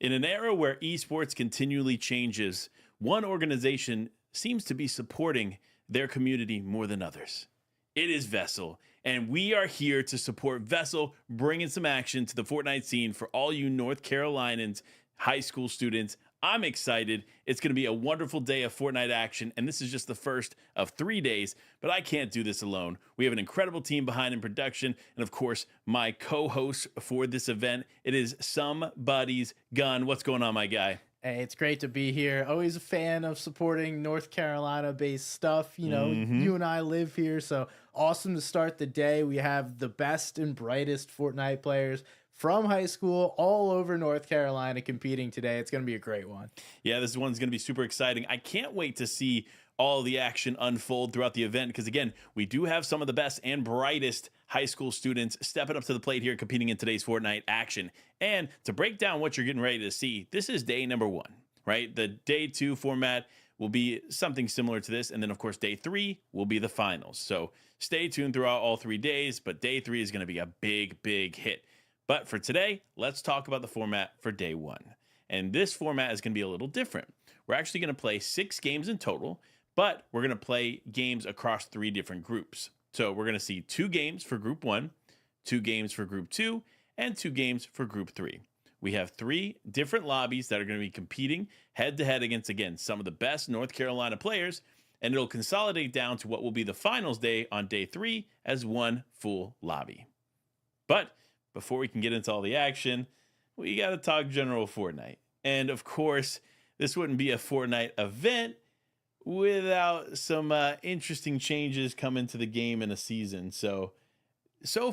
In an era where esports continually changes, one organization seems to be supporting their community more than others. It is VESL, and we are here to support VESL, bringing some action to the Fortnite scene for all you North Carolinians, high school students. I'm excited. It's going to be a wonderful day of Fortnite action, and this is just the first of 3 days, but I can't do this alone. We have an incredible team behind in production, and of course, my co-host for this event. It is Somebody's Gun. What's going on, my guy? Hey, it's great to be here. Always a fan of supporting North Carolina-based stuff. You know, you and I live here, so awesome to start the day. We have the best and brightest Fortnite players from high school all over North Carolina competing today. It's going to be a great one. Yeah, this one's going to be super exciting. I can't wait to see all the action unfold throughout the event because, again, we do have some of the best and brightest high school students stepping up to the plate here competing in today's Fortnite action. And to break down what you're getting ready to see, this is day number 1, right? The day 2 format will be something similar to this. And then, of course, day 3 will be the finals. So stay tuned throughout all 3 days, but day 3 is going to be a big, big hit. But for today, let's talk about the format for day 1. And this format is going to be a little different. We're actually going to play 6 games in total, but we're going to play games across 3 different groups. So we're going to see 2 games for group 1, 2 games for group 2, and 2 games for group 3. We have 3 different lobbies that are going to be competing head-to-head against, again, some of the best North Carolina players, and it'll consolidate down to what will be the finals day on day 3 as one full lobby. But before we can get into all the action, we got to talk general Fortnite. And of course, this wouldn't be a Fortnite event without some interesting changes coming to the game in a season. So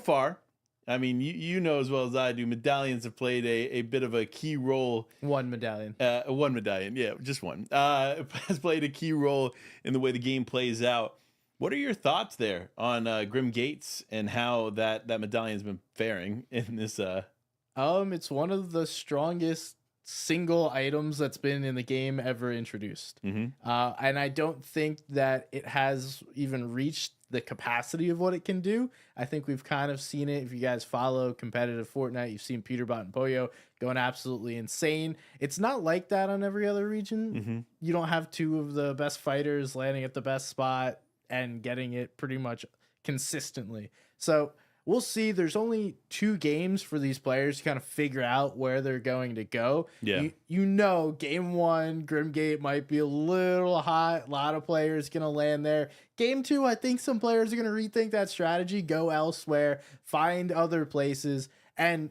far, I mean, you know as well as I do, medallions have played a bit of a key role. One medallion. One medallion, yeah, just one. Has played a key role in the way the game plays out. What are your thoughts there on Grim Gates and how that medallion's been faring in this? It's one of the strongest single items that's been in the game ever introduced. And I don't think that it has even reached the capacity of what it can do. I think we've kind of seen it. If you guys follow competitive Fortnite, you've seen Peterbot and Poyo going absolutely insane. It's not like that on every other region. You don't have 2 of the best fighters landing at the best spot and getting it pretty much consistently. So we'll see. There's only 2 games for these players to kind of figure out where they're going to go. Yeah. You know, game 1, Grimgate might be a little hot. A lot of players going to land there. Game 2, I think some players are going to rethink that strategy, go elsewhere, find other places. And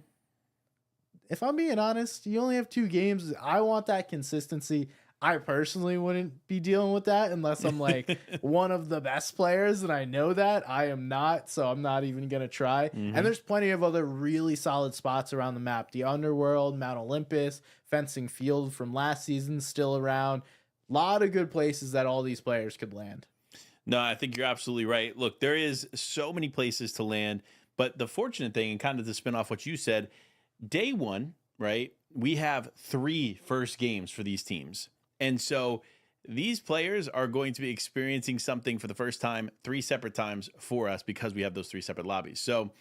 if I'm being honest, you only have 2 games. I want that consistency. I personally wouldn't be dealing with that unless I'm like one of the best players, and I know that I am not, so I'm not even going to try. And there's plenty of other really solid spots around the map. The Underworld, Mount Olympus, Fencing Field from last season still around. A lot of good places that all these players could land. No, I think you're absolutely right. Look, there is so many places to land, but the fortunate thing, and kind of to spin off what you said, day 1, right, we have 3 first games for these teams. And so these players are going to be experiencing something for the first time 3 separate times for us because we have those 3 separate lobbies. So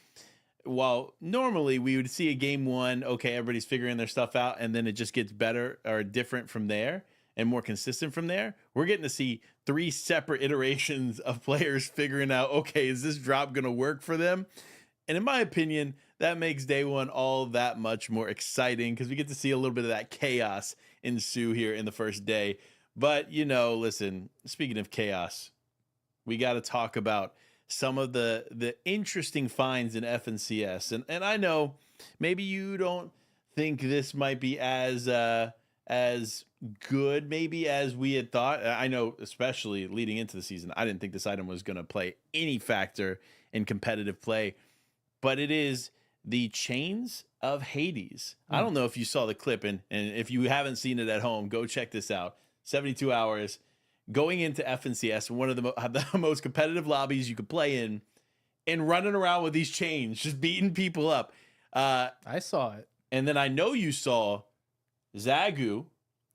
while normally we would see a game 1, okay, everybody's figuring their stuff out, and then it just gets better or different from there and more consistent from there, we're getting to see 3 separate iterations of players figuring out, okay, is this drop going to work for them? And in my opinion, that makes day 1 all that much more exciting because we get to see a little bit of that chaos ensue here in the first day. But, you know, listen, speaking of chaos, we got to talk about some of the interesting finds in FNCS. And I know maybe you don't think this might be as good maybe as we had thought. I know, especially leading into the season, I didn't think this item was going to play any factor in competitive play. But it is the Chains of Hades. I don't know if you saw the clip, and if you haven't seen it at home, go check this out. 72 hours going into FNCS, one of the most competitive lobbies you could play in, and running around with these chains, just beating people up. I saw it. And then I know you saw Zagu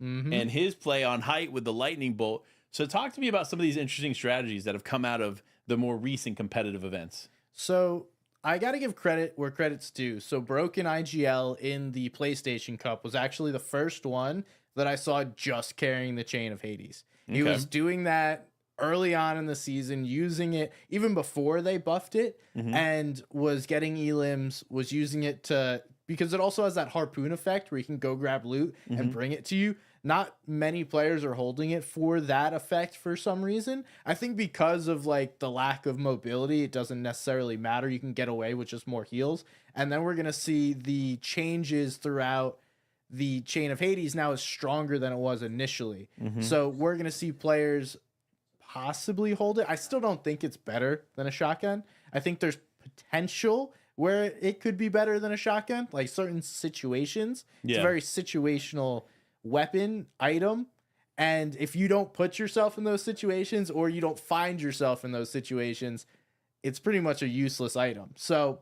and his play on height with the lightning bolt. So talk to me about some of these interesting strategies that have come out of the more recent competitive events. So I got to give credit where credit's due. So Broken IGL in the PlayStation Cup was actually the first one that I saw just carrying the Chain of Hades. He Okay. was doing that early on in the season, using it even before they buffed it, and was getting elims, was using it to, because it also has that harpoon effect where you can go grab loot and bring it to you. Not many players are holding it for that effect for some reason. I think because of like the lack of mobility, it doesn't necessarily matter. You can get away with just more heals. And then we're going to see the changes throughout the Chain of Hades now is stronger than it was initially. So we're going to see players possibly hold it. I still don't think it's better than a shotgun. I think there's potential where it could be better than a shotgun, like certain situations. It's a very situational weapon item, and if you don't put yourself in those situations or you don't find yourself in those situations, it's pretty much a useless item. So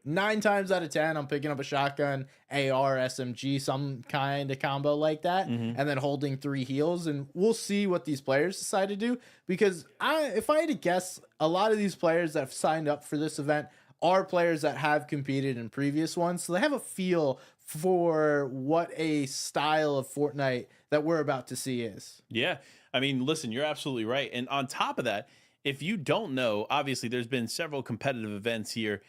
9 times out of 10 I'm picking up a shotgun, AR, SMG, some kind of combo like that, and then holding 3 heals, and we'll see what these players decide to do, because if I had to guess, a lot of these players that have signed up for this event are players that have competed in previous ones, so they have a feel for what a style of Fortnite that we're about to see is. Yeah. I mean, listen, you're absolutely right. And on top of that, if you don't know, obviously there's been several competitive events here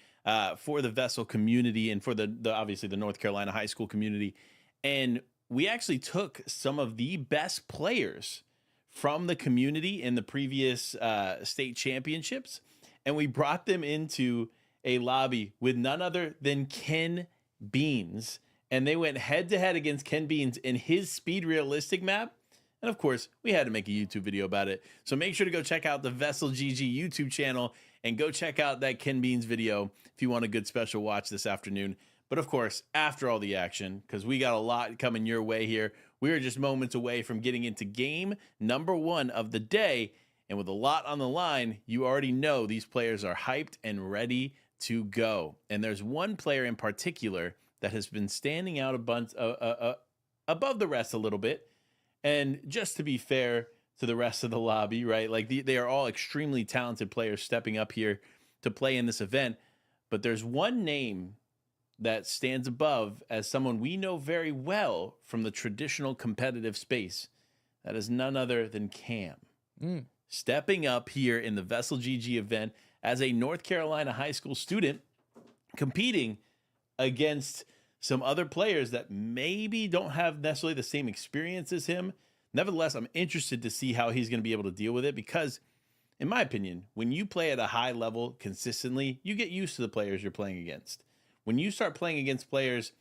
for the VESL community and for the obviously the North Carolina high school community. And we actually took some of the best players from the community in the previous state championships, and we brought them into a lobby with none other than Ken Beans. And they went head to head against Ken Beans in his speed realistic map. And of course, we had to make a YouTube video about it. So make sure to go check out the VESL GG YouTube channel and go check out that Ken Beans video if you want a good special watch this afternoon. But of course, after all the action, because we got a lot coming your way here, we are just moments away from getting into game number 1 of the day. And with a lot on the line, you already know these players are hyped and ready to go. And there's one player in particular that has been standing out a bunch above the rest a little bit. And just to be fair to the rest of the lobby, right? Like they are all extremely talented players stepping up here to play in this event. But there's one name that stands above as someone we know very well from the traditional competitive space. That is none other than Cam. Stepping up here in the VESL GG event as a North Carolina high school student, competing against some other players that maybe don't have necessarily the same experience as him. Nevertheless, I'm interested to see how he's going to be able to deal with it, because in my opinion, when you play at a high level consistently, you get used to the players you're playing against. When you start playing against players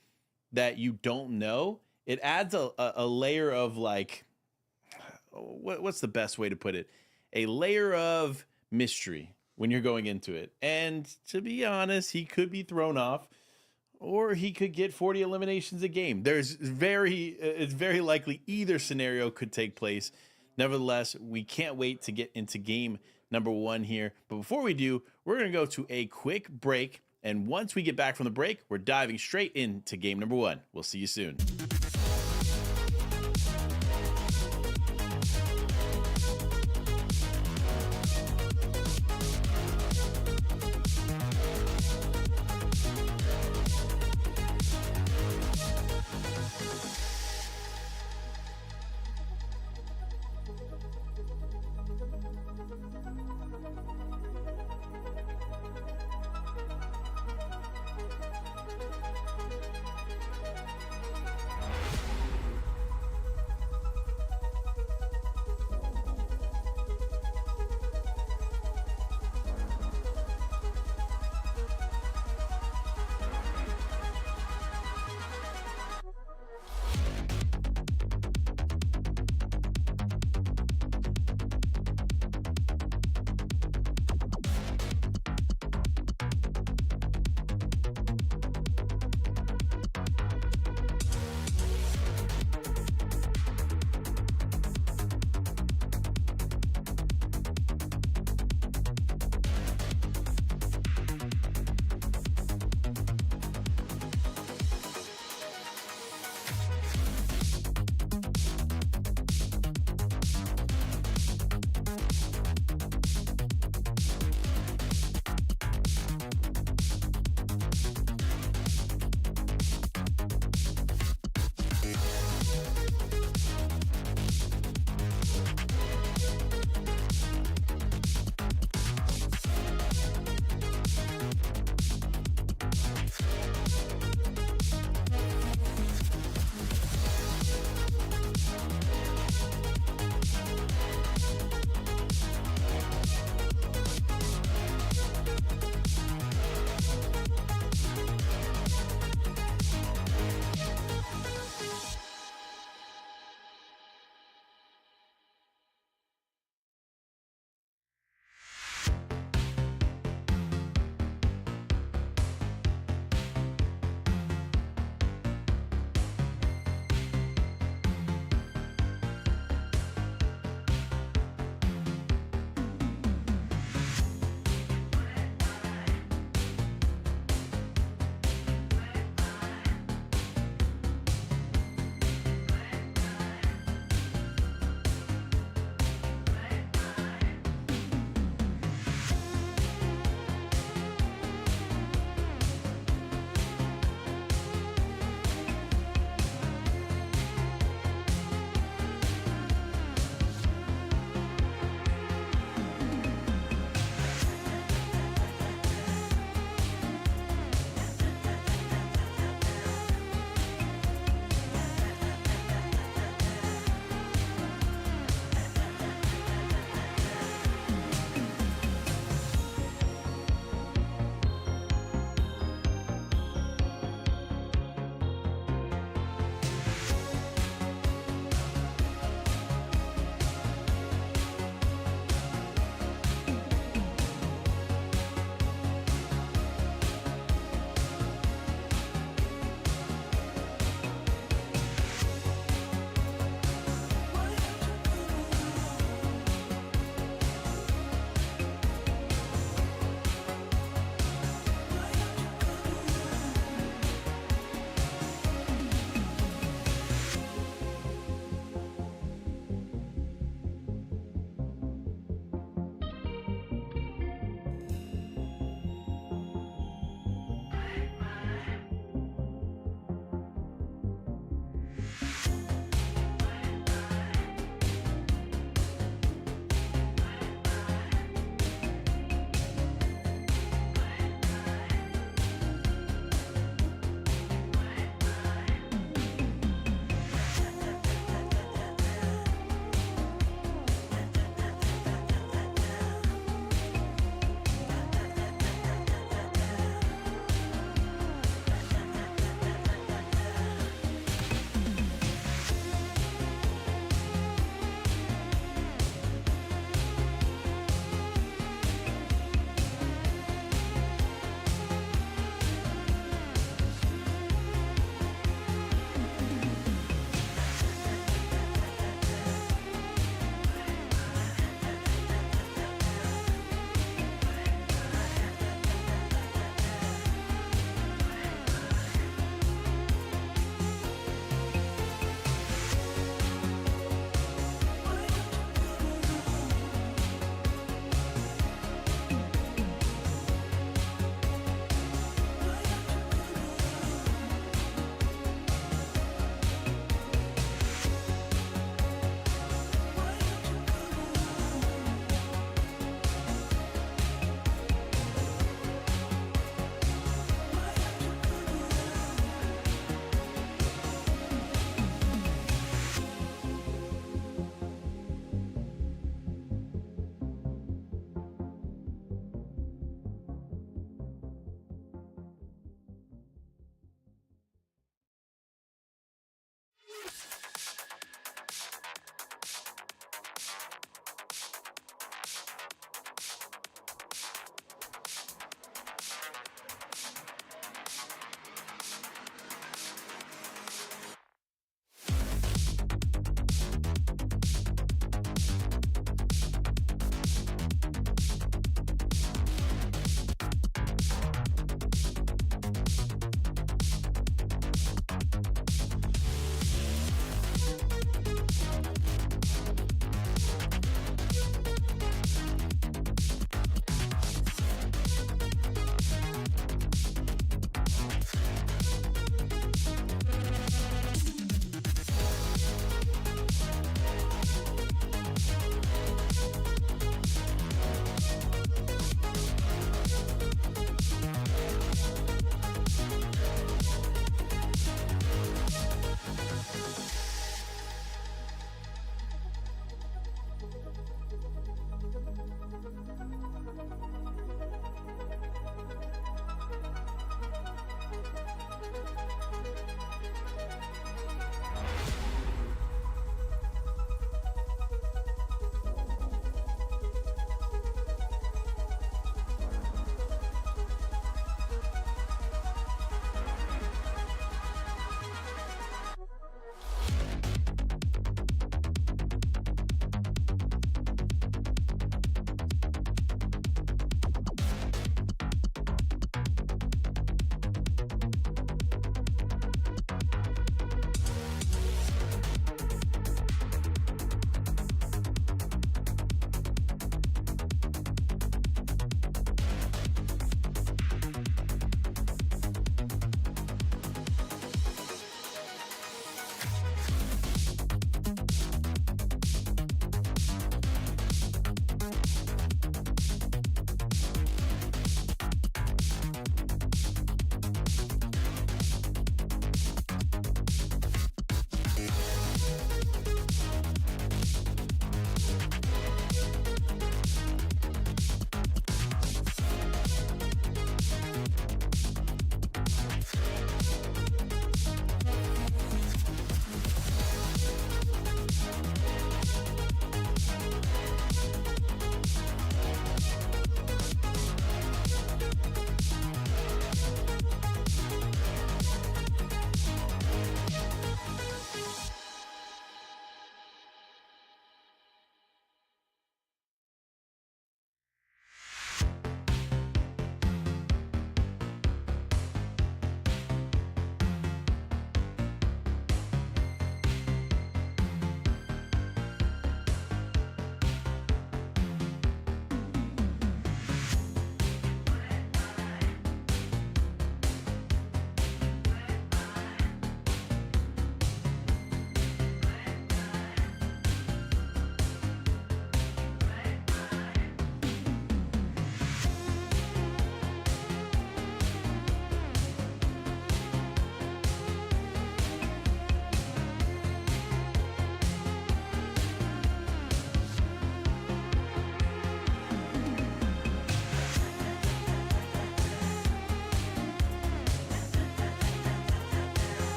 that you don't know, it adds a layer of like, what's the best way to put it? A layer of mystery when you're going into it. And to be honest, he could be thrown off, or he could get 40 eliminations a game. It's very likely either scenario could take place. Nevertheless, we can't wait to get into game number 1 here. But before we do, we're going to go to a quick break. And once we get back from the break, we're diving straight into game number 1. We'll see you soon.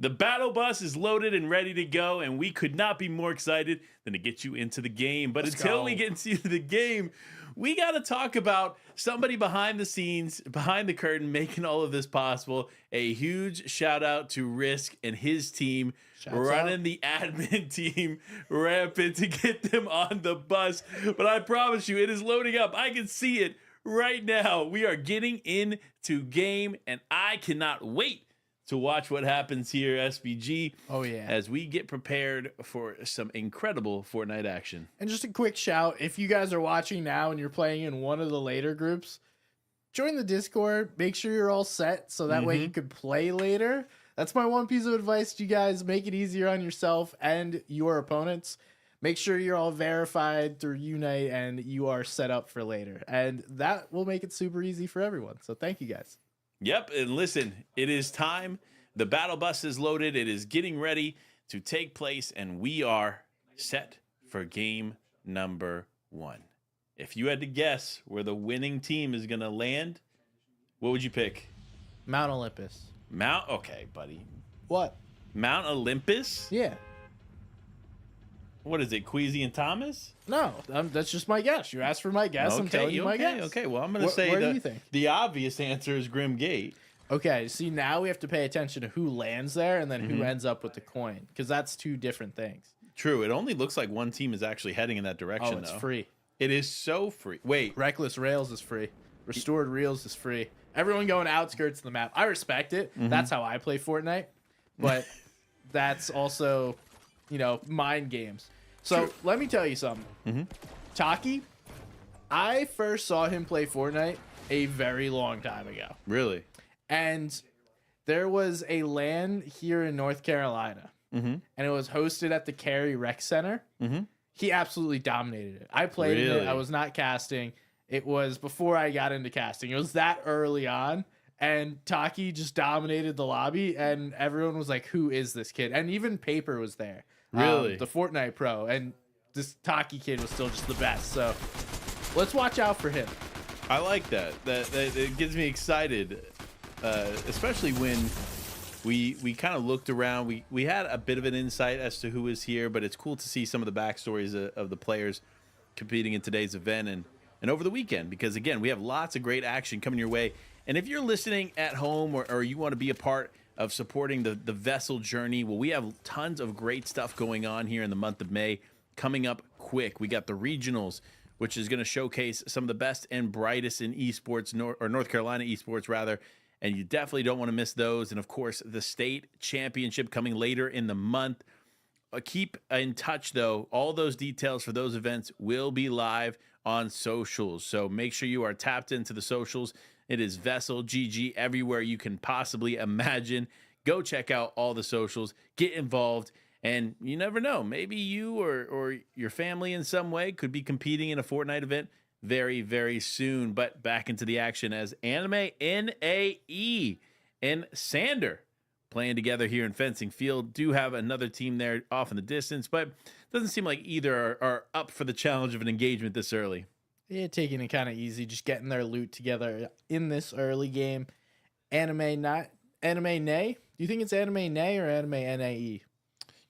The battle bus is loaded and ready to go, and we could not be more excited than to get you into the game. But until we get into the game, we got to talk about somebody behind the scenes, behind the curtain, making all of this possible. A huge shout out to Risk and his team, running the admin team rampant to get them on the bus. But I promise you, it is loading up. I can see it right now. We are getting into game, and I cannot wait to watch what happens here, SBG. Oh, yeah. As we get prepared for some incredible Fortnite action. And just a quick shout, if you guys are watching now and you're playing in one of the later groups, join the Discord. Make sure you're all set so that way you could play later. That's my one piece of advice to you guys. Make it easier on yourself and your opponents. Make sure you're all verified through Unite and you are set up for later. And that will make it super easy for everyone. So thank you guys. Yep, and listen, it is time. The battle bus is loaded. It is getting ready to take place, and we are set for game number 1. If you had to guess where the winning team is going to land, what would you pick? Mount Olympus. Okay, buddy. What? Mount Olympus? Yeah. What is it, Queasy and Thomas? No, that's just my guess. You asked for my guess. I'm telling you my guess. Okay, well, I'm going to say where do you think? The obvious answer is Grim Gate. Okay, see, now we have to pay attention to who lands there and then who ends up with the coin, because that's two different things. True. It only looks like one team is actually heading in that direction, it's free. It is so free. Wait. Reckless Rails is free. Restored Reels is free. Everyone going outskirts of the map. I respect it. That's how I play Fortnite. But that's also, mind games. So let me tell you something. Taki, I first saw him play Fortnite a very long time ago. Really? And there was a LAN here in North Carolina. And it was hosted at the Cary Rec Center. He absolutely dominated it. I played it. I was not casting. It was before I got into casting. It was that early on. And Taki just dominated the lobby. And everyone was like, who is this kid? And even Paper was there. Really? The Fortnite pro. And this Taki kid was still just the best. So let's watch out for him. I like that. That it gets me excited, especially when we kind of looked around. We had a bit of an insight as to who is here, but it's cool to see some of the backstories of the players competing in today's event and over the weekend, because again, we have lots of great action coming your way. And if you're listening at home or you want to be a part of supporting the VESL journey, well, we have tons of great stuff going on here in the month of May coming up quick. We got the regionals, which is going to showcase some of the best and brightest in esports, North Carolina esports rather, and you definitely don't want to miss those. And of course, the state championship coming later in the month. Keep in touch though. All those details for those events will be live on socials, so make sure you are tapped into the socials. It is VESL GG everywhere you can possibly imagine. Go check out all the socials, get involved, and you never know, maybe you or your family in some way could be competing in a Fortnite event very, very soon. But back into the action as Anime NAE and Sander playing together here in Fencing Field. Do have another team there off in the distance, but doesn't seem like either are up for the challenge of an engagement this early. Yeah, taking it kind of easy, just getting their loot together in this early game. Anime Nay? Do you think it's Anime Nay or Anime NAE?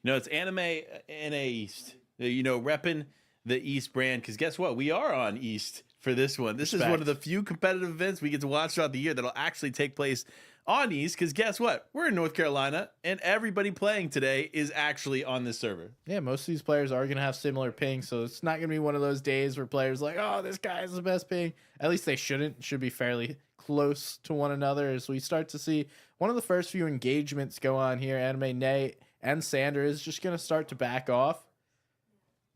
No, it's Anime NA East. Repping the East brand, because guess what? We are on East for this one. This is one of the few competitive events we get to watch throughout the year that'll actually take place on East, because guess what? We're in North Carolina, and everybody playing today is actually on this server. Yeah, most of these players are going to have similar ping, so it's not going to be one of those days where players are like, oh, this guy has the best ping. At least they shouldn't. It should be fairly close to one another as we start to see one of the first few engagements go on here. Anime Nay and Sander is just going to start to back off.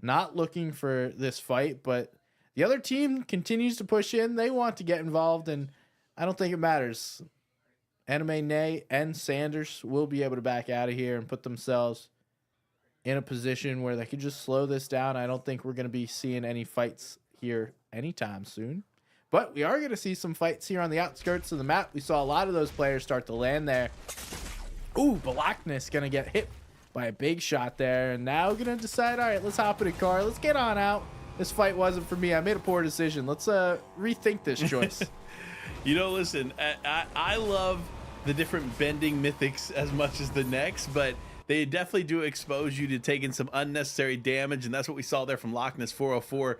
Not looking for this fight, but the other team continues to push in. They want to get involved, and I don't think it matters. Anime Nay and Sanders will be able to back out of here and put themselves in a position where they could just slow this down. I don't think we're going to be seeing any fights here anytime soon. But we are going to see some fights here on the outskirts of the map. We saw a lot of those players start to land there. Ooh, Balaknis going to get hit by a big shot there. And now going to decide, all right, let's hop in a car. Let's get on out. This fight wasn't for me. I made a poor decision. Let's rethink this choice. Listen, I love the different bending mythics as much as the next, but they definitely do expose you to taking some unnecessary damage, and that's what we saw there from Loch Ness 404.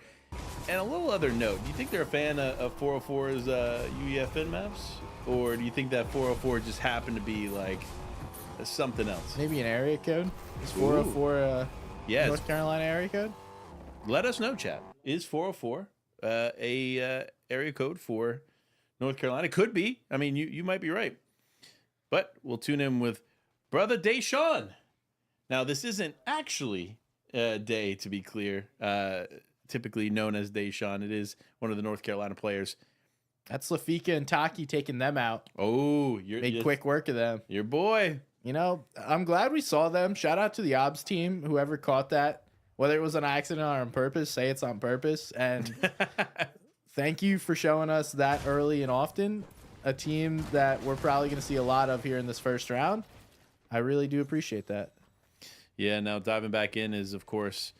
And a little other note, do you think they're a fan of 404's UEFN maps? Or do you think that 404 just happened to be like something else? Maybe an area code? Is 404 yes. North Carolina area code? Let us know, chat. Is 404 a area code for North Carolina? Could be. I mean, you might be right. But we'll tune in with Brother Deshaun. Now, this isn't actually Day, to be clear. Typically known as Deshaun. It is one of the North Carolina players. That's Lafika and Taki taking them out. Oh, made quick work of them. Your boy. You know, I'm glad we saw them. Shout out to the OBS team, whoever caught that. Whether it was an accident or on purpose, say it's on purpose. And thank you for showing us that early and often. A team that we're probably going to see a lot of here in this first round. I really do appreciate that. Yeah, now diving back in is, of course,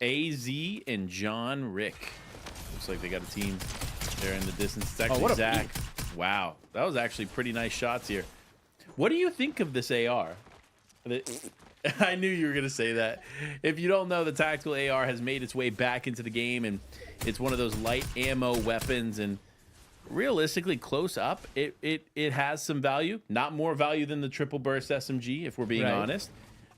AZ and John Rick. Looks like they got a team there in the distance. It's actually Zach. Wow, that was actually pretty nice shots here. What do you think of this AR? I knew you were going to say that. If you don't know, the tactical AR has made its way back into the game, and it's one of those light ammo weapons, and realistically close up, it has some value. Not more value than the triple burst SMG, if we're being honest,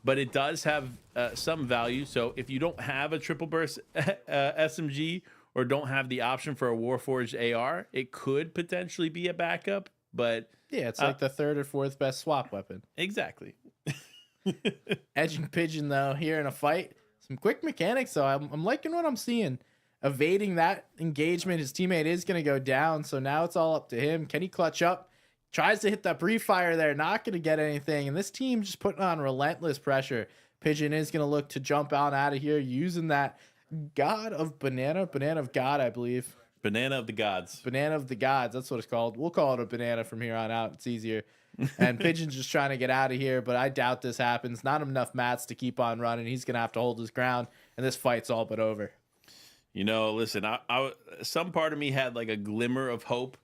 but it does have some value. So if you don't have a triple burst SMG or don't have the option for a Warforged AR, it could potentially be a backup. But yeah, it's like the third or fourth best swap weapon. Exactly. Edging Pigeon, though, here in a fight. Some quick mechanics, though. I'm liking what I'm seeing. Evading that engagement. His teammate is going to go down, so now it's all up to him. Can he clutch up? Tries to hit that pre-fire there. Not going to get anything. And this team just putting on relentless pressure. Pigeon is going to look to jump out of here using that God of Banana of God, I believe. Banana of the Gods. Banana of the Gods. That's what it's called. We'll call it a banana from here on out. It's easier. And Pigeon's just trying to get out of here, but I doubt this happens. Not enough mats to keep on running. He's going to have to hold his ground, and this fight's all but over. You know, listen, I some part of me had like a glimmer of hope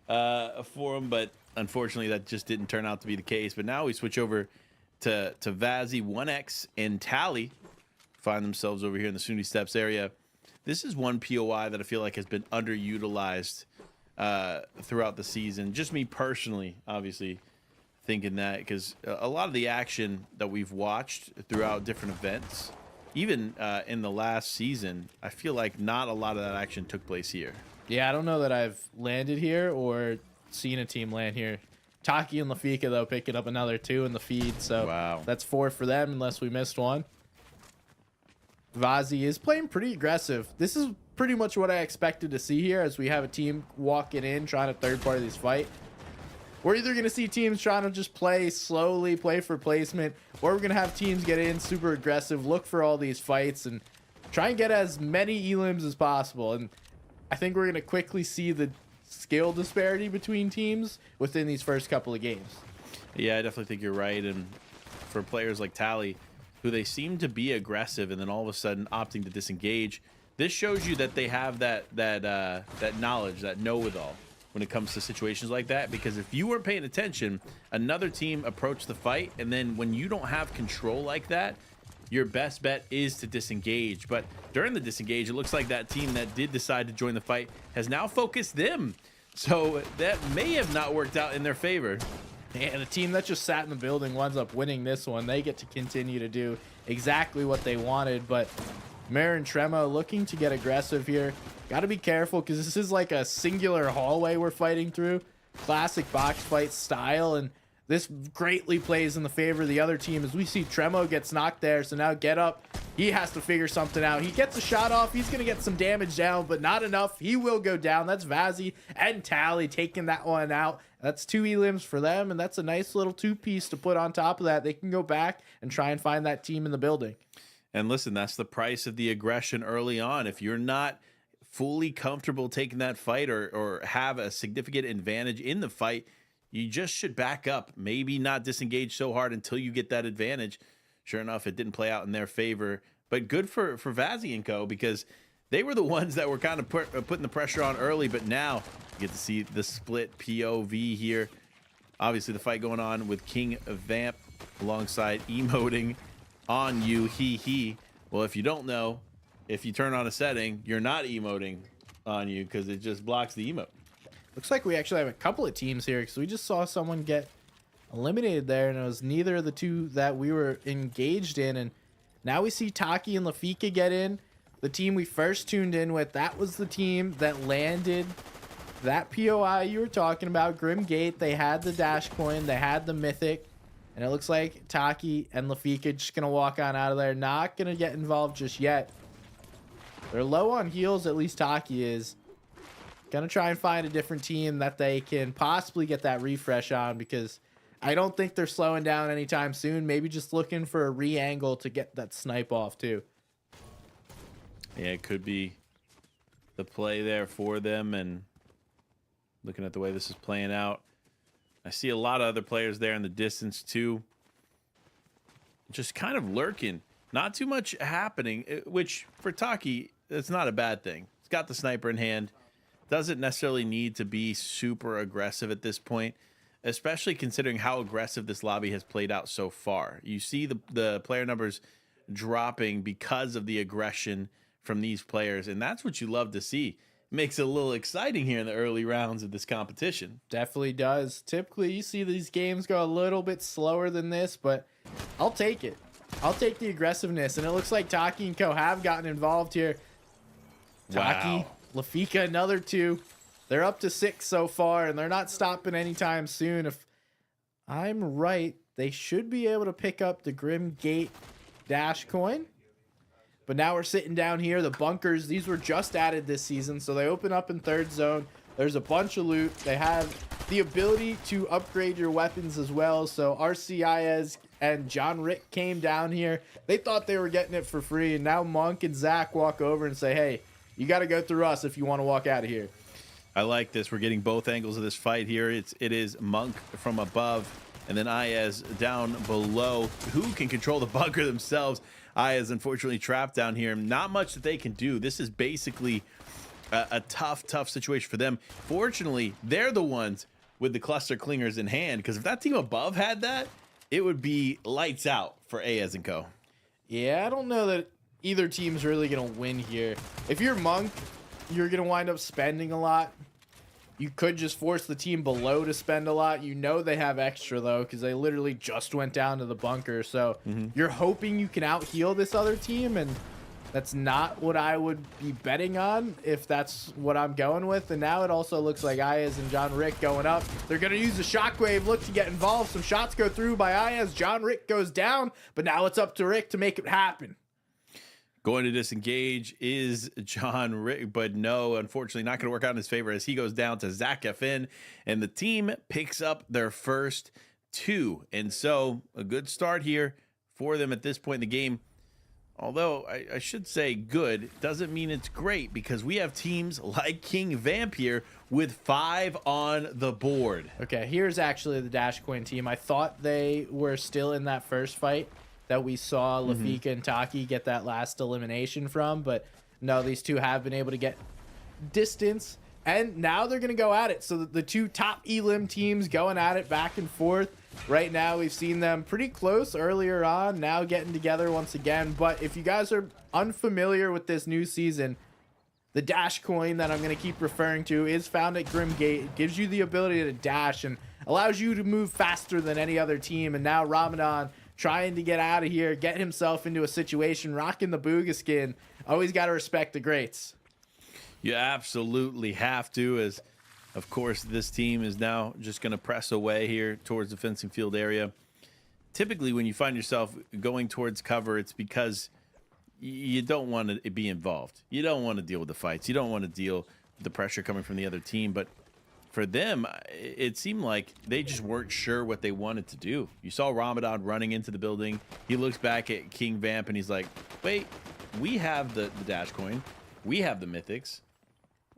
for him, but unfortunately that just didn't turn out to be the case. But now we switch over to Vazzy, 1X, and Tally find themselves over here in the SUNY Steps area. This is one POI that I feel like has been underutilized throughout the season. Just me personally, obviously, thinking that, because a lot of the action that we've watched throughout different events, even in the last season, I feel like not a lot of that action took place here. Yeah, I don't know that I've landed here or seen a team land here. Taki and Lafika, though, picking up another 2 in the feed, so wow. That's 4 for them unless we missed one. Vazzy is playing pretty aggressive. This is pretty much what I expected to see here, as we have a team walking in trying to third-party this fight. We're either going to see teams trying to just play slowly, play for placement, or we're going to have teams get in super aggressive, look for all these fights, and try and get as many elims as possible. And I think we're going to quickly see the skill disparity between teams within these first couple of games. Yeah, I definitely think you're right. And for players like Tally, who they seem to be aggressive and then all of a sudden opting to disengage, this shows you that they have that knowledge, that know-it-all when it comes to situations like that. Because if you weren't paying attention, another team approached the fight, and then when you don't have control like that, your best bet is to disengage. But during the disengage, it looks like that team that did decide to join the fight has now focused them. So that may have not worked out in their favor. And a team that just sat in the building winds up winning this one. They get to continue to do exactly what they wanted. But Mare and Tremo looking to get aggressive here. Got to be careful, because this is like a singular hallway we're fighting through. Classic box fight style. And this greatly plays in the favor of the other team, as we see Tremo gets knocked there. So now Get Up, he has to figure something out. He gets a shot off. He's going to get some damage down, but not enough. He will go down. That's Vazzy and Tally taking that one out. That's 2 elims for them, and that's a nice little 2-piece to put on top of that. They can go back and try and find that team in the building. And listen, that's the price of the aggression early on. If you're not fully comfortable taking that fight or have a significant advantage in the fight, you just should back up. Maybe not disengage so hard until you get that advantage. Sure enough, it didn't play out in their favor. But good for Vazzy and co, because they were the ones that were kind of putting the pressure on early. But now you get to see the split POV here. Obviously, the fight going on with King Vamp alongside emoting on you, he. Well, if you don't know, if you turn on a setting, you're not emoting on you because it just blocks the emote. Looks like we actually have a couple of teams here because we just saw someone get eliminated there, and it was neither of the two that we were engaged in. And now we see Taki and Lafika get in. The team we first tuned in with, that was the team that landed that POI you were talking about, Grim Gate. They had the Dash Coin, they had the Mythic, and it looks like Taki and Lafika just gonna walk on out of there, not gonna get involved just yet. They're low on heals, at least Taki is. Gonna try and find a different team that they can possibly get that refresh on, because I don't think they're slowing down anytime soon. Maybe just looking for a re-angle to get that snipe off too. Yeah, it could be the play there for them. And looking at the way this is playing out, I see a lot of other players there in the distance too, just kind of lurking. Not too much happening, which for Taki, it's not a bad thing. He's got the sniper in hand. Doesn't necessarily need to be super aggressive at this point, especially considering how aggressive this lobby has played out so far. You see the player numbers dropping because of the aggression from these players, and that's what you love to see. Makes it a little exciting here in the early rounds of this competition. Definitely does. Typically, you see these games go a little bit slower than this, but I'll take it. I'll take the aggressiveness, and it looks like Taki and Co have gotten involved here. Taki, Wow. Lafika, another 2. They're up to 6 so far, and they're not stopping anytime soon. If I'm right, they should be able to pick up the Grim Gate Dash Coin. But now we're sitting down here. The bunkers, these were just added this season, so they open up in third zone. There's a bunch of loot. They have the ability to upgrade your weapons as well. So RCIS and John Rick came down here. They thought they were getting it for free, and now Monk and Zach walk over and say, hey, you got to go through us if you want to walk out of here. I like this. We're getting both angles of this fight here. It is Monk from above, and then Ayaz down below. Who can control the bunker themselves? Ayaz unfortunately trapped down here. Not much that they can do. This is basically a tough situation for them. Fortunately, they're the ones with the cluster clingers in hand, because if that team above had that, it would be lights out for Ayaz and Co. Yeah, I don't know that either team's really going to win here. If you're Monk, you're going to wind up spending a lot. You could just force the team below to spend a lot. You know they have extra, though, because they literally just went down to the bunker. So you're hoping you can out-heal this other team, and that's not what I would be betting on if that's what I'm going with. And now it also looks like Ayaz and John Rick going up. They're going to use the shockwave, look to get involved. Some shots go through by Ayaz. John Rick goes down, but now it's up to Rick to make it happen. Going to disengage is John Rick, but no, unfortunately not going to work out in his favor as he goes down to Zach FN, and the team picks up their first 2. And so a good start here for them at this point in the game. Although I should say good doesn't mean it's great, because we have teams like King Vamp here with 5 on the board. Okay, here's actually the Dash Coin team. I thought they were still in that first fight that we saw Lafika and Taki get that last elimination from, but no, these two have been able to get distance, and now they're going to go at it. So the 2 top elim teams going at it back and forth. Right now, we've seen them pretty close earlier on, now getting together once again. But if you guys are unfamiliar with this new season, the Dash Coin that I'm going to keep referring to is found at Grim Gate. It gives you the ability to dash and allows you to move faster than any other team. And now Ramadan trying to get out of here, get himself into a situation, rocking the Booga skin. Always got to respect the greats. You absolutely have to, as of course this team is now just going to press away here towards the fencing field area. Typically when you find yourself going towards cover, it's because you don't want to be involved. You don't want to deal with the fights. You don't want to deal with the pressure coming from the other team. But for them, it seemed like they just weren't sure what they wanted to do. You saw Ramadan running into the building. He looks back at King Vamp and he's like, wait, we have the Dash Coin. We have the Mythics.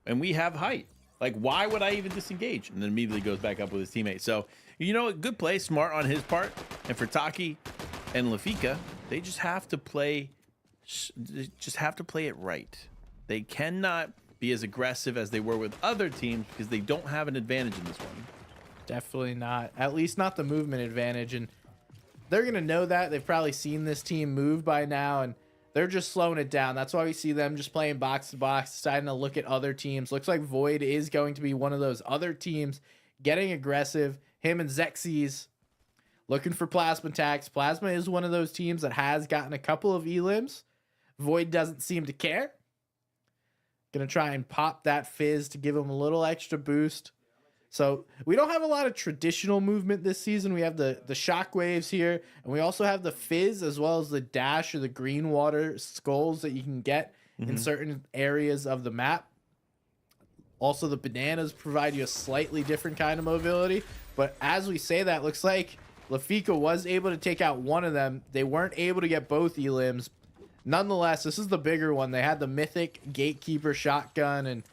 And we have height. Like, why would I even disengage? And then immediately goes back up with his teammate. So, you know, good play, smart on his part. And for Taki and Lafika, they just have to play it right. They cannot be as aggressive as they were with other teams because they don't have an advantage in this one. Definitely not. At least not the movement advantage. And they're going to know that. They've probably seen this team move by now, and they're just slowing it down. That's why we see them just playing box to box, deciding to look at other teams. Looks like Void is going to be one of those other teams getting aggressive. Him and Xerxes looking for Plasma attacks. Plasma is one of those teams that has gotten a couple of elims. Void doesn't seem to care. Gonna try and pop that Fizz to give him a little extra boost. So we don't have a lot of traditional movement this season. We have the shockwaves here, and we also have the Fizz as well as the dash or the green water skulls that you can get in certain areas of the map. Also, the bananas provide you a slightly different kind of mobility. But as we say that, looks like Lafika was able to take out one of them. They weren't able to get both elims. Nonetheless, this is the bigger one. They had the mythic gatekeeper shotgun, and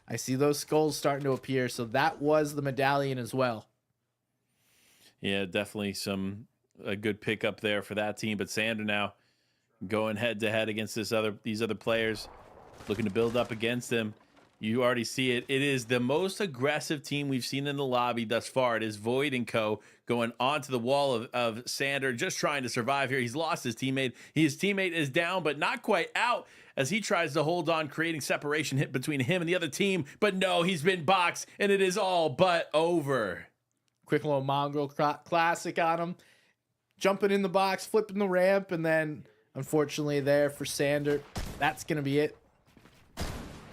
I see those skulls starting to appear. So that was the medallion as well. Yeah, definitely a good pickup there for that team. But Sander now going head to head against these other players, looking to build up against them. You already see it. It is the most aggressive team we've seen in the lobby thus far. It is Void and Co. going onto the wall of Sander, just trying to survive here. He's lost his teammate. His teammate is down, but not quite out as he tries to hold on, creating separation hit between him and the other team. But no, he's been boxed, and it is all but over. Quick little mongrel classic on him. Jumping in the box, flipping the ramp, and then unfortunately there for Sander, that's going to be it.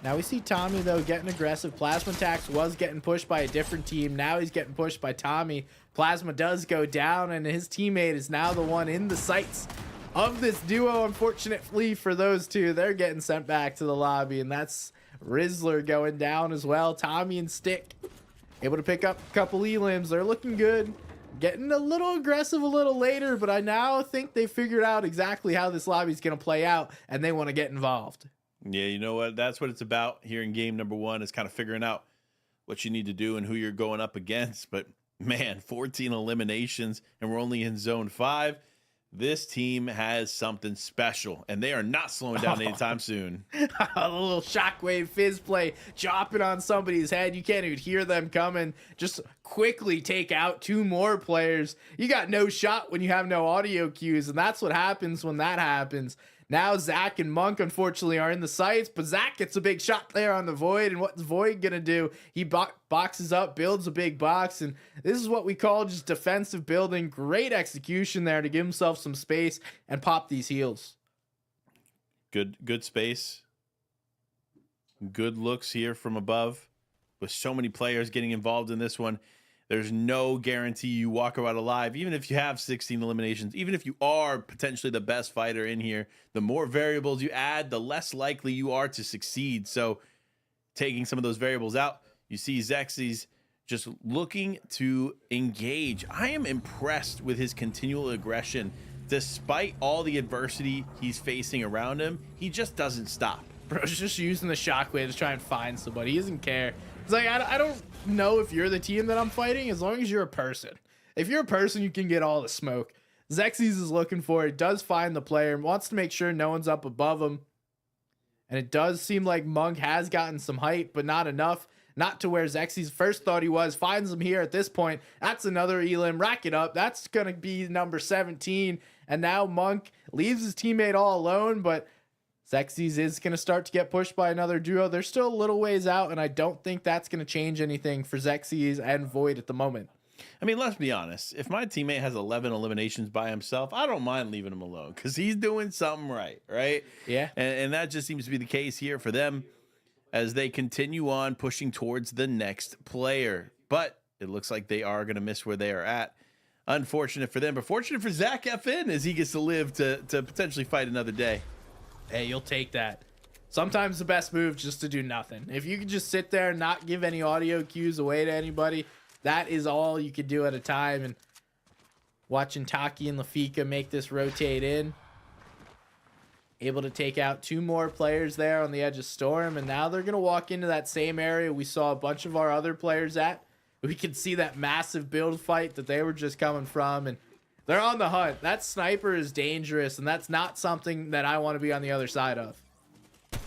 Now we see Tommy, though, getting aggressive. Plasma Tax was getting pushed by a different team. Now he's getting pushed by Tommy. Plasma does go down, and his teammate is now the one in the sights of this duo. Unfortunately for those two, they're getting sent back to the lobby, and that's Rizzler going down as well. Tommy and Stick able to pick up a couple elims. They're looking good. Getting a little aggressive a little later, but I now think they figured out exactly how this lobby is going to play out, and they want to get involved. Yeah, you know what? That's what it's about here in game number one, is kind of figuring out what you need to do and who you're going up against. But man, 14 eliminations, and we're only in zone 5. This team has something special, and they are not slowing down anytime soon. A little shockwave Fizz play, chopping on somebody's head. You can't even hear them coming. Just quickly take out 2 more players. You got no shot when you have no audio cues, and that's what happens when that happens. Now Zach and Monk, unfortunately, are in the sights, but Zach gets a big shot there on the Void, and what's Void going to do? He boxes up, builds a big box, and this is what we call just defensive building. Great execution there to give himself some space and pop these heals. Good space. Good looks here from above. With so many players getting involved in this one, there's no guarantee you walk out alive, even if you have 16 eliminations, even if you are potentially the best fighter in here. The more variables you add, the less likely you are to succeed. So taking some of those variables out, you see Xerxes just looking to engage. I am impressed with his continual aggression. Despite all the adversity he's facing around him, he just doesn't stop. Bro's just using the shockwave to try and find somebody. He doesn't care. It's like, I don't know if you're the team that I'm fighting, as long as you're a person. If you're a person, you can get all the smoke. Xerxes is looking for it, does find the player, wants to make sure no one's up above him. And it does seem like Monk has gotten some height, but not enough. Not to where Xerxes first thought he was. Finds him here at this point. That's another elim. Rack it up. That's going to be number 17. And now Monk leaves his teammate all alone, but Xerxes is going to start to get pushed by another duo. They're still a little ways out, and I don't think that's going to change anything for Xerxes and Void at the moment. I mean, let's be honest. If my teammate has 11 eliminations by himself, I don't mind leaving him alone because he's doing something right? Yeah. And that just seems to be the case here for them as they continue on pushing towards the next player. But it looks like they are going to miss where they are at. Unfortunate for them, but fortunate for Zach FN as he gets to live to potentially fight another day. Hey, you'll take that. Sometimes the best move is just to do nothing. If you can just sit there and not give any audio cues away to anybody, that is all you can do at a time. And watching Taki and Lafika make this rotate in. Able to take out 2 more players there on the edge of Storm. And now they're going to walk into that same area we saw a bunch of our other players at. We can see that massive build fight that they were just coming from. And they're on the hunt. That sniper is dangerous, and that's not something that I want to be on the other side of.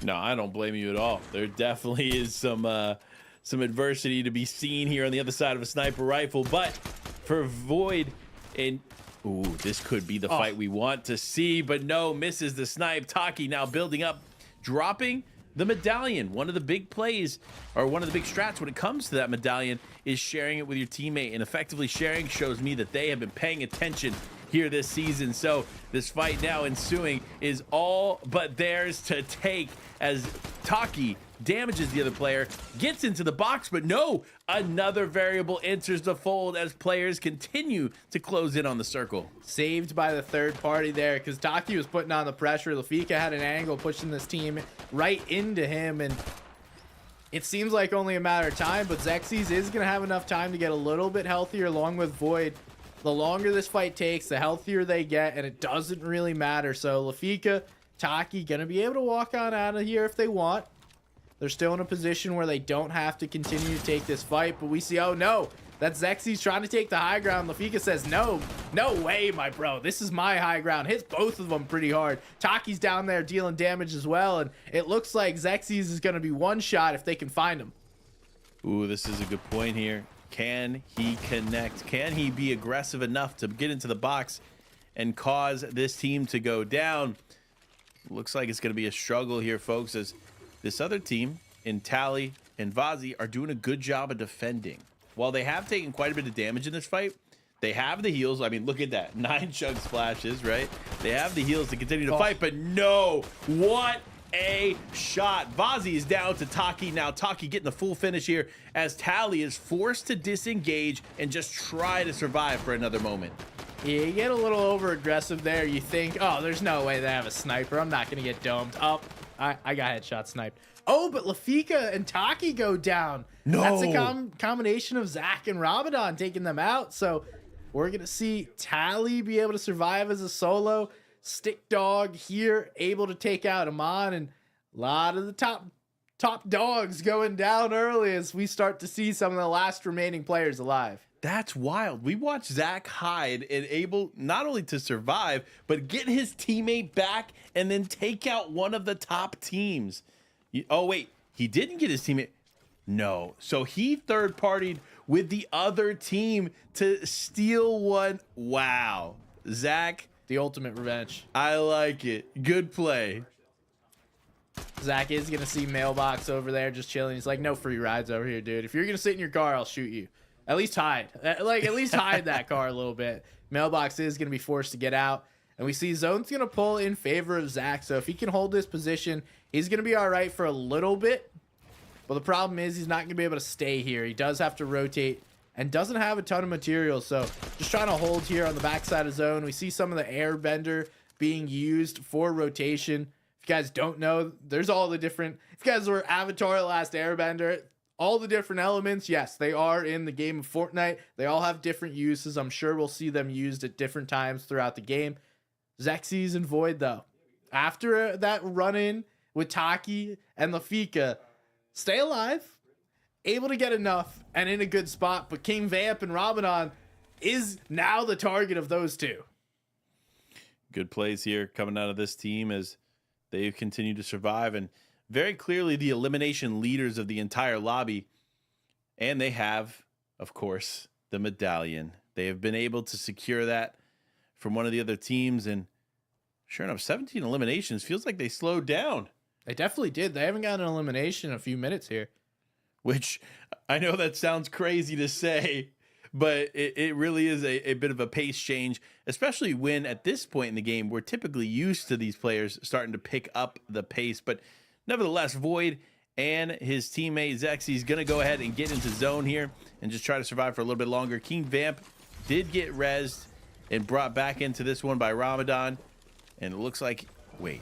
No, I don't blame you at all. There definitely is some some adversity to be seen here on the other side of a sniper rifle. But for Void, and ooh, this could be the fight we want to see, but no, misses the snipe. Taki now building up, dropping the medallion. One of the big plays, or one of the big strats when it comes to that medallion, is sharing it with your teammate, and effectively sharing shows me that they have been paying attention here this season. So this fight now ensuing is all but theirs to take, as Taki damages the other player, gets into the box, but no, another variable enters the fold as players continue to close in on the circle. Saved by the third party there, because Taki was putting on the pressure. Lafika had an angle pushing this team right into him, and it seems like only a matter of time, but Xerxes is going to have enough time to get a little bit healthier along with Void. The longer this fight takes, the healthier they get, and it doesn't really matter. So Lafika, Taki going to be able to walk on out of here if they want. They're still in a position where they don't have to continue to take this fight, but we see, oh no, that's Xerxes trying to take the high ground. Lafika says, no way, my bro. This is my high ground. Hits both of them pretty hard. Taki's down there dealing damage as well, and it looks like Xerxes is going to be one shot if they can find him. Ooh, this is a good point here. Can he connect? Can he be aggressive enough to get into the box and cause this team to go down? Looks like it's going to be a struggle here, folks, as this other team in Tally and Vazi are doing a good job of defending. While they have taken quite a bit of damage in this fight, they have the heals. I mean, look at that. 9 chug splashes, right? They have the heals to continue to fight, but no, what a shot. Vazi is down to Taki. Now Taki getting the full finish here as Tally is forced to disengage and just try to survive for another moment. Yeah, you get a little over aggressive there. You think, oh, there's no way they have a sniper. I'm not going to get domed. Oh, I got headshot sniped. Oh, but Lafika and Taki go down. No. That's a combination of Zach and Ramadan taking them out. So we're going to see Tally be able to survive as a solo. Stick Dog here, able to take out Amon, and a lot of the top dogs going down early as we start to see some of the last remaining players alive. That's wild. We watched Zach hide and able not only to survive, but get his teammate back and then take out one of the top teams. Oh, wait, he didn't get his teammate. No. So he third-partied with the other team to steal one. Wow. Zach. The ultimate revenge. I like it. Good play. Zach is going to see Mailbox over there just chilling. He's like, no free rides over here, dude. If you're going to sit in your car, I'll shoot you. At least hide. At least hide that car a little bit. Mailbox is going to be forced to get out. And we see Zone's going to pull in favor of Zach. So if he can hold this position, he's going to be all right for a little bit. But the problem is he's not going to be able to stay here. He does have to rotate and doesn't have a ton of materials. So just trying to hold here on the backside of Zone. We see some of the airbender being used for rotation. If you guys don't know, there's all the different... If you guys were Avatar The Last Airbender, all the different elements, yes, they are in the game of Fortnite. They all have different uses. I'm sure we'll see them used at different times throughout the game. Xerxes and Void, though, after that run-in with Taki and Lafika, stay alive, able to get enough, and in a good spot. But King Vamp and Ramadan is now the target of those two. Good plays here coming out of this team as they continue to survive, and very clearly the elimination leaders of the entire lobby. And they have, of course, the medallion. They have been able to secure that from one of the other teams, and sure enough, 17 eliminations. Feels like they slowed down. They definitely did. They haven't got an elimination in a few minutes here. Which, I know that sounds crazy to say, but it really is a bit of a pace change, especially when at this point in the game, we're typically used to these players starting to pick up the pace. But nevertheless, Void and his teammate Xerxes going to go ahead and get into zone here and just try to survive for a little bit longer. King Vamp did get rezzed and brought back into this one by Ramadan. And it looks like, wait.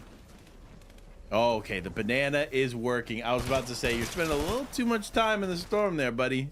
Oh, okay, the banana is working. I was about to say, you're spending a little too much time in the storm there, buddy.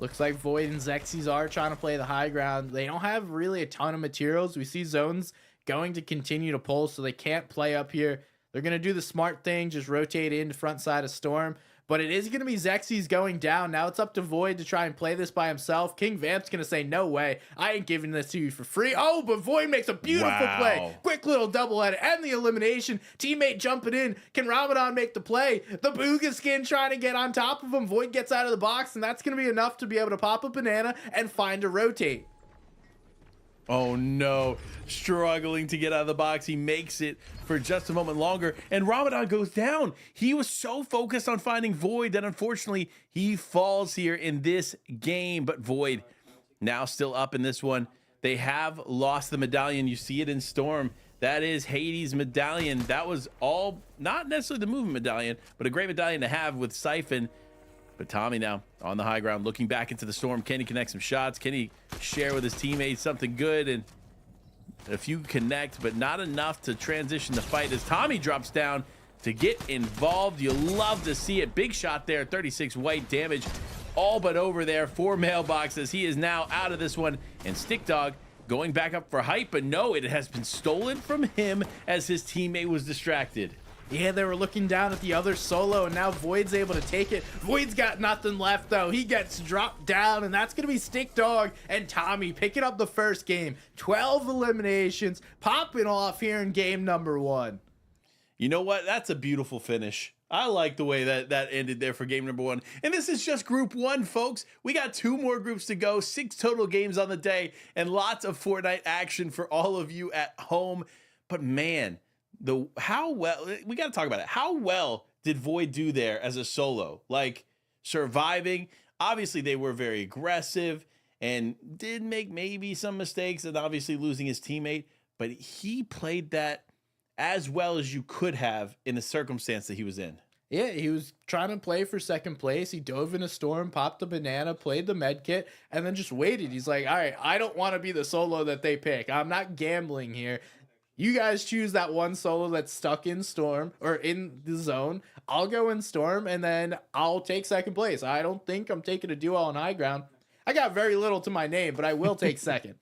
Looks like Void and Xerxes are trying to play the high ground. They don't have really a ton of materials. We see Zones going to continue to pull, so they can't play up here. They're going to do the smart thing, just rotate into front side of Storm. but it is going to be Xerxes going down. Now it's up to Void to try and play this by himself. King Vamp's going to say, no way, I ain't giving this to you for free. Oh, but Void makes a beautiful play. Quick little doubleheader and the elimination. Teammate jumping in. Can Ramadan make the play? The Booga skin trying to get on top of him. Void gets out of the box, and that's going to be enough to be able to pop a banana and find a rotate. Oh no, struggling to get out of the box. He makes it for just a moment longer, and Ramadan goes down. He was so focused on finding Void that unfortunately he falls here in this game, but Void now still up in this one. They have lost the medallion. You see it in Storm. That is Hades' medallion. That was all, not necessarily the movement medallion, but a great medallion to have with Siphon. But Tommy now on the high ground, looking back into the Storm. Can he connect some shots? Can he share with his teammates something good? And a few connect, but not enough to transition the fight as Tommy drops down to get involved. You love to see it. Big shot there, 36 white damage. All but over there for Mailboxes. He is now out of this one. And Stick Dog going back up for hype, but no, it has been stolen from him as his teammate was distracted. Yeah, they were looking down at the other solo, and now Void's able to take it. Void's got nothing left, though. He gets dropped down, and that's going to be Stick Dog and Tommy picking up the first game. 12 eliminations, popping off here in game number 1. You know what? That's a beautiful finish. I like the way that ended there for game number 1. And this is just group 1, folks. We got 2 more groups to go, 6 total games on the day, and lots of Fortnite action for all of you at home. But man, how well, we got to talk about it. How well did Void do there as a solo? Like, surviving. Obviously, they were very aggressive and did make maybe some mistakes and obviously losing his teammate. But he played that as well as you could have in the circumstance that he was in. Yeah, he was trying to play for second place. He dove in a storm, popped a banana, played the med kit, and then just waited. He's like, all right, I don't want to be the solo that they pick. I'm not gambling here. You guys choose that one solo that's stuck in storm or in the zone. I'll go in storm, and then I'll take second place. I don't think I'm taking a duo on high ground. I got very little to my name, but I will take second.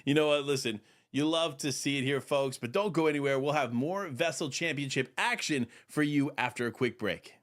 You know what? Listen, you love to see it here, folks, but don't go anywhere. We'll have more VESL Championship action for you after a quick break.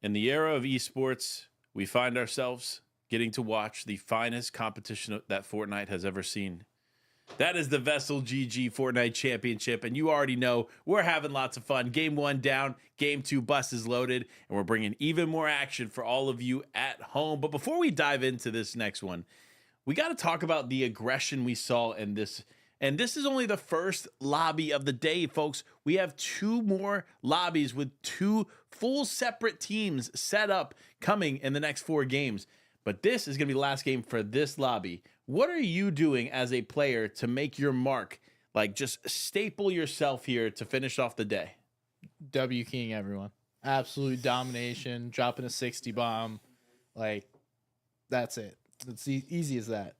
In the era of esports, we find ourselves getting to watch the finest competition that Fortnite has ever seen. That is the VESL GG Fortnite Championship, and you already know we're having lots of fun. Game 1 down, Game 2 bus is loaded, and we're bringing even more action for all of you at home. But before we dive into this next one, we got to talk about the aggression we saw in this. And this is only the first lobby of the day, folks. We have 2 more lobbies with 2 full separate teams set up coming in the next 4 games. But this is going to be the last game for this lobby. What are you doing as a player to make your mark? Like, just staple yourself here to finish off the day. W king everyone. Absolute domination, dropping a 60 bomb. Like, that's it. It's easy as that.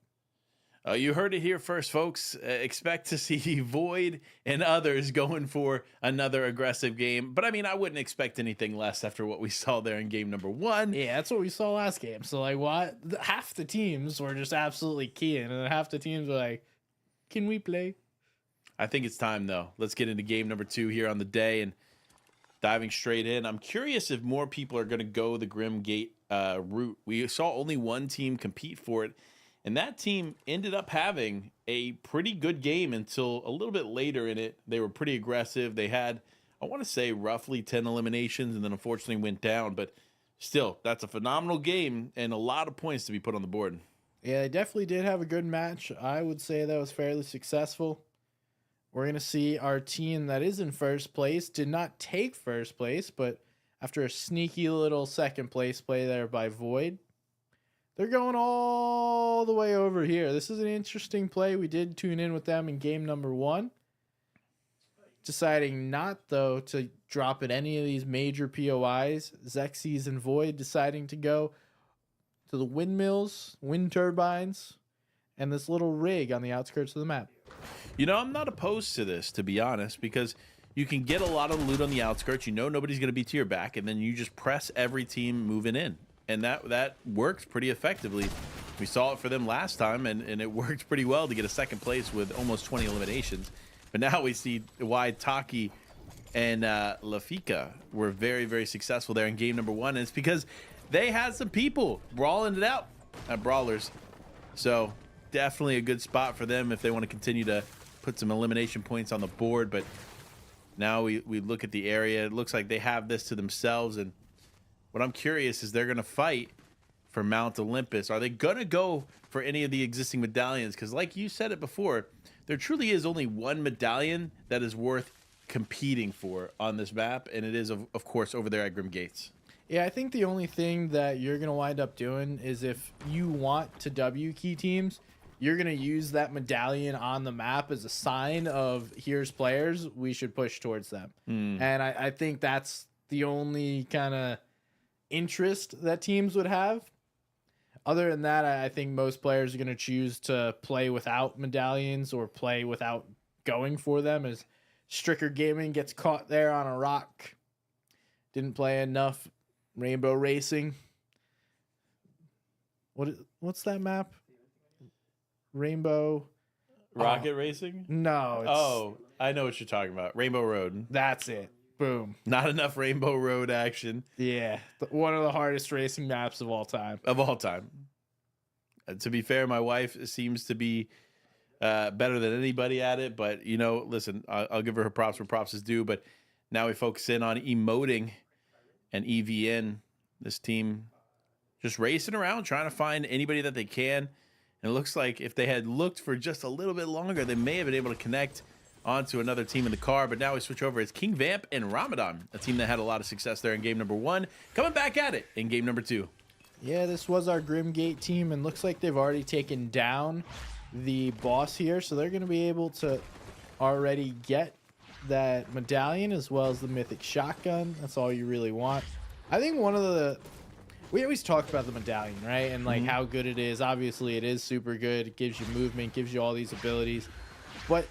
You heard it here first, folks. Expect to see Void and others going for another aggressive game. But I mean, I wouldn't expect anything less after what we saw there in game number 1. Yeah, that's what we saw last game. So, like, what? Half the teams were just absolutely keying, and then half the teams were like, can we play? I think it's time, though. Let's get into game number 2 here on the day and diving straight in. I'm curious if more people are going to go the Grim Gate route. We saw only one team compete for it. And that team ended up having a pretty good game until a little bit later in it. They were pretty aggressive. They had, I want to say, roughly 10 eliminations and then unfortunately went down. But still, that's a phenomenal game and a lot of points to be put on the board. Yeah, they definitely did have a good match. I would say that was fairly successful. We're going to see our team that is in first place did not take first place, but after a sneaky little second place play there by Void, they're going all the way over here. This is an interesting play. We did tune in with them in game number 1. Deciding not, though, to drop at any of these major POIs. Xexes and Void deciding to go to the windmills, wind turbines, and this little rig on the outskirts of the map. You know, I'm not opposed to this, to be honest, because you can get a lot of loot on the outskirts. You know nobody's going to be to your back, and then you just press every team moving in. And that worked pretty effectively. We saw it for them last time, and it worked pretty well to get a second place with almost 20 eliminations. But now we see why Taki and Lafika were very, very successful there in game number 1. And it's because they had some people brawling it out at Brawlers. So definitely a good spot for them if they want to continue to put some elimination points on the board. But now we look at the area. It looks like they have this to themselves, and what I'm curious is they're going to fight for Mount Olympus. Are they going to go for any of the existing medallions? Because like you said it before, there truly is only one medallion that is worth competing for on this map, and it is, of course, over there at Grim Gates. Yeah, I think the only thing that you're going to wind up doing is if you want to W key teams, you're going to use that medallion on the map as a sign of here's players, we should push towards them. And I think that's the only kind of interest that teams would have. Other than that, I think most players are going to choose to play without medallions or play without going for them, as Stricker Gaming gets caught there on a rock. Didn't play enough Rainbow Racing. What's that map? Rainbow Rocket Racing? No. I know what you're talking about. Rainbow Road. That's it. Boom. Not enough Rainbow Road action. Yeah. One of the hardest racing maps of all time. To be fair, my wife seems to be better than anybody at it. But, you know, listen, I'll give her props where props is due. But now we focus in on emoting and EVN. This team just racing around, trying to find anybody that they can. And it looks like if they had looked for just a little bit longer, they may have been able to connect onto another team in the car. But now we switch over. It's King Vamp and Ramadan, a team that had a lot of success there in game number 1, coming back at it in game number 2. Yeah, this was our Grimgate team, and looks like they've already taken down the boss here, so they're going to be able to already get that medallion as well as the mythic shotgun. That's all you really want. I think one of the... We always talk about the medallion, right? And like how good it is. Obviously, it is super good. It gives you movement, gives you all these abilities. But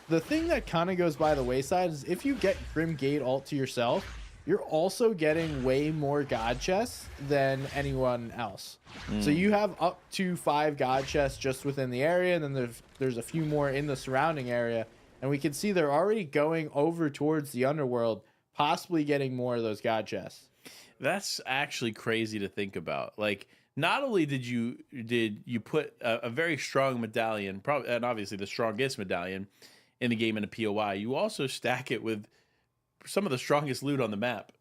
the thing that kind of goes by the wayside is if you get Grimgate ult to yourself, you're also getting way more god chests than anyone else. So you have up to 5 god chests just within the area, and then there's a few more in the surrounding area. And we can see they're already going over towards the underworld, possibly getting more of those god chests. That's actually crazy to think about. Like, not only did you put a very strong medallion, probably, and obviously the strongest medallion in the game in a POI, you also stack it with some of the strongest loot on the map.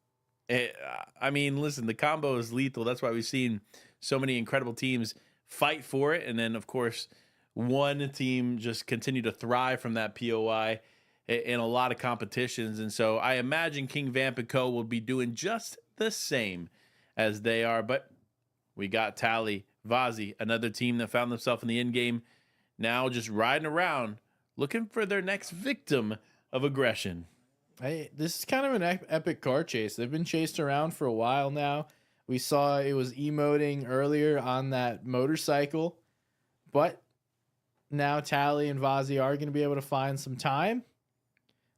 I mean, listen, the combo is lethal. That's why we've seen so many incredible teams fight for it, and then of course one team just continue to thrive from that POI in a lot of competitions. And so I imagine King Vamp and Co will be doing just the same as they are. But we got Tally, Vazi, another team that found themselves in the end game, now just riding around looking for their next victim of aggression. Hey, this is kind of an epic car chase. They've been chased around for a while now. We saw it was emoting earlier on that motorcycle, but now Tally and Vazi are going to be able to find some time.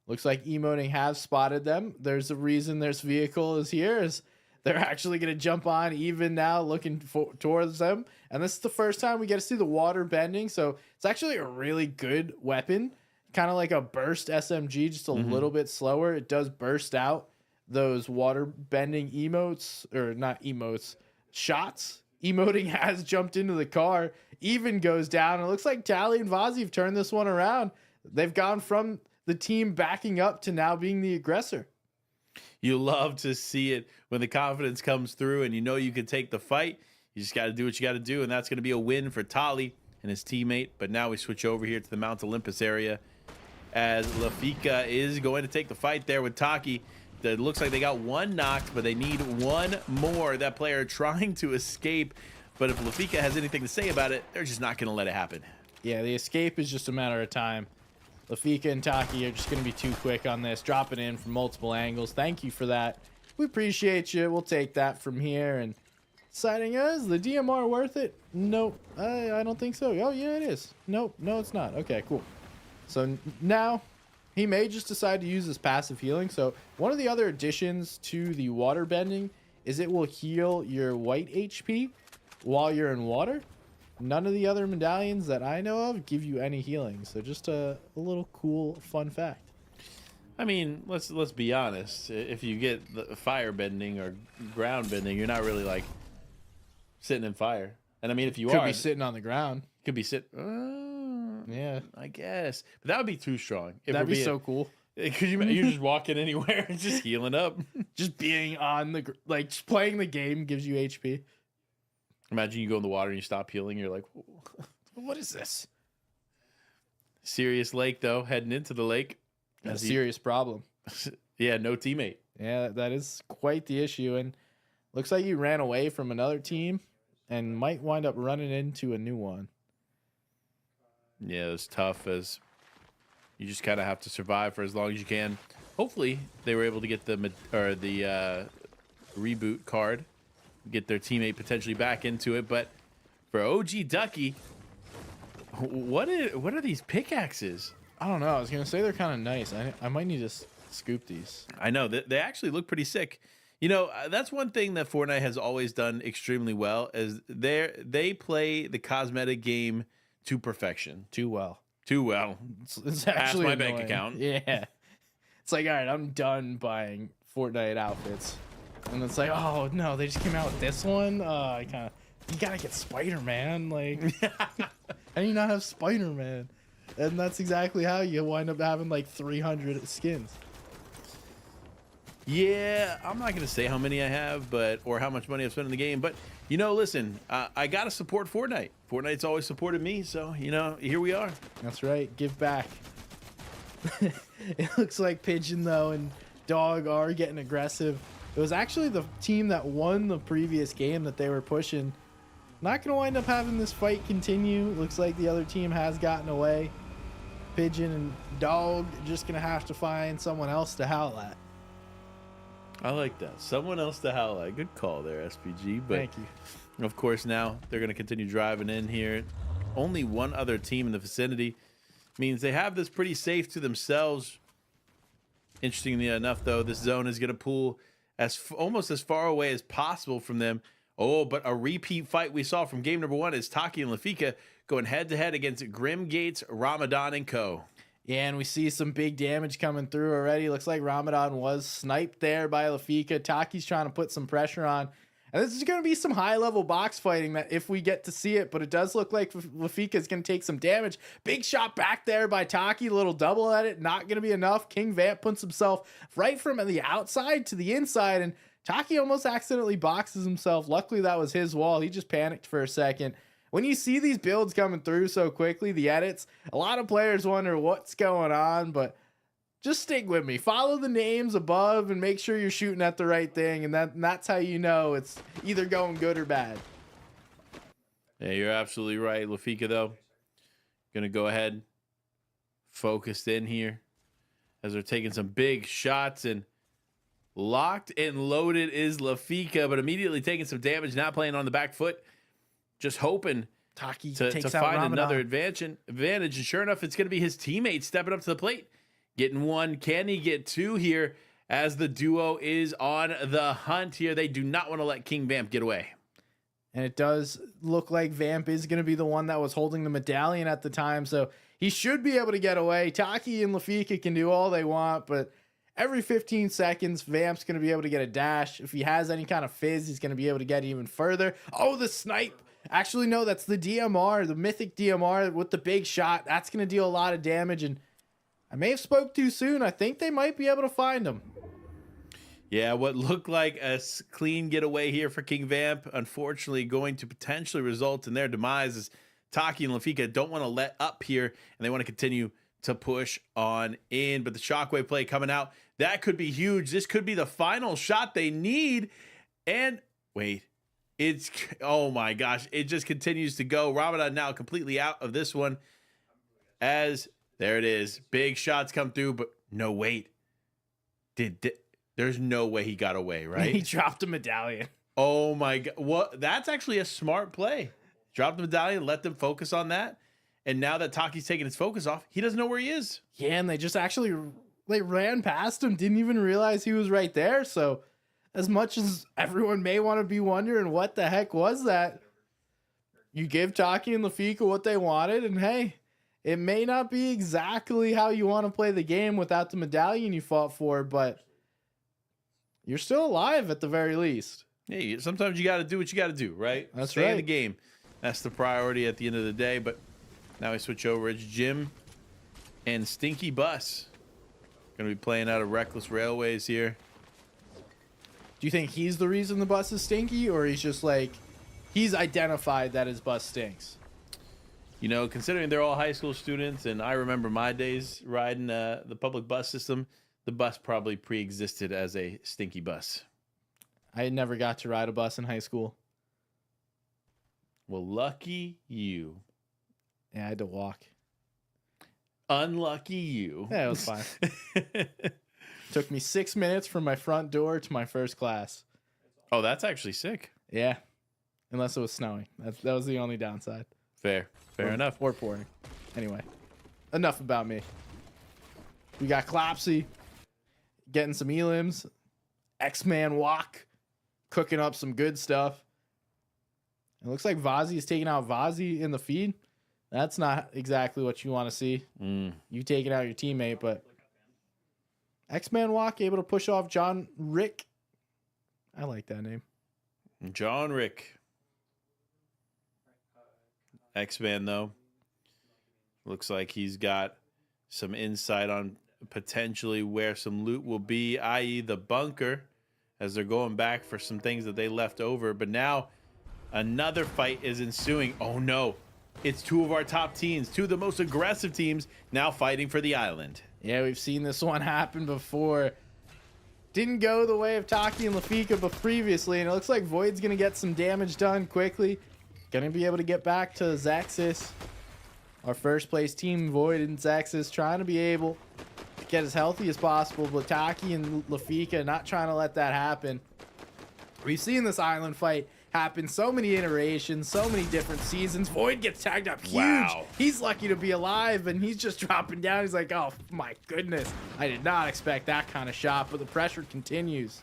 Looks like emoting have spotted them. There's a reason this vehicle is here, is they're actually going to jump on even now, looking towards them. And this is the first time we get to see the water bending, so it's actually a really good weapon. Kind of like a burst SMG, just a little bit slower. It does burst out those water bending emotes, or not emotes, shots. Emoting has jumped into the car, even goes down. It looks like Tally and Vazi have turned this one around. They've gone from the team backing up to now being the aggressor. You love to see it when the confidence comes through and you know you can take the fight. You just got to do what you got to do, and that's going to be a win for Tali and his teammate. But now we switch over here to the Mount Olympus area as Lafika is going to take the fight there with Taki. It looks like they got one knocked, but they need one more. That player trying to escape, but if Lafika has anything to say about it, they're just not going to let it happen. Yeah, the escape is just a matter of time. Lafika and Taki are just going to be too quick on this, dropping in from multiple angles. Thank you for that. We appreciate you. We'll take that from here. And deciding, is the DMR worth it? Nope. I don't think so. Oh, yeah, it is. Nope. No, it's not. Okay, cool. So now he may just decide to use his passive healing. So one of the other additions to the water bending is it will heal your white HP while you're in water. None of the other medallions that I know of give you any healing. So just a little cool fun fact. I mean, let's be honest. If you get the fire bending or ground bending, you're not really like sitting in fire. And I mean, if you Could be sitting on the ground. Could be sitting. Yeah, I guess. But that would be too strong. that'd be so cool. Could you're just walking anywhere and just healing up. Just being on the just playing the game gives you HP. Imagine you go in the water and you stop healing. You're like, What is this? Serious lake though. Heading into the lake. That's a serious problem. Yeah, no teammate. Yeah, that is quite the issue. And looks like you ran away from another team and might wind up running into a new one. Yeah, it's tough as you just kind of have to survive for as long as you can. Hopefully, they were able to get the reboot card, get their teammate potentially back into it. But for OG Ducky, what are these pickaxes? I don't know. I was gonna say they're kind of nice. I might need to scoop these. I know they actually look pretty sick. You know, that's one thing that Fortnite has always done extremely well is they play the cosmetic game to perfection. Too well. It's actually my annoying. bank account. Yeah. It's like, all right, I'm done buying Fortnite outfits. And it's like, oh no, they just came out with this one. You gotta get Spider-Man. Like, how do you not have Spider-Man? And that's exactly how you wind up having like 300 skins. Yeah, I'm not going to say how many I have, or how much money I've spent in the game. But, you know, listen, I got to support Fortnite. Fortnite's always supported me. So, you know, here we are. That's right. Give back. It looks like Pigeon, though, and Dog are getting aggressive. It was actually the team that won the previous game that they were pushing. Not going to wind up having this fight continue. Looks like the other team has gotten away. Pigeon and Dog just going to have to find someone else to howl at. I like that. Someone else to howl at. Good call there, SPG. But Thank you. Of course, now they're going to continue driving in here. Only one other team in the vicinity means they have this pretty safe to themselves. Interestingly enough, though, this zone is going to pull almost as far away as possible from them. Oh, but a repeat fight we saw from game number 1 is Taki and Lafika going head-to-head against Grim Gates, Ramadan, and Co. Yeah, and we see some big damage coming through already. Looks like Ramadan was sniped there by Lafika. Taki's trying to put some pressure on. And this is going to be some high-level box fighting that if we get to see it, but it does look like Lafika is going to take some damage. Big shot back there by Taki, little double at it, not going to be enough. King Vamp puts himself right from the outside to the inside, and Taki almost accidentally boxes himself. Luckily, that was his wall. He just panicked for a second. When you see these builds coming through so quickly, the edits, a lot of players wonder what's going on, but just stick with me. Follow the names above and make sure you're shooting at the right thing, and that's how you know it's either going good or bad. Yeah, you're absolutely right. Lafika, though, going to go ahead, focused in here as they're taking some big shots, and locked and loaded is Lafika, but immediately taking some damage, not playing on the back foot, just hoping Taki to takes find out another advantage. And sure enough, it's going to be his teammate stepping up to the plate. Getting one. Can he get two here as the duo is on the hunt here? They do not want to let King Vamp get away. And it does look like Vamp is going to be the one that was holding the medallion at the time, so he should be able to get away. Taki and Lafika can do all they want, but every 15 seconds, Vamp's going to be able to get a dash. If he has any kind of fizz, he's going to be able to get even further. Oh, the snipe. Actually, no, that's the DMR, the mythic DMR with the big shot. That's going to deal a lot of damage, and I may have spoke too soon. I think they might be able to find him. Yeah, what looked like a clean getaway here for King Vamp, unfortunately going to potentially result in their demise, as Taki and Lafika don't want to let up here, and they want to continue to push on in. But the shockwave play coming out, that could be huge. This could be the final shot they need. And wait, it's, oh my gosh, it just continues to go. Ramadan now completely out of this one, as there it is. Big shots come through, but no, wait. There's no way he got away, right? He dropped a medallion. Oh my God. What? That's actually a smart play. Drop the medallion, let them focus on that. And now that Taki's taking his focus off, he doesn't know where he is. Yeah, and they just actually ran past him, didn't even realize he was right there. So as much as everyone may want to be wondering what the heck was that, you give Taki and Lafika what they wanted, and hey, it may not be exactly how you want to play the game without the medallion you fought for, but you're still alive at the very least. Hey, sometimes you got to do what you got to do, right? That's Stay right. in the game. That's the priority at the end of the day. But now we switch over. It's Jim and Stinky Bus. Going to be playing out of Reckless Railways here. Do you think he's the reason the bus is stinky, or he's just like, he's identified that his bus stinks? You know, considering they're all high school students, and I remember my days riding the public bus system, the bus probably pre-existed as a stinky bus. I never got to ride a bus in high school. Well, lucky you. Yeah, I had to walk. Unlucky you. Yeah, it was fine. Took me 6 minutes from my front door to my first class. Oh, that's actually sick. Yeah, unless it was snowing. That was the only downside. Fair enough. Or pouring. Anyway, enough about me. We got Clopsy getting some elims. X-Man Walk cooking up some good stuff. It looks like Vazi is taking out Vazi in the feed. That's not exactly what you want to see. You taking out your teammate, but X-Man Walk able to push off John Rick. I like that name. John Rick. X-Man, though, looks like he's got some insight on potentially where some loot will be, i.e. the bunker, as they're going back for some things that they left over. But now another fight is ensuing. Oh, no. It's two of our top teams, two of the most aggressive teams, now fighting for the island. Yeah, we've seen this one happen before. Didn't go the way of Taki and Lafika, but previously, and it looks like Void's going to get some damage done quickly. Going to be able to get back to Zaxxas. Our first place team, Void and Zaxxas, trying to be able to get as healthy as possible, but Taki and Lafika not trying to let that happen. We've seen this island fight happen so many iterations, so many different seasons. Void gets tagged up huge. Wow. He's lucky to be alive, and he's just dropping down. He's like, oh my goodness, I did not expect that kind of shot, but the pressure continues.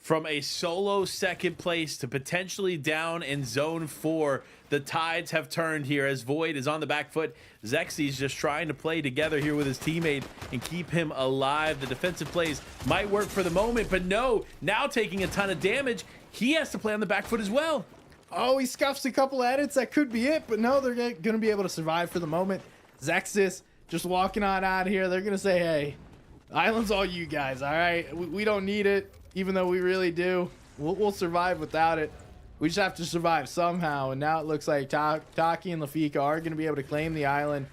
From a solo second place to potentially down in zone 4, the tides have turned here as Void is on the back foot. Zexi's just trying to play together here with his teammate and keep him alive. The defensive plays might work for the moment, but no, now taking a ton of damage, he has to play on the back foot as well. Oh, he scuffs a couple edits. That could be it, but no, they're going to be able to survive for the moment. Zexis just walking on out of here. They're going to say, hey, island's all you guys, all right? We don't need it. Even though we really do, we'll survive without it. We just have to survive somehow. And now it looks like Taki and Lafika are going to be able to claim the island.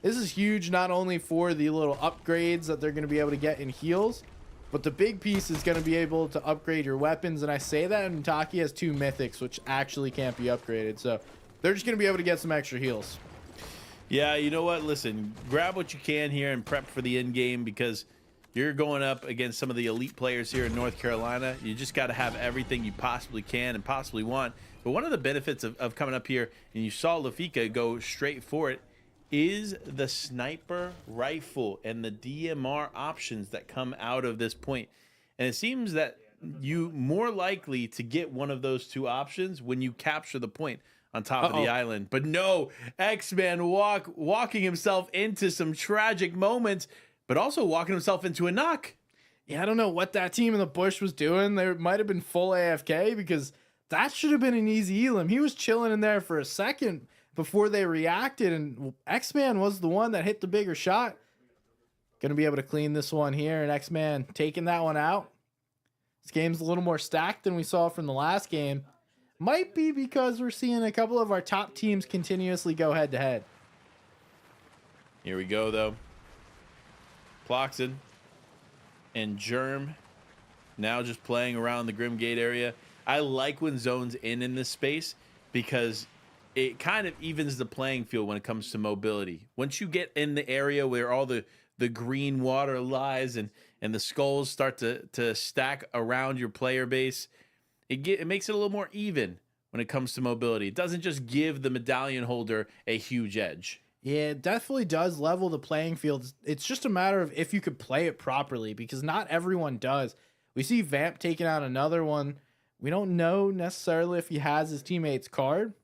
This is huge, not only for the little upgrades that they're going to be able to get in heals, but the big piece is going to be able to upgrade your weapons. And I say that, and Taki has 2 mythics, which actually can't be upgraded. So they're just going to be able to get some extra heals. Yeah, you know what? Listen, grab what you can here and prep for the end game, because you're going up against some of the elite players here in North Carolina. You just got to have everything you possibly can and possibly want. But one of the benefits of coming up here, and you saw Lafika go straight for it, is the sniper rifle and the DMR options that come out of this point. And it seems that you more likely to get one of those 2 options when you capture the point on top of the island. But no, X-Man walking himself into some tragic moments, but also walking himself into a knock. Yeah, I don't know what that team in the bush was doing. They might have been full AFK, because that should have been an easy elim. He was chilling in there for a second before they reacted, and X-Man was the one that hit the bigger shot. Going to be able to clean this one here, and X-Man taking that one out. This game's a little more stacked than we saw from the last game. Might be because we're seeing a couple of our top teams continuously go head-to-head. Here we go, though. Ploxin and Germ now just playing around the Grim Gate area. I like when zone's in this space, because it kind of evens the playing field when it comes to mobility. Once you get in the area where all the green water lies and the skulls start to stack around your player base, it makes it a little more even when it comes to mobility. It doesn't just give the medallion holder a huge edge. Yeah, it definitely does level the playing field. It's just a matter of if you could play it properly, because not everyone does. We see Vamp taking out another one. We don't know necessarily if he has his teammate's card.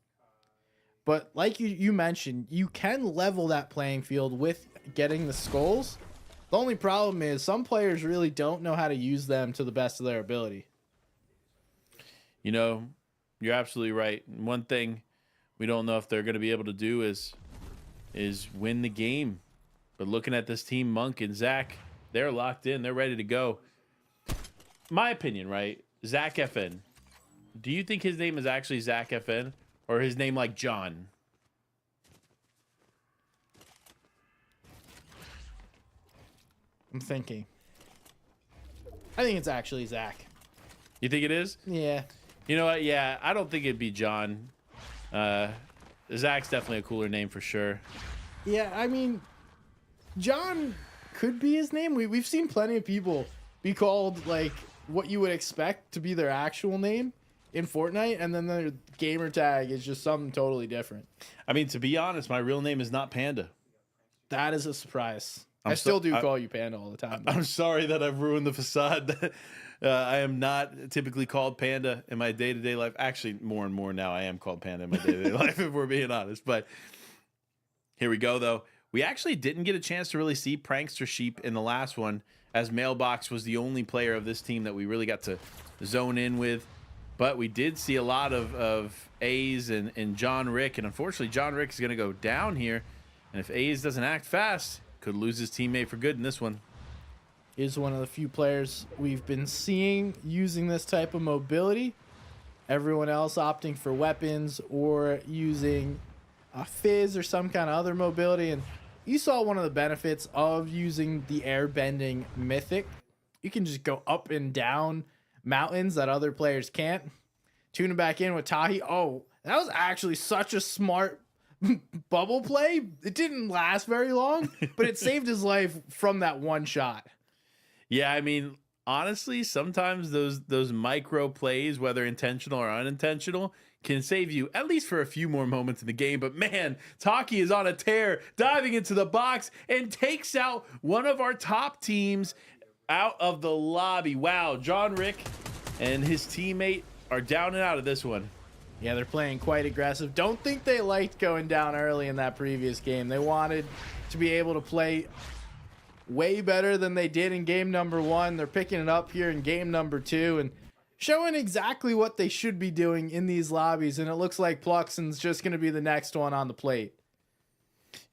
But like you mentioned, you can level that playing field with getting the skulls. The only problem is some players really don't know how to use them to the best of their ability. You know, you're absolutely right. One thing we don't know if they're going to be able to do is win the game. But looking at this team, Monk and Zach, they're locked in. They're ready to go. My opinion, right? Zach FN. Do you think his name is actually Zach FN, or his name like John? I'm thinking. I think it's actually Zach. You think it is? Yeah. You know what? Yeah, I don't think it'd be John. Zach's definitely a cooler name for sure. Yeah, I mean, John could be his name. We've seen plenty of people be called like what you would expect to be their actual name in Fortnite, and then their gamer tag is just something totally different. I mean, to be honest, my real name is not Panda. That is a surprise. I still do call you Panda all the time. I'm sorry that I've ruined the facade. I am not typically called Panda in my day-to-day life. Actually, more and more now I am called Panda in my day-to-day life, if we're being honest. But here we go, though. We actually didn't get a chance to really see Prankster Sheep in the last one, as Mailbox was the only player of this team that we really got to zone in with. But we did see a lot of A's and John Rick. And unfortunately, John Rick is going to go down here. And if A's doesn't act fast, could lose his teammate for good in this one. Is one of the few players we've been seeing using this type of mobility. Everyone else opting for weapons or using a fizz or some kind of other mobility. And you saw one of the benefits of using the airbending mythic. You can just go up and down mountains that other players can't. Tuning back in with Tahi. Oh, that was actually such a smart bubble play. It didn't last very long, but it saved his life from that one shot. Yeah, I mean, honestly, sometimes those micro plays, whether intentional or unintentional, can save you at least for a few more moments in the game. But man, Taki is on a tear, diving into the box and takes out one of our top teams out of the lobby. Wow, John Rick and his teammate are down and out of this one. Yeah, they're playing quite aggressive. Don't think they liked going down early in that previous game. They wanted to be able to play way better than they did in game number 1. They're picking it up here in game number 2 and showing exactly what they should be doing in these lobbies. And it looks like Pluxon's just going to be the next one on the plate.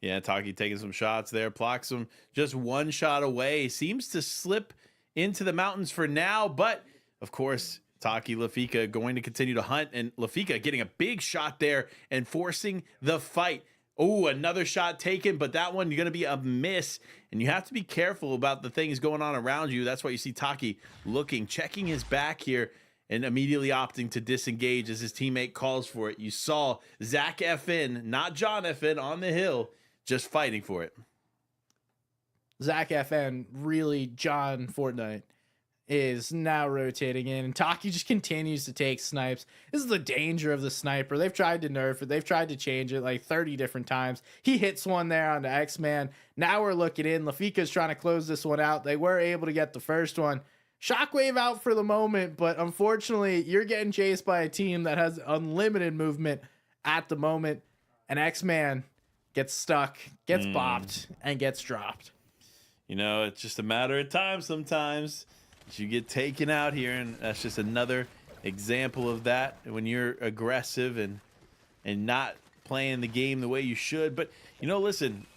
Yeah, Taki taking some shots there. Ploxum just one shot away. Seems to slip into the mountains for now. But, of course, Taki Lafika going to continue to hunt. And Lafika getting a big shot there and forcing the fight. Oh, another shot taken, but that one, you're going to be a miss. And you have to be careful about the things going on around you. That's why you see Taki looking, checking his back here, and immediately opting to disengage as his teammate calls for it. You saw Zach FN, not John FN, on the hill, just fighting for it. Zach FN, really John Fortnite, is now rotating in, and Taki just continues to take snipes. This is the danger of the sniper. They've tried to nerf it. They've tried to change it like 30 different times. He hits one there on the X-Man. Now we're looking in. Lafika's trying to close this one out. They were able to get the first one. Shockwave out for the moment, but unfortunately, you're getting chased by a team that has unlimited movement at the moment. And X-Man gets stuck, gets bopped, and gets dropped. You know, it's just a matter of time sometimes that you get taken out here, and that's just another example of that when you're aggressive and not playing the game the way you should. But, you know, listen,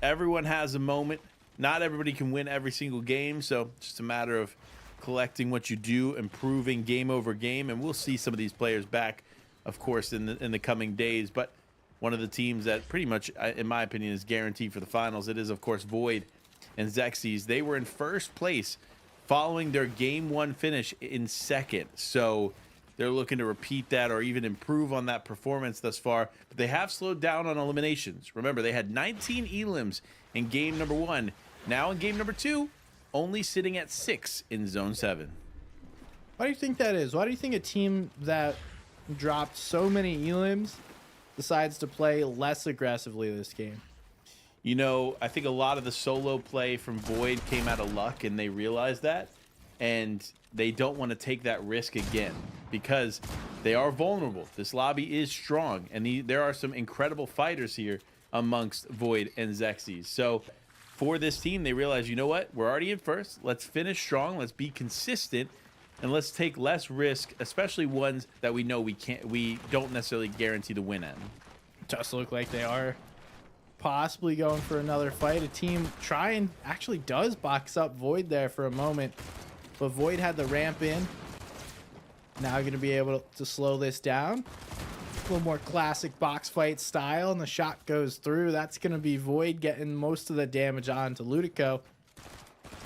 everyone has a moment. Not everybody can win every single game, so it's just a matter of collecting what you do, improving game over game, and we'll see some of these players back, of course, in the coming days. But one of the teams that pretty much, in my opinion, is guaranteed for the finals, it is, of course, Void and Xerxes. They were in first place following their game 1 finish in second, so they're looking to repeat that or even improve on that performance thus far. But they have slowed down on eliminations. Remember, they had 19 elims in game number 1. Now in game number 2, only sitting at 6 in zone 7. Why do you think that is? Why do you think a team that dropped so many elims decides to play less aggressively this game? You know, I think a lot of the solo play from Void came out of luck, and they realized that, and they don't want to take that risk again because they are vulnerable. This lobby is strong, and there are some incredible fighters here amongst Void and Xerxes. So for this team, they realize, you know what? We're already in first. Let's finish strong. Let's be consistent, and let's take less risk, especially ones that we know we don't necessarily guarantee the win at. It does look like they are possibly going for another fight. A team actually does box up Void there for a moment, but Void had the ramp in. Now going to be able to slow this down. A little more classic box fight style, and the shot goes through. That's going to be Void getting most of the damage on to Ludico.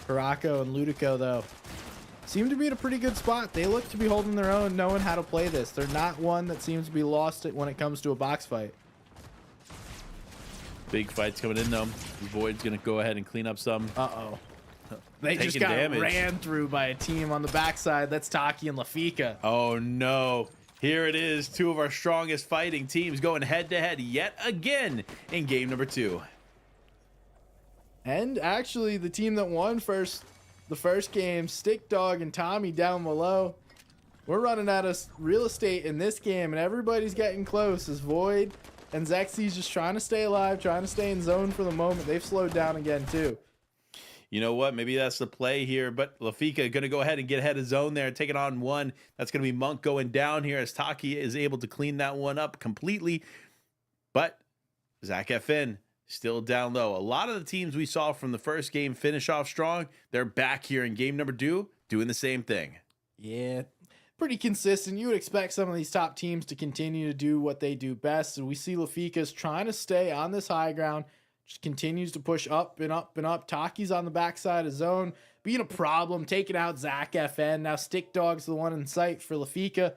Barako and Ludico, though, seem to be in a pretty good spot. They look to be holding their own, knowing how to play this. They're not one that seems to be lost when it comes to a box fight. Big fights coming in, though. Void's going to go ahead and clean up some. Uh-oh. They just got ran through by a team on the backside. That's Taki and Lafika. Oh, no. Here it is. Two of our strongest fighting teams going head-to-head yet again in game number 2. And actually, the team that won the first game, Stick Dog and Tommy down below. We're running out of real estate in this game, and everybody's getting close as Void and Xerxes just trying to stay alive, trying to stay in zone for the moment. They've slowed down again, too. You know what? Maybe that's the play here, but Lafika going to go ahead and get ahead of zone there, taking on one. That's going to be Monk going down here as Taki is able to clean that one up completely. But Zach FN still down low. A lot of the teams we saw from the first game finish off strong. They're back here in game number 2 doing the same thing. Yeah, pretty consistent. You would expect some of these top teams to continue to do what they do best. And we see Lafika's trying to stay on this high ground. Just continues to push up and up and up. Taki's on the backside of zone, being a problem, taking out Zach FN. Now Stick Dog's the one in sight for Lafika.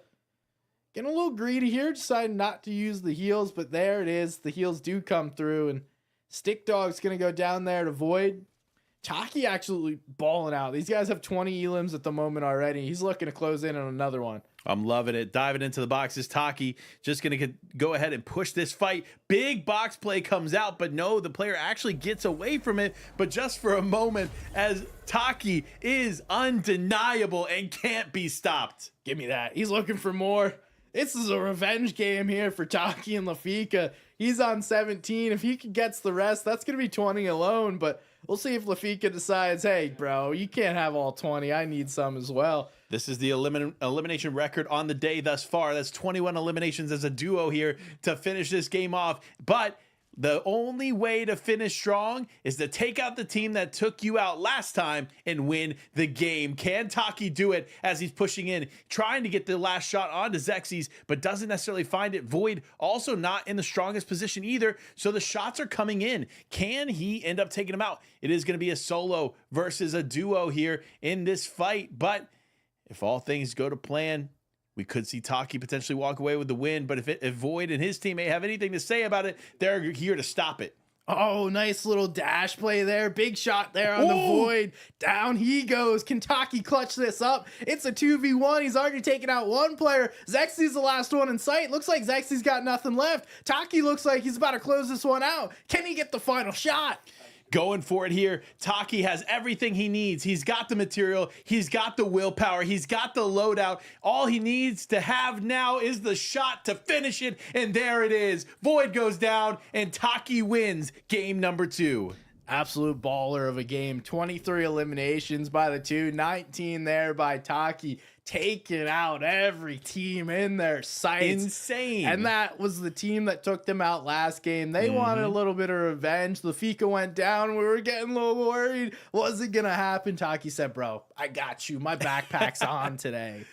Getting a little greedy here, deciding not to use the heals, but there it is. The heals do come through, and Stick Dog's going to go down there to Void. Taki absolutely balling out. These guys have 20 elims at the moment already. He's looking to close in on another one. I'm loving it. Diving into the boxes. Taki just going to go ahead and push this fight. Big box play comes out, but no, the player actually gets away from it, but just for a moment, as Taki is undeniable and can't be stopped. Give me that. He's looking for more. This is a revenge game here for Taki and Lafika. He's on 17. If he gets the rest, that's going to be 20 alone, but we'll see if Lafika decides, hey, bro, you can't have all 20. I need some as well. This is the elimination record on the day thus far. That's 21 eliminations as a duo here to finish this game off. But the only way to finish strong is to take out the team that took you out last time and win the game. Can Taki do it as he's pushing in, trying to get the last shot onto Xerxes, but doesn't necessarily find it? Void also not in the strongest position either, so the shots are coming in. Can he end up taking them out? It is going to be a solo versus a duo here in this fight, but if all things go to plan, we could see Taki potentially walk away with the win, but if Void and his teammate have anything to say about it, they're here to stop it. Oh, nice little dash play there. Big shot there on the Void. Down he goes. Can Taki clutch this up? It's a 2v1. He's already taken out one player. Xerxes the last one in sight. Looks like Xerxes got nothing left. Taki looks like he's about to close this one out. Can he get the final shot? Going for it here. Taki has everything he needs. He's got the material. He's got the willpower. He's got the loadout. All he needs to have now is the shot to finish it. And there it is. Void goes down and Taki wins game number 2. Absolute baller of a game. 23 eliminations by the two, 19 there by Taki, taking out every team in their sights. Insane. And that was the team that took them out last game. They wanted a little bit of revenge. Lafika went down. We were getting a little worried. Was it going to happen? Taki said, bro, I got you. My backpack's on today.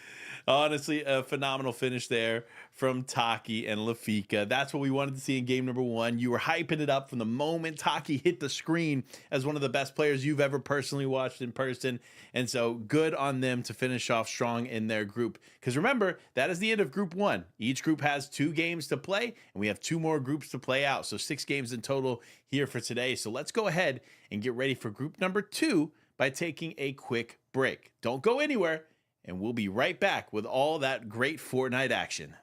Honestly, a phenomenal finish there from Taki and Lafika. That's what we wanted to see in game number 1. You were hyping it up from the moment Taki hit the screen as one of the best players you've ever personally watched in person. And so good on them to finish off strong in their group. Because remember, that is the end of group 1. Each group has 2 games to play, and we have 2 more groups to play out. So 6 games in total here for today. So let's go ahead and get ready for group number 2 by taking a quick break. Don't go anywhere. And we'll be right back with all that great Fortnite action.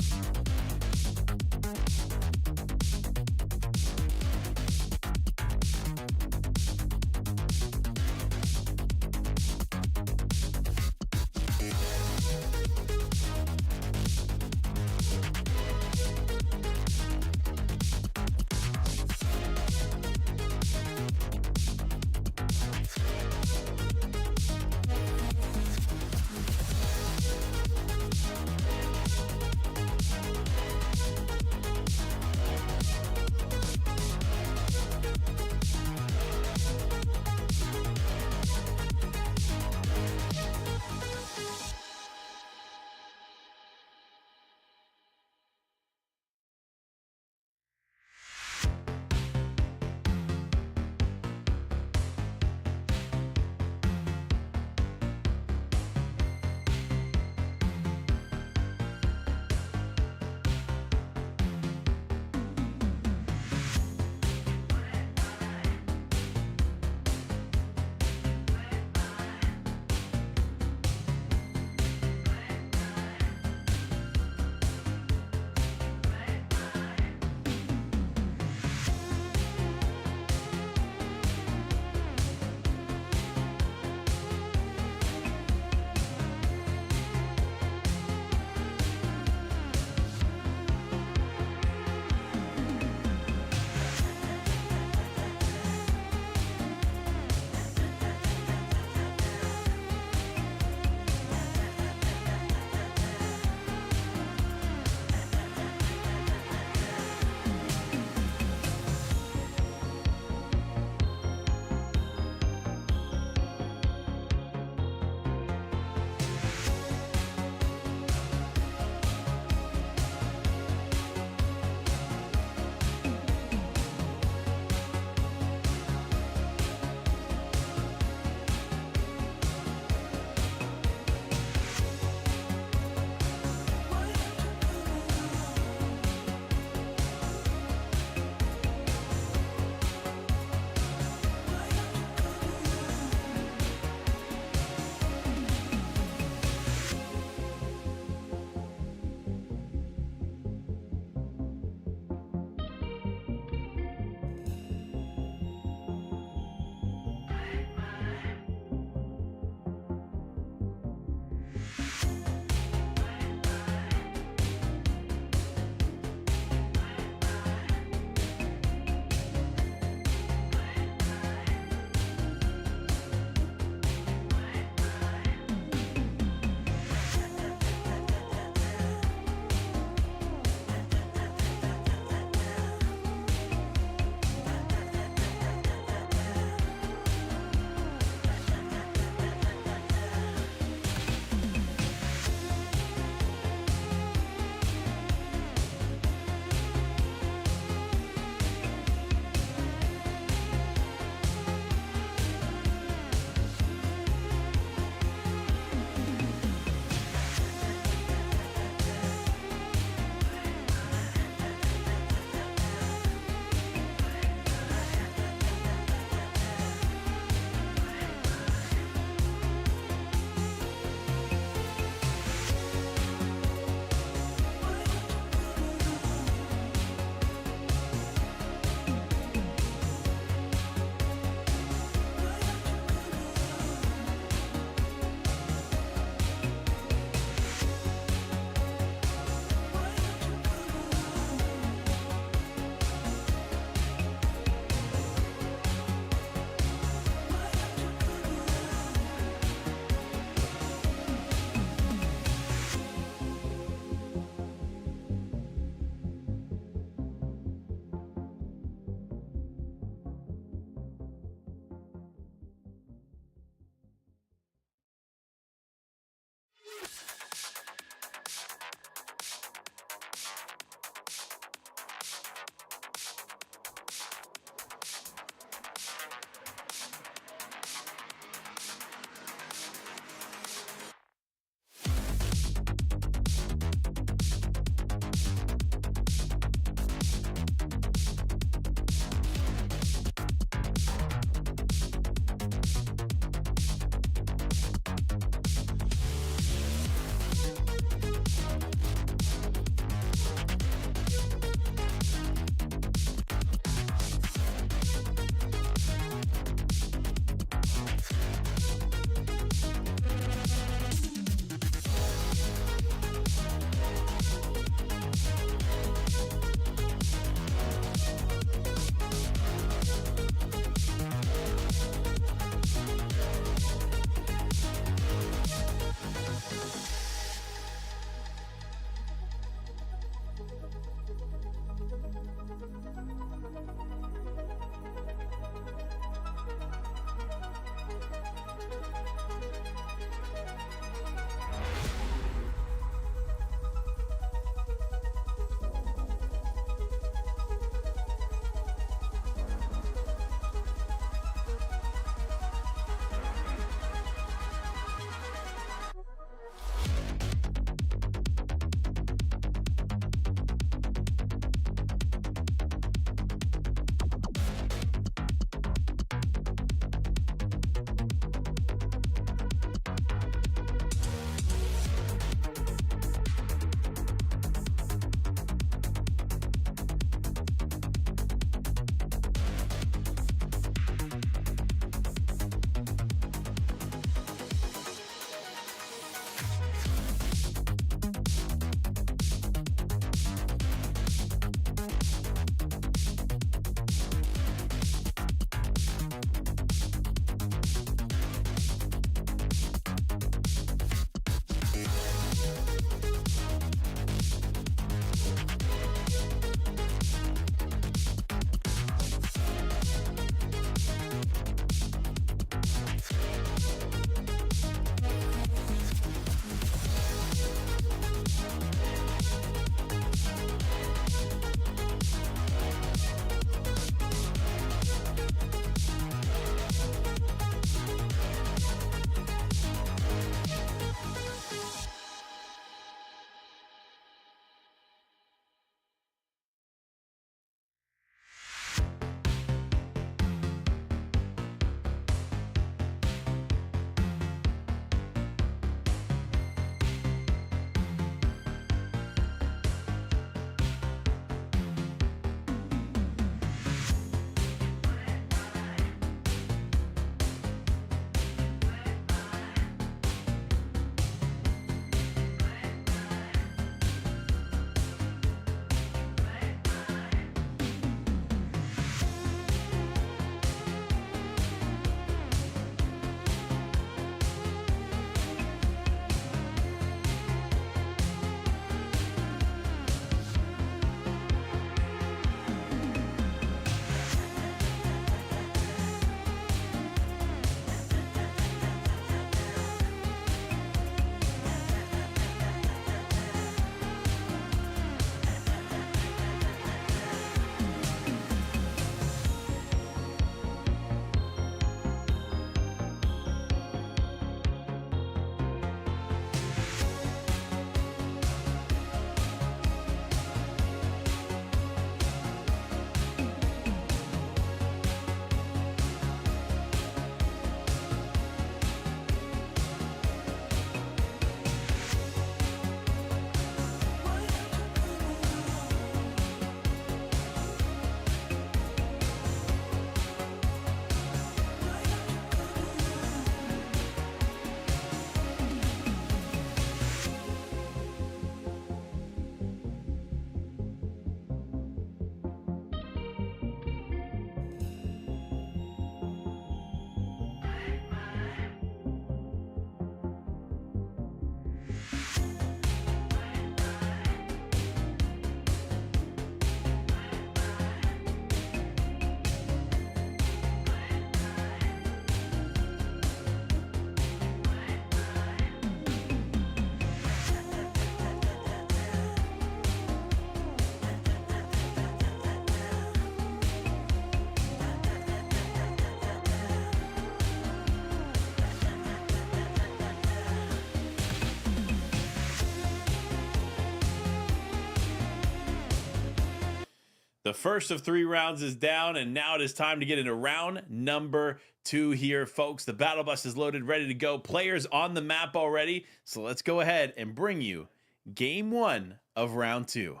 The first of 3 rounds is down, and now it is time to get into round number 2 here, folks. The battle bus is loaded, ready to go. Players on the map already. So let's go ahead and bring you game 1 of round 2.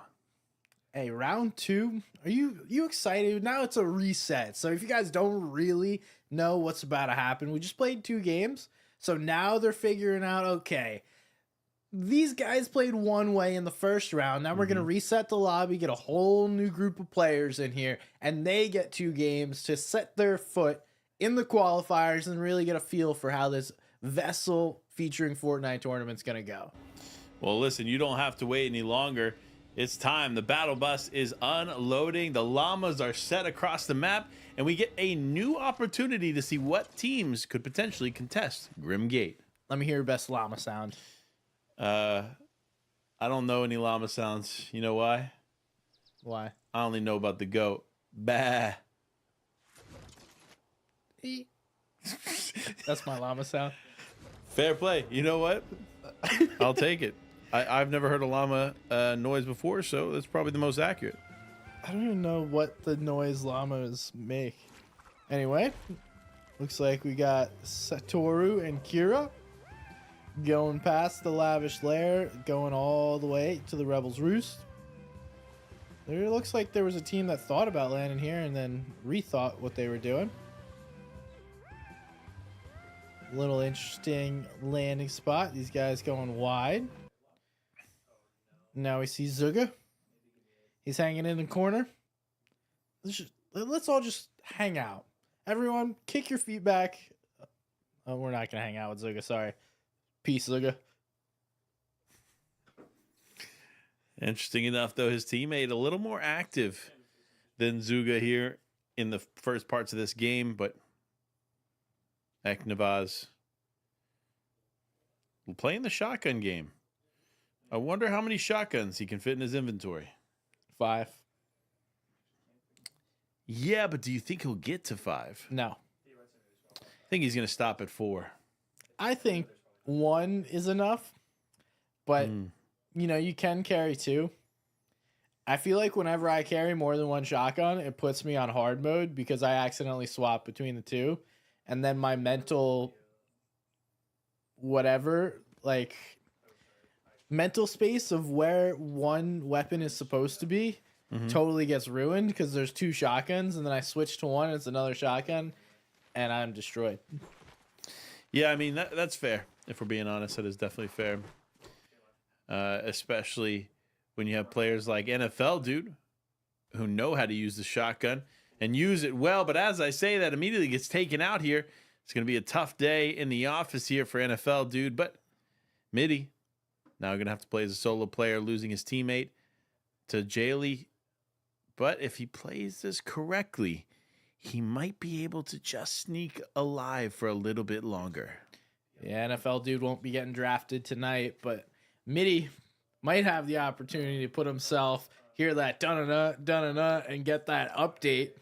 Hey, round 2. Are you excited? Now it's a reset. So if you guys don't really know what's about to happen, we just played 2 games. So now they're figuring out, okay, these guys played one way in the first round. Now we're going to reset the lobby, get a whole new group of players in here, and they get 2 games to set their foot in the qualifiers and really get a feel for how this VESL featuring Fortnite tournament's going to go. Well, listen, you don't have to wait any longer. It's time. The battle bus is unloading. The llamas are set across the map, and we get a new opportunity to see what teams could potentially contest Grim Gate. Let me hear your best llama sound. I don't know any llama sounds. You know why? Why? I only know about the goat. Bah. That's my llama sound. Fair play. You know what? I'll take it. I've never heard a llama noise before, so that's probably the most accurate. I don't even know what the noise llamas make. Anyway, looks like we got Satoru and Kira going past the lavish lair, going all the way to the Rebels Roost. There looks like there was a team that thought about landing here and then rethought what they were doing. Little interesting landing spot. These guys going wide. Now we see Zuga. He's hanging in the corner. Let's all just hang out. Everyone, kick your feet back. Oh, we're not going to hang out with Zuga. Sorry. Peace, Zuga. Interesting enough, though, his teammate a little more active than Zuga here in the first parts of this game, but Eknavaz playing the shotgun game. I wonder how many shotguns he can fit in his inventory. 5. Yeah, but do you think he'll get to 5? No. I think he's going to stop at 4. I think 1 is enough, but you know, you can carry 2. I feel like whenever I carry more than 1 shotgun, it puts me on hard mode because I accidentally swap between the 2, and then my mental whatever, like mental space of where one weapon is supposed to be totally gets ruined because there's 2 shotguns, and then I switch to 1, it's another shotgun, and I'm destroyed. Yeah, I mean, that's fair. If we're being honest, that is definitely fair. Especially when you have players like NFL Dude who know how to use the shotgun and use it well. But as I say, that immediately gets taken out here. It's going to be a tough day in the office here for NFL Dude. But Midi now going to have to play as a solo player, losing his teammate to Jaylee. But if he plays this correctly, he might be able to just sneak alive for a little bit longer. Yeah, NFL Dude won't be getting drafted tonight, but Midi might have the opportunity to put himself, hear that dun-dun-dun, and get that update.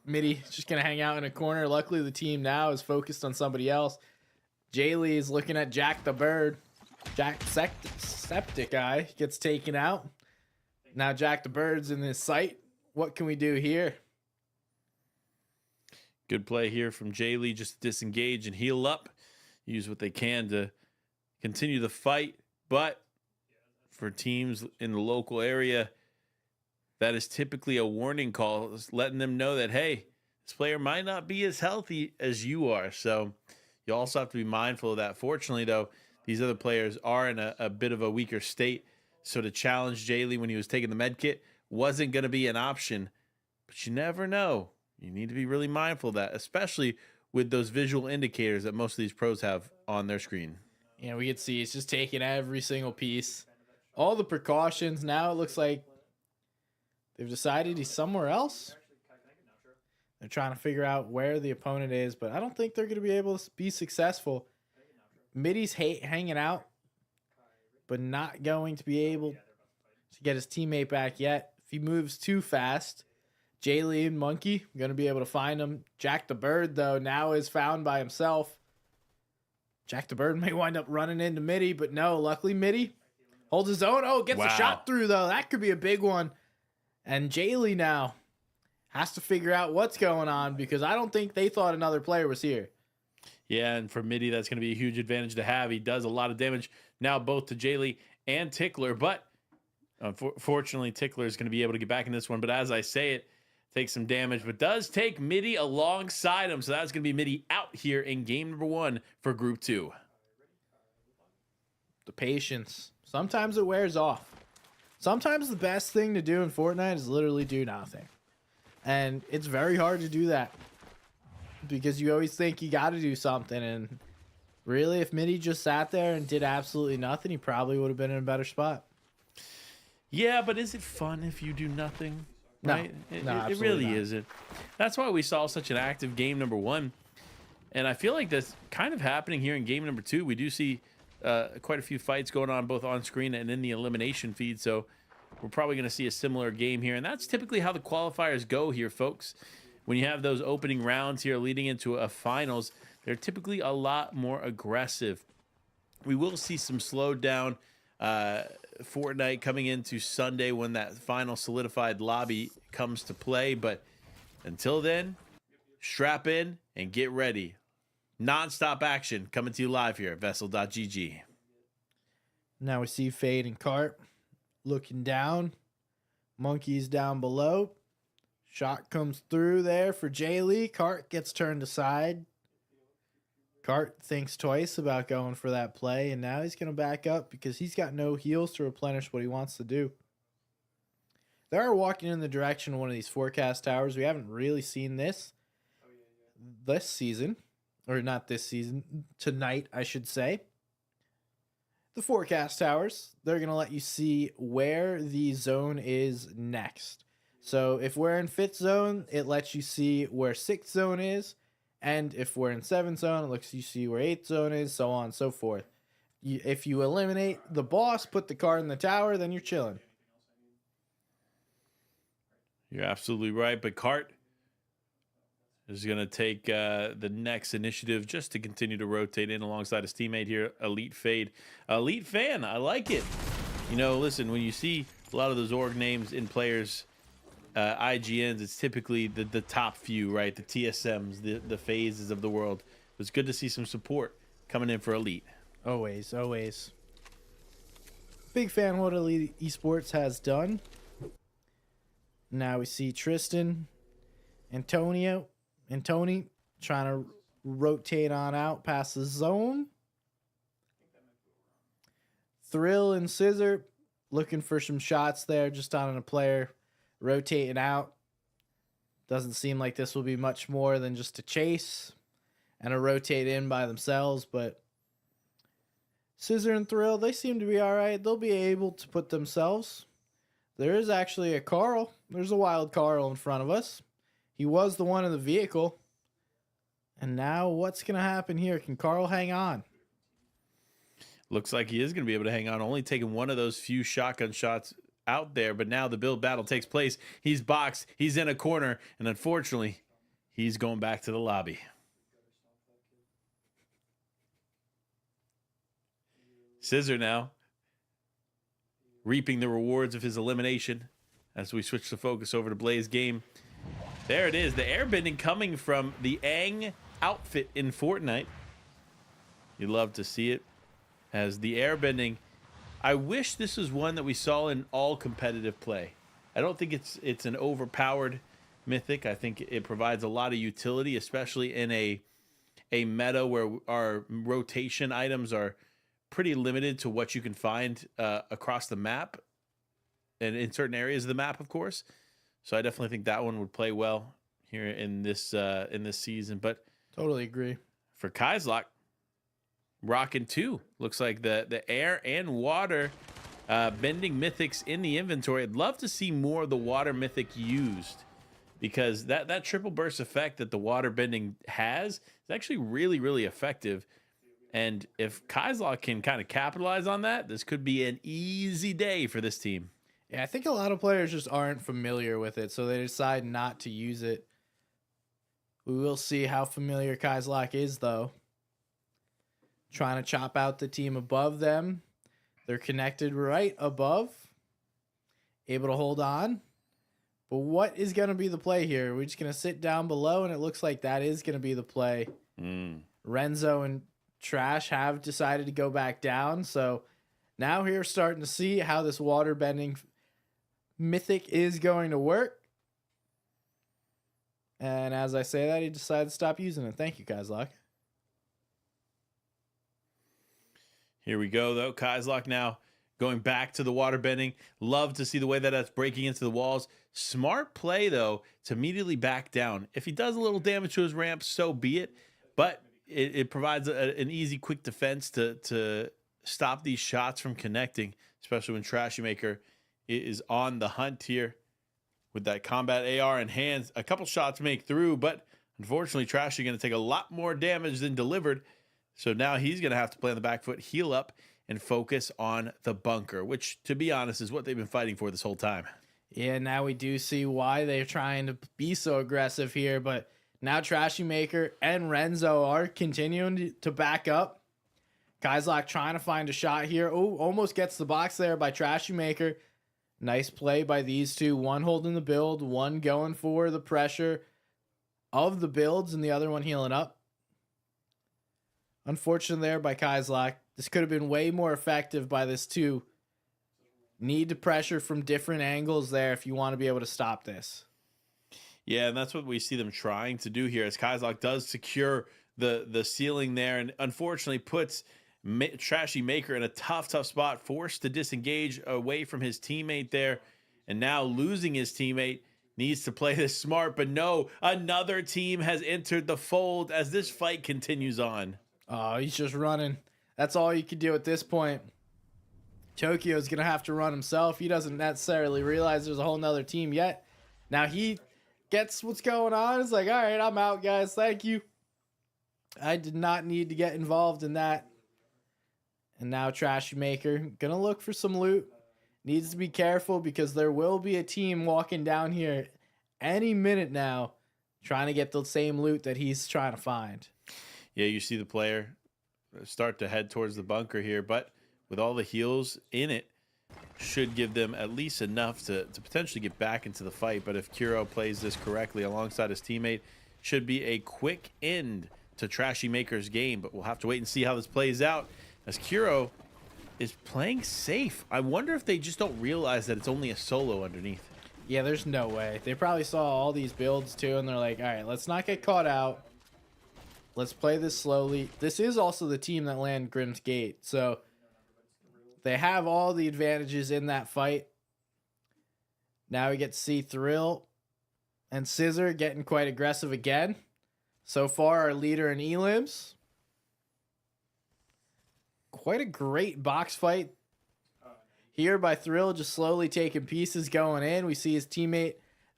Midi just going to hang out in a corner. Luckily, the team now is focused on somebody else. Jaylee is looking at Jack the Bird. Jack Septic Eye gets taken out. Now Jack the Bird's in his sight. What can we do here? Good play here from Jaylee, just to disengage and heal up. Use what they can to continue the fight. But for teams in the local area, that is typically a warning call, letting them know that, hey, this player might not be as healthy as you are. So you also have to be mindful of that. Fortunately, though, these other players are in a bit of a weaker state. So to challenge Jaylee when he was taking the med kit wasn't going to be an option. But you never know. You need to be really mindful of that, especially with those visual indicators that most of these pros have on their screen. Yeah, we can see it's just taking every single piece. All the precautions. Now it looks like they've decided he's somewhere else. They're trying to figure out where the opponent is, but I don't think they're going to be able to be successful. Midi's hanging out, but not going to be able to get his teammate back yet. If he moves too fast, Jaylee and Monkey are going to be able to find him. Jack the Bird, though, now is found by himself. Jack the Bird may wind up running into Midi, but no, luckily Midi holds his own. Oh, gets a shot through, though. That could be a big one. And Jaylee now has to figure out what's going on because I don't think they thought another player was here. Yeah, and for Midi, that's going to be a huge advantage to have. He does a lot of damage now, both to Jaylee and Tickler, but unfortunately, Tickler is going to be able to get back in this one. But as I say it, takes some damage, but does take Midi alongside him. So that's going to be Midi out here in game number 1 for Group 2. The patience. Sometimes it wears off. Sometimes the best thing to do in Fortnite is literally do nothing. And it's very hard to do that because you always think you got to do something. And really, if Midi just sat there and did absolutely nothing, he probably would have been in a better spot. Yeah, but is it fun if you do nothing? Right? No, it really isn't. That's why we saw such an active game number 1. And I feel like that's kind of happening here in game number 2. We do see quite a few fights going on both on screen and in the elimination feed. So we're probably going to see a similar game here. And that's typically how the qualifiers go here, folks. When you have those opening rounds here leading into a finals, they're typically a lot more aggressive. We will see some slowed down Fortnite coming into Sunday when that final solidified lobby comes to play. But until then, strap in and get ready. Non-stop action coming to you live here at VESL.gg. Now we see Fade and Cart looking down. Monkey's down below. Shot comes through there for Jaylee. Cart gets turned aside. Cart thinks twice about going for that play, and now he's going to back up because he's got no heals to replenish what he wants to do. They are walking in the direction of one of these forecast towers. We haven't really seen this season. Or not this season. Tonight, I should say. The forecast towers, they're going to let you see where the zone is next. So if we're in 5th zone, it lets you see where 6th zone is. And if we're in 7th zone, it lets you see where 8th zone is, so on and so forth. If you eliminate the boss, put the card in the tower, then you're chilling. You're absolutely right. But Cart is going to take the next initiative just to continue to rotate in alongside his teammate here, Elite Fade. Elite Fan, I like it. You know, listen, when you see a lot of those org names in players' IGNs, it's typically the top few, right? The TSMs, the phases of the world. It's good to see some support coming in for Elite. Always, always. Big fan of what Elite Esports has done. Now we see Tristan, Antonio, and Tony trying to rotate on out past the zone. Thrill and Scissor looking for some shots there just on a player rotating out. Doesn't seem like this will be much more than just a chase and a rotate in by themselves, but Scissor and Thrill, they seem to be all right. They'll be able to put themselves. There is actually a Carl. There's a wild Carl in front of us. He was the one in the vehicle. And now what's going to happen here? Can Carl hang on? Looks like he is going to be able to hang on, only taking one of those few shotgun shots out there. But now the build battle takes place. He's boxed. He's in a corner. And unfortunately, he's going back to the lobby. Scissor now reaping the rewards of his elimination as we switch the focus over to Blaze game. There it is, the airbending coming from the Aang outfit in Fortnite. You love to see it as the airbending. I wish this was one that we saw in all competitive play. I don't think it's an overpowered mythic. I think it provides a lot of utility, especially in a meta where our rotation items are pretty limited to what you can find across the map and in certain areas of the map, of course. So I definitely think that one would play well here in this season. But totally agree. For Kaislok, rocking 2. Looks like the air and water bending mythics in the inventory. I'd love to see more of the water mythic used, because that triple burst effect that the water bending has is actually really, really effective. And if Kaislok can kind of capitalize on that, this could be an easy day for this team. Yeah, I think a lot of players just aren't familiar with it, so they decide not to use it. We will see how familiar Kaislok is, though. Trying to chop out the team above them. They're connected right above. Able to hold on. But what is going to be the play here? We're just going to sit down below, and it looks like that is going to be the play. Renzo and Trash have decided to go back down. So now we're starting to see how this water bending mythic is going to work. And as I say that, he decided to stop using it. Thank you, Kaislok. Here we go, though. Kaislok now going back to the water bending. Love to see the way that that's breaking into the walls. Smart play, though, to immediately back down. If he does a little damage to his ramp, so be it. But it provides an easy, quick defense to stop these shots from connecting, especially when Trashy Maker is on the hunt here with that combat AR in hands. A couple shots make through, but unfortunately, Trashy going to take a lot more damage than delivered. So now he's going to have to play on the back foot, heal up, and focus on the bunker, which, to be honest, is what they've been fighting for this whole time. Yeah, now we do see why they're trying to be so aggressive here, but now Trashy Maker and Renzo are continuing to back up. Kaislok trying to find a shot here. Oh, almost gets the box there by Trashy Maker. Nice play by these two. One holding the build, one going for the pressure of the builds, and the other one healing up. Unfortunate there by Kaislok. This could have been way more effective by this two. Need to pressure from different angles there if you want to be able to stop this. Yeah, and that's what we see them trying to do here as Kaislok does secure the ceiling there and unfortunately puts Trashy Maker in a tough spot, forced to disengage away from his teammate there, and now losing his teammate. Needs to play this smart, but no, another team has entered the fold as this fight continues on. Oh, he's just running. That's all you can do at this point. Tokyo's going to have to run himself. He doesn't necessarily realize there's a whole nother team yet. Now he gets what's going on. It's like, all right, I'm out, guys. Thank you. I did not need to get involved in that. And now Trashy Maker going to look for some loot. Needs to be careful because there will be a team walking down here any minute now trying to get the same loot that he's trying to find. Yeah, you see the player start to head towards the bunker here, but with all the heals in it, should give them at least enough to potentially get back into the fight. But if Kuro plays this correctly alongside his teammate, should be a quick end to Trashy Maker's game. But we'll have to wait and see how this plays out as Kuro is playing safe. I wonder if they just don't realize that it's only a solo underneath. Yeah, there's no way. They probably saw all these builds too, and they're like, all right, let's not get caught out. Let's play this slowly. This is also the team that landed Grimm's Gate, so they have all the advantages in that fight. Now we get to see Thrill and Scissor getting quite aggressive again. So far, our leader in Elims. Quite a great box fight here by Thrill, just slowly taking pieces going in. We see his teammate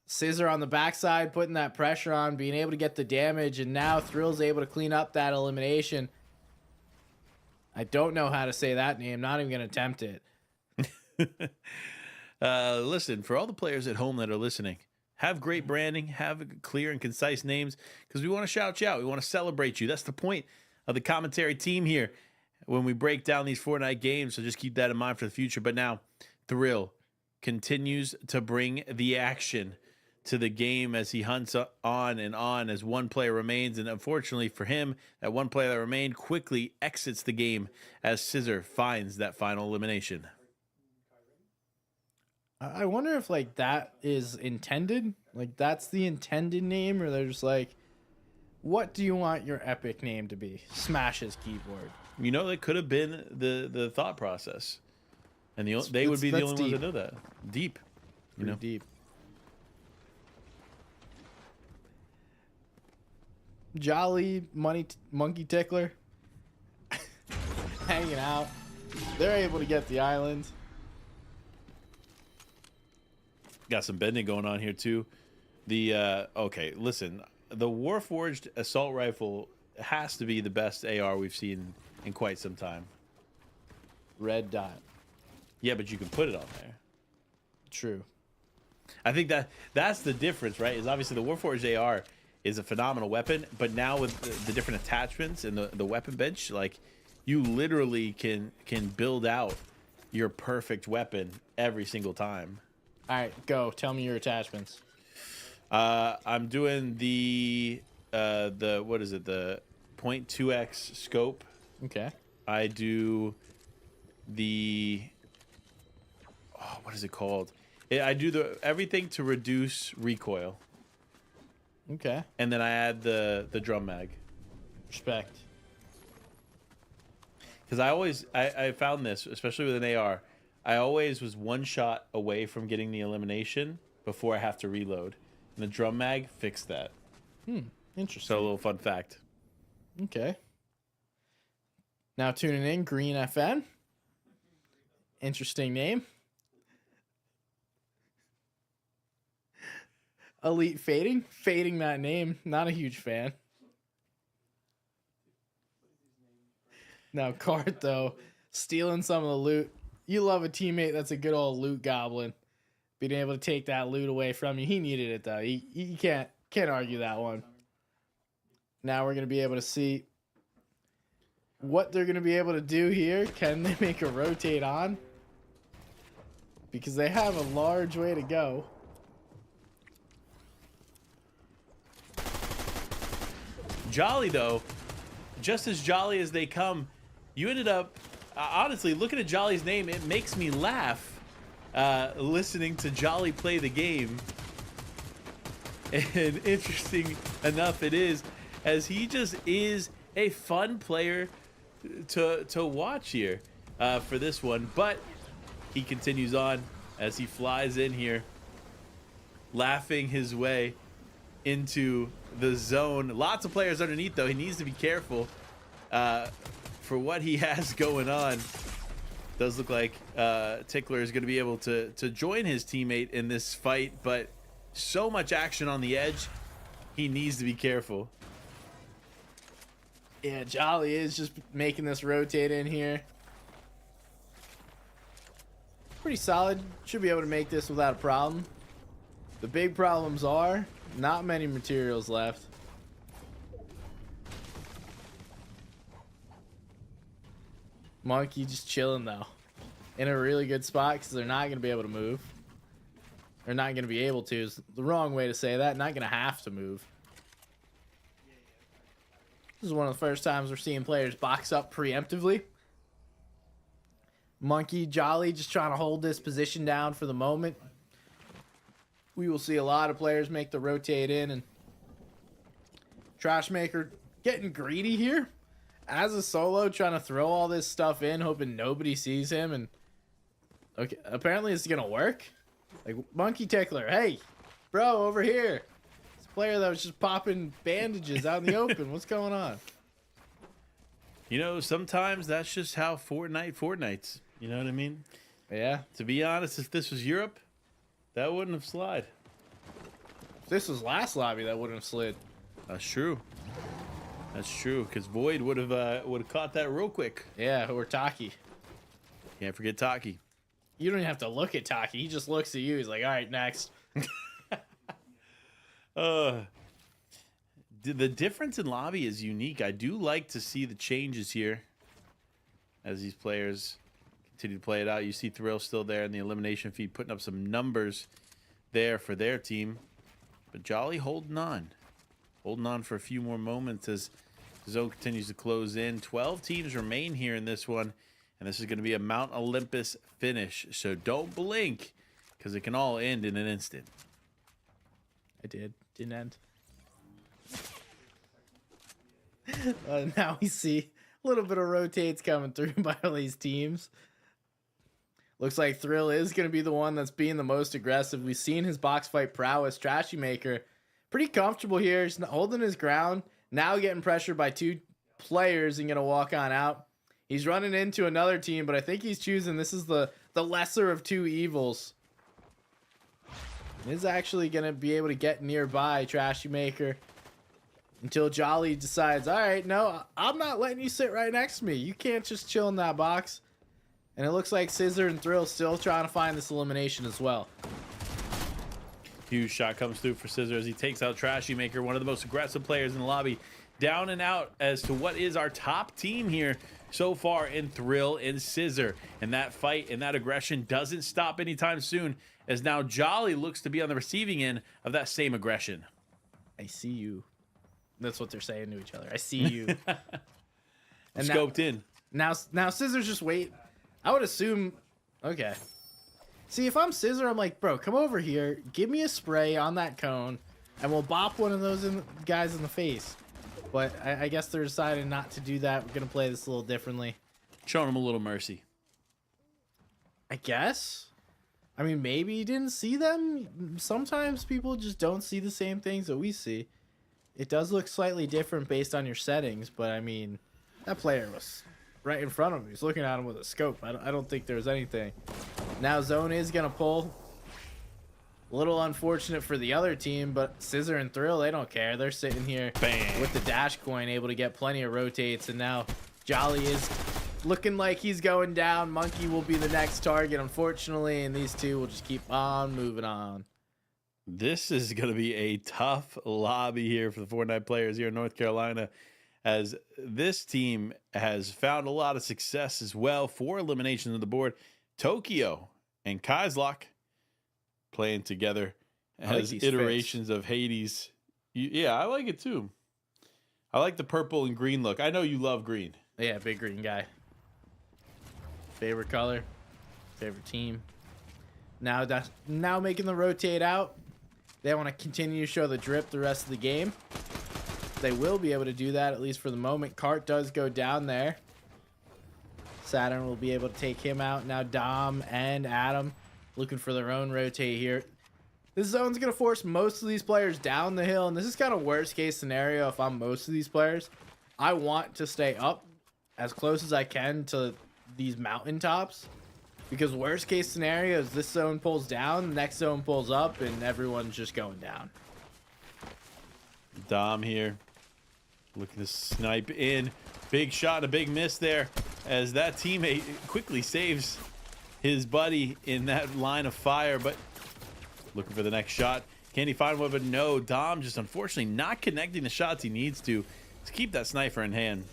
Scissor on the backside putting that pressure on, being able to get the damage, and now Thrill's able to clean up that elimination. I don't know how to say that name. Not even going to attempt it. Listen, for all the players at home that are listening, have great branding, have clear and concise names, because we want to shout you out. We want to celebrate you. That's the point of the commentary team here when we break down these Fortnite games, so just keep that in mind for the future. But now, Thrill continues to bring the action to the game as he hunts on and on as one player remains. And unfortunately for him, that one player that remained quickly exits the game as Scissor finds that final elimination. I wonder if like that is intended, like that's the intended name, or they're just like, what do you want your epic name to be? Smash his keyboard. You know, that could have been the thought process. And they would be the only ones that know that. Deep. You know? Deep. Jolly monkey tickler hanging out. They're able to get the island. Got some bending going on here too. The okay, listen, the Warforged assault rifle has to be the best AR we've seen in quite some time. Red dot. Yeah, but you can put it on there. True. I think that's the difference, right? Is obviously the Warforged AR is a phenomenal weapon, but now with the different attachments and the weapon bench, like you literally can build out your perfect weapon every single time. All right, go. Tell me your attachments. I'm doing the what is it? The 0.2x scope. Okay. I do the what is it called? I do the everything to reduce recoil, Okay. and then I add the drum mag. Respect. Because I found this, especially with an AR, I always was one shot away from getting the elimination before I have to reload. And the drum mag fixed that. Interesting. So a little fun fact. Okay. Now tuning in, Green FN. Interesting name. Elite Fading. Fading that name. Not a huge fan. Now, Cart, though, stealing some of the loot. You love a teammate that's a good old loot goblin. Being able to take that loot away from you. He needed it, though. You can't argue that one. Now we're going to be able to see what they're going to be able to do here. Can they make a rotate on? Because they have a large way to go. Jolly, though, just as jolly as they come, you ended up, honestly, looking at Jolly's name, it makes me laugh listening to Jolly play the game. And interesting enough it is, as he just is a fun player to watch here for this one. But he continues on as he flies in here, laughing his way into the zone. Lots of players underneath, though. He needs to be careful for what he has going on. Does look like Tickler is going to be able to join his teammate in this fight, but so much action on the edge, he needs to be careful. Yeah, Jolly is just making this rotate in here. Pretty solid. Should be able to make this without a problem. The big problems are not many materials left. Monkey just chilling, though. In a really good spot because they're not going to be able to move. They're not going to be able to is the wrong way to say that. Not going to have to move. This is one of the first times we're seeing players box up preemptively. Monkey, Jolly just trying to hold this position down for the moment. We will see a lot of players make the rotate in, and Trashmaker getting greedy here as a solo, trying to throw all this stuff in, hoping nobody sees him. And okay, apparently it's gonna work. Like, Monkey Tickler, hey, bro, over here. This player that was just popping bandages out in the open. What's going on? You know, sometimes that's just how Fortnite's. You know what I mean? Yeah. To be honest, if this was Europe, that wouldn't have slid. If this was last lobby, that wouldn't have slid. That's true. That's true, because Void would have caught that real quick. Yeah, or Taki. Can't forget Taki. You don't even have to look at Taki. He just looks at you. He's like, all right, next. The difference in lobby is unique. I do like to see the changes here as these players continue to play it out. You see Thrill still there in the elimination feed, putting up some numbers there for their team. But Jolly holding on. Holding on for a few more moments as the zone continues to close in. 12 teams remain here in this one. And this is going to be a Mount Olympus finish. So don't blink, because it can all end in an instant. I did. Didn't end. Now we see a little bit of rotates coming through by all these teams. Looks like Thrill is going to be the one that's being the most aggressive. We've seen his box fight prowess. Trashy Maker, pretty comfortable here. He's holding his ground. Now getting pressured by two players and going to walk on out. He's running into another team, but I think he's choosing this is the lesser of two evils. He's actually going to be able to get nearby Trashy Maker until Jolly decides, all right, no, I'm not letting you sit right next to me. You can't just chill in that box. And it looks like Scissor and Thrill still trying to find this elimination as well. Huge shot comes through for Scissor as he takes out Trashy Maker, one of the most aggressive players in the lobby. Down and out as to what is our top team here so far in Thrill and Scissor. And that fight and that aggression doesn't stop anytime soon as now Jolly looks to be on the receiving end of that same aggression. I see you. That's what they're saying to each other. I see you. And scoped in. Now Scissors just wait. I would assume. Okay. See, if I'm Scissor, I'm like, bro, come over here, give me a spray on that cone, and we'll bop one of those guys in the face. But I guess they're deciding not to do that. We're gonna play this a little differently. Showing them a little mercy. I guess. I mean, maybe he didn't see them. Sometimes people just don't see the same things that we see. It does look slightly different based on your settings, but I mean, that player was right in front of him. He's looking at him with a scope. I don't think there's anything. Now Zone is going to pull. A little unfortunate for the other team, but Scissor and Thrill, they don't care. They're sitting here Bam. with the dash coin, able to get plenty of rotates, and now Jolly is looking like he's going down. Monkey will be the next target, unfortunately, and these two will just keep on moving on. This is going to be a tough lobby here for the Fortnite players here in North Carolina, as this team has found a lot of success as well. 4 eliminations on the board. Tokyo and Kaislock playing together as iterations of Hades. Yeah, I like it too. I like the purple and green look. I know you love green. Yeah, big green guy. Favorite color, favorite team. Now making the rotate out. They want to continue to show the drip the rest of the game. They will be able to do that, at least for the moment. Cart does go down there. Saturn will be able to take him out. Now Dom and Adam looking for their own rotate here. This zone's going to force most of these players down the hill, and this is kind of worst case scenario if I'm most of these players. I want to stay up as close as I can to these mountaintops, because worst case scenario is this zone pulls down, the next zone pulls up, and everyone's just going down. Dom here looking to snipe in. Big shot, a big miss there, as that teammate quickly saves his buddy in that line of fire, but looking for the next shot. Can he find one? But no, Dom just unfortunately not connecting the shots he needs to keep that sniper in hand.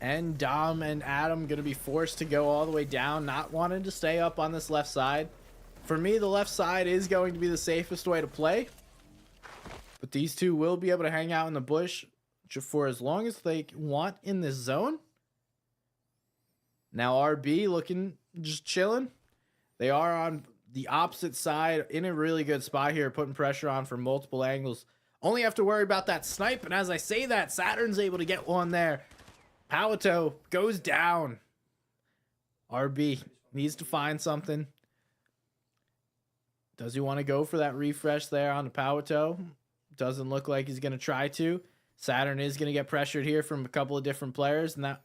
And Dom and Adam going to be forced to go all the way down, not wanting to stay up on this left side. For me, the left side is going to be the safest way to play. But these two will be able to hang out in the bush for as long as they want in this zone. Now RB looking, just chilling. They are on the opposite side in a really good spot here, putting pressure on from multiple angles. Only have to worry about that snipe, and as I say that, Saturn's able to get one there. Pawato goes down. RB needs to find something. Does he want to go for that refresh there on the Pawato? Doesn't look like he's going to try to. Saturn is going to get pressured here from a couple of different players, and that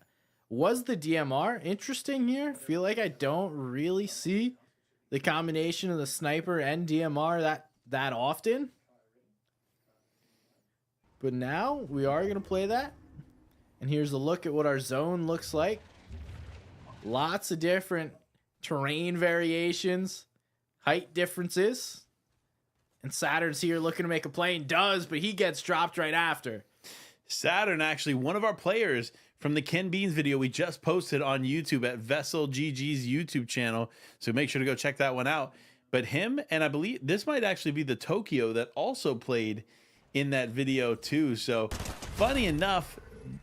was the DMR. Interesting here. Feel like I don't really see the combination of the sniper and DMR that often. But now we are going to play that. And here's a look at what our zone looks like. Lots of different terrain variations, height differences. And Saturn's here looking to make a play, and does, but he gets dropped right after. Saturn, actually, one of our players from the Ken Beans video we just posted on YouTube at VESL GG's YouTube channel. So make sure to go check that one out. But him, and I believe this might actually be the Tokyo that also played in that video too. So funny enough,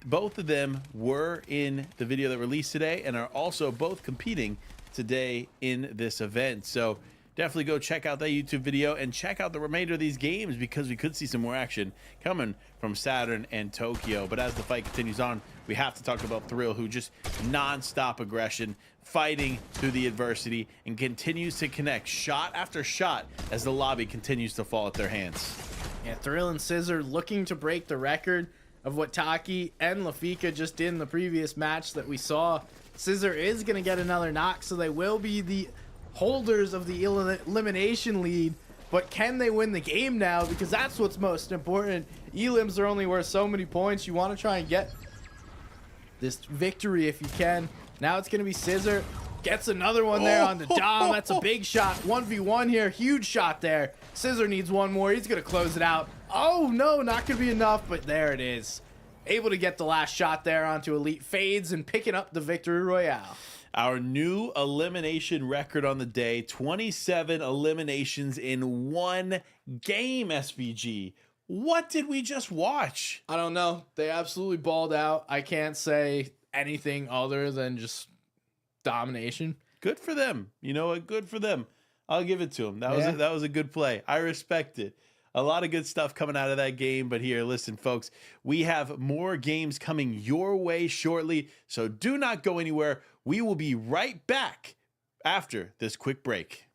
both of them were in the video that released today and are also both competing today in this event. So definitely go check out that YouTube video and check out the remainder of these games, because we could see some more action coming from Saturn and Tokyo. But as the fight continues on, we have to talk about Thrill, who just non-stop aggression, fighting through the adversity, and continues to connect shot after shot as the lobby continues to fall at their hands. Yeah, Thrill and Scissor looking to break the record of what Taki and Lafika just did in the previous match that we saw. Scissor is going to get another knock, so they will be the holders of the elimination lead. But can they win the game now? Because that's what's most important. Elims are only worth so many points. You want to try and get this victory if you can. Now it's going to be Scissor. Gets another one there on the Dom. That's a big shot. 1v1 here. Huge shot there. Scissor needs one more. He's going to close it out. Oh, no, not going to be enough, but there it is. Able to get the last shot there onto Elite Fades and picking up the victory royale. Our new elimination record on the day, 27 eliminations in one game, SVG. What did we just watch? I don't know. They absolutely balled out. I can't say anything other than just domination. Good for them. You know what? Good for them. I'll give it to them. That was a good play. I respect it. A lot of good stuff coming out of that game. But here, listen, folks, we have more games coming your way shortly. So do not go anywhere. We will be right back after this quick break.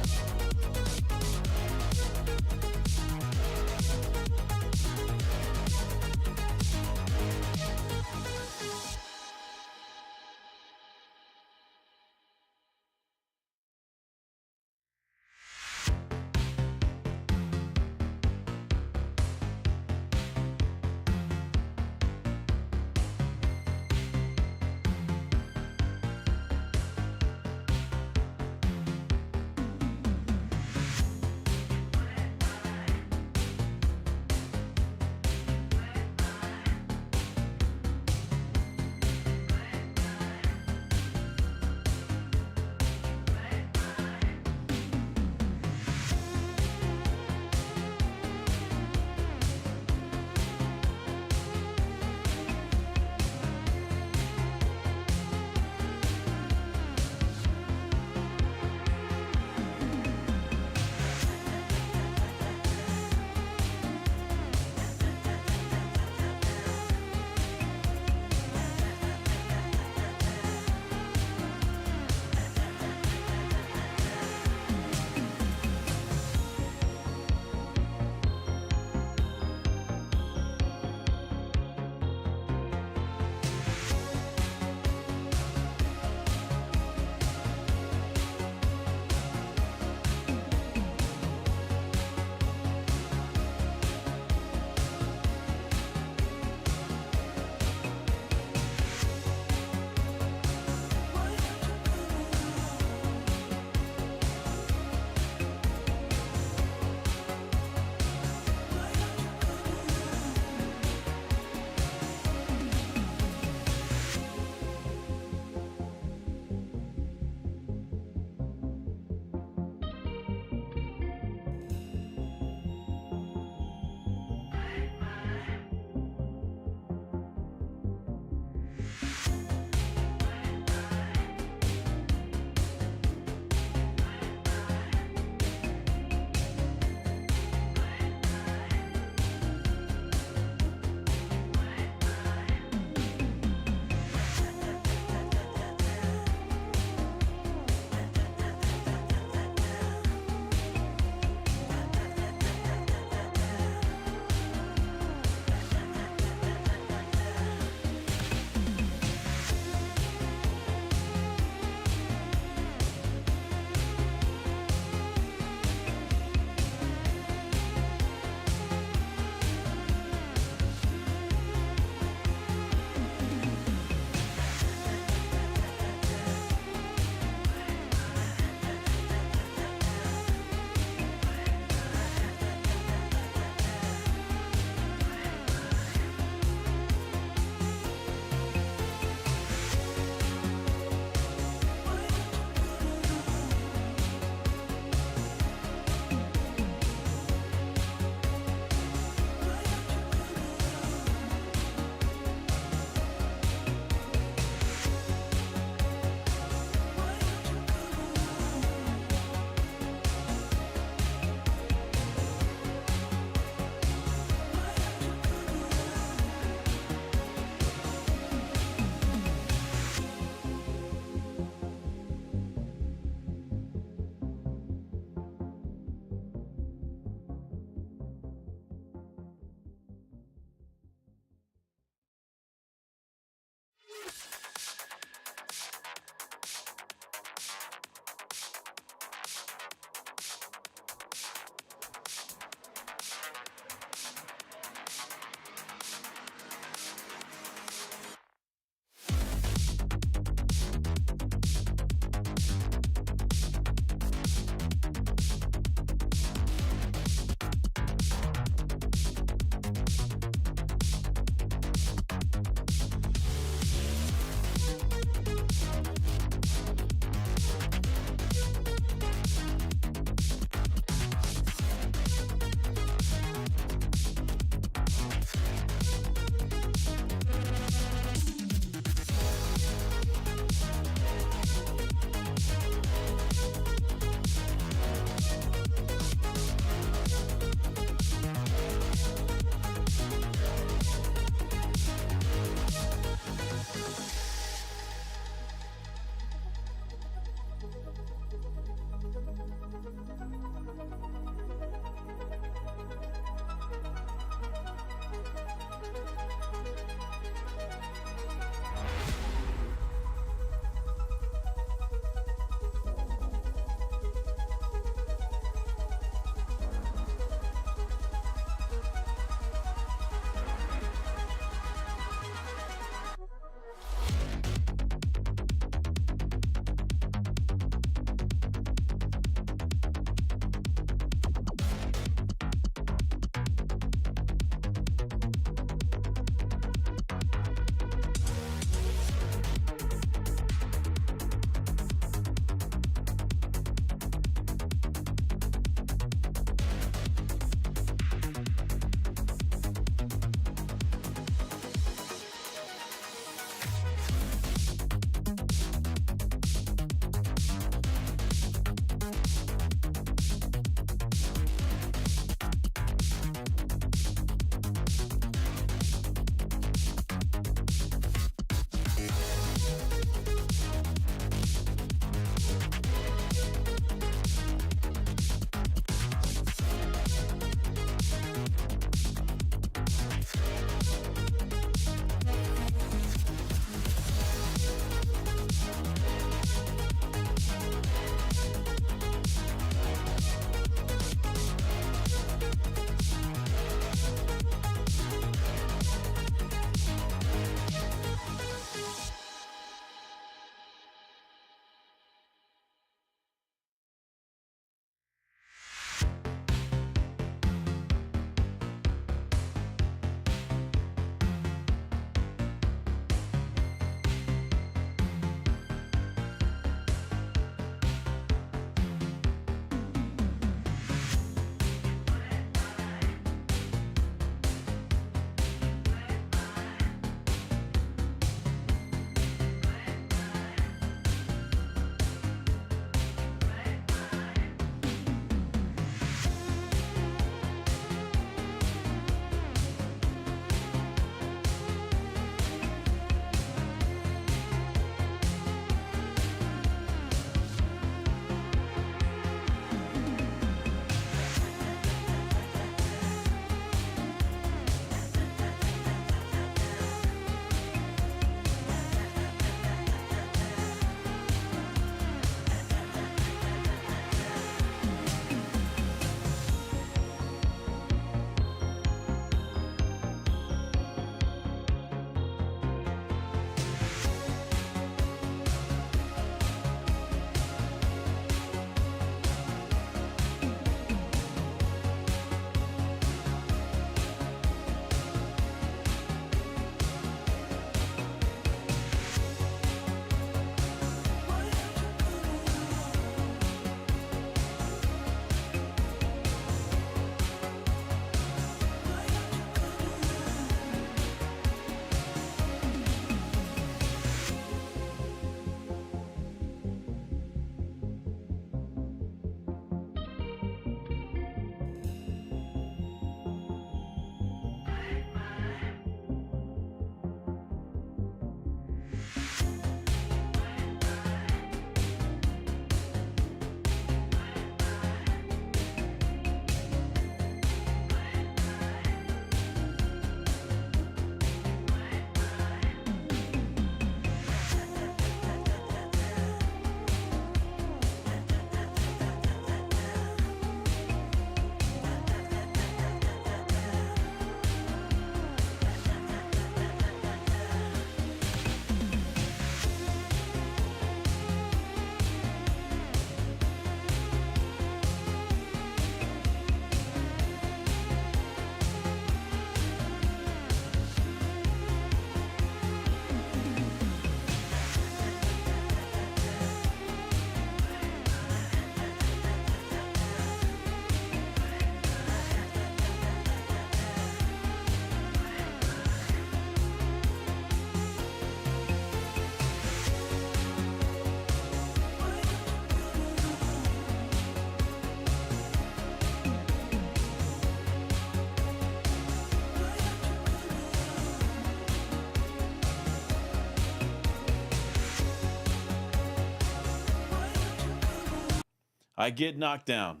I get knocked down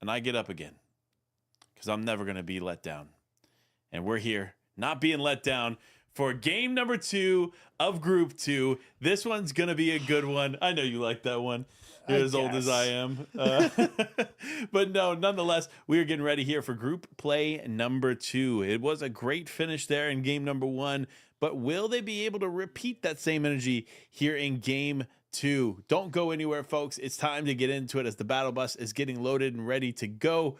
and I get up again because I'm never going to be let down. And we're here, not being let down for game number 2 of Group 2. This one's going to be a good one. I know you like that one. You're as old as I am. But no, nonetheless, we are getting ready here for group play number 2. It was a great finish there in game number 1, but will they be able to repeat that same energy here in game 2? Don't go anywhere, folks. It's time to get into it as the battle bus is getting loaded and ready to go.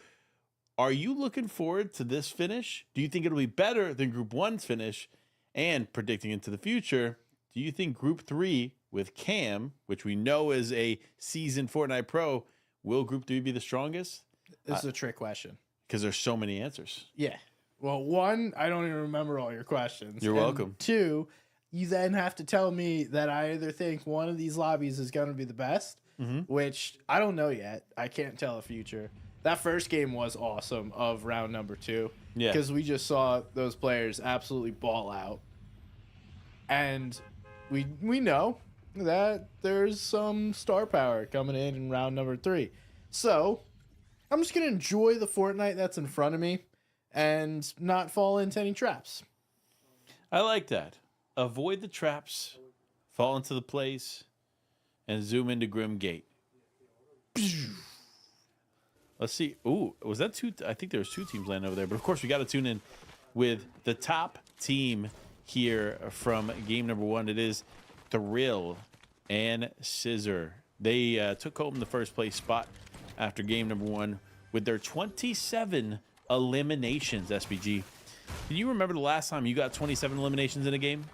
Are you looking forward to this finish? Do you think it'll be better than Group 1's finish? And predicting into the future, do you think Group 3 with Cam, which we know is a seasoned Fortnite pro, will Group 3 be the strongest? This is a trick question. Because there's so many answers. Yeah. Well, 1, I don't even remember all your questions. You're welcome. 2, you then have to tell me that I either think one of these lobbies is going to be the best, which I don't know yet. I can't tell the future. That first game was awesome of round number 2. Yeah. Because we just saw those players absolutely ball out. And we know that there's some star power coming in round number 3. So I'm just going to enjoy the Fortnite that's in front of me and not fall into any traps. I like that. Avoid the traps, fall into the place, and zoom into Grim Gate. Let's see. Ooh, was that 2? I think there was 2 teams landing over there. But, of course, we got to tune in with the top team here from game number 1. It is Thrill and Scissor. They took home the first place spot after game number 1 with their 27 eliminations, SBG. Can you remember the last time you got 27 eliminations in a game?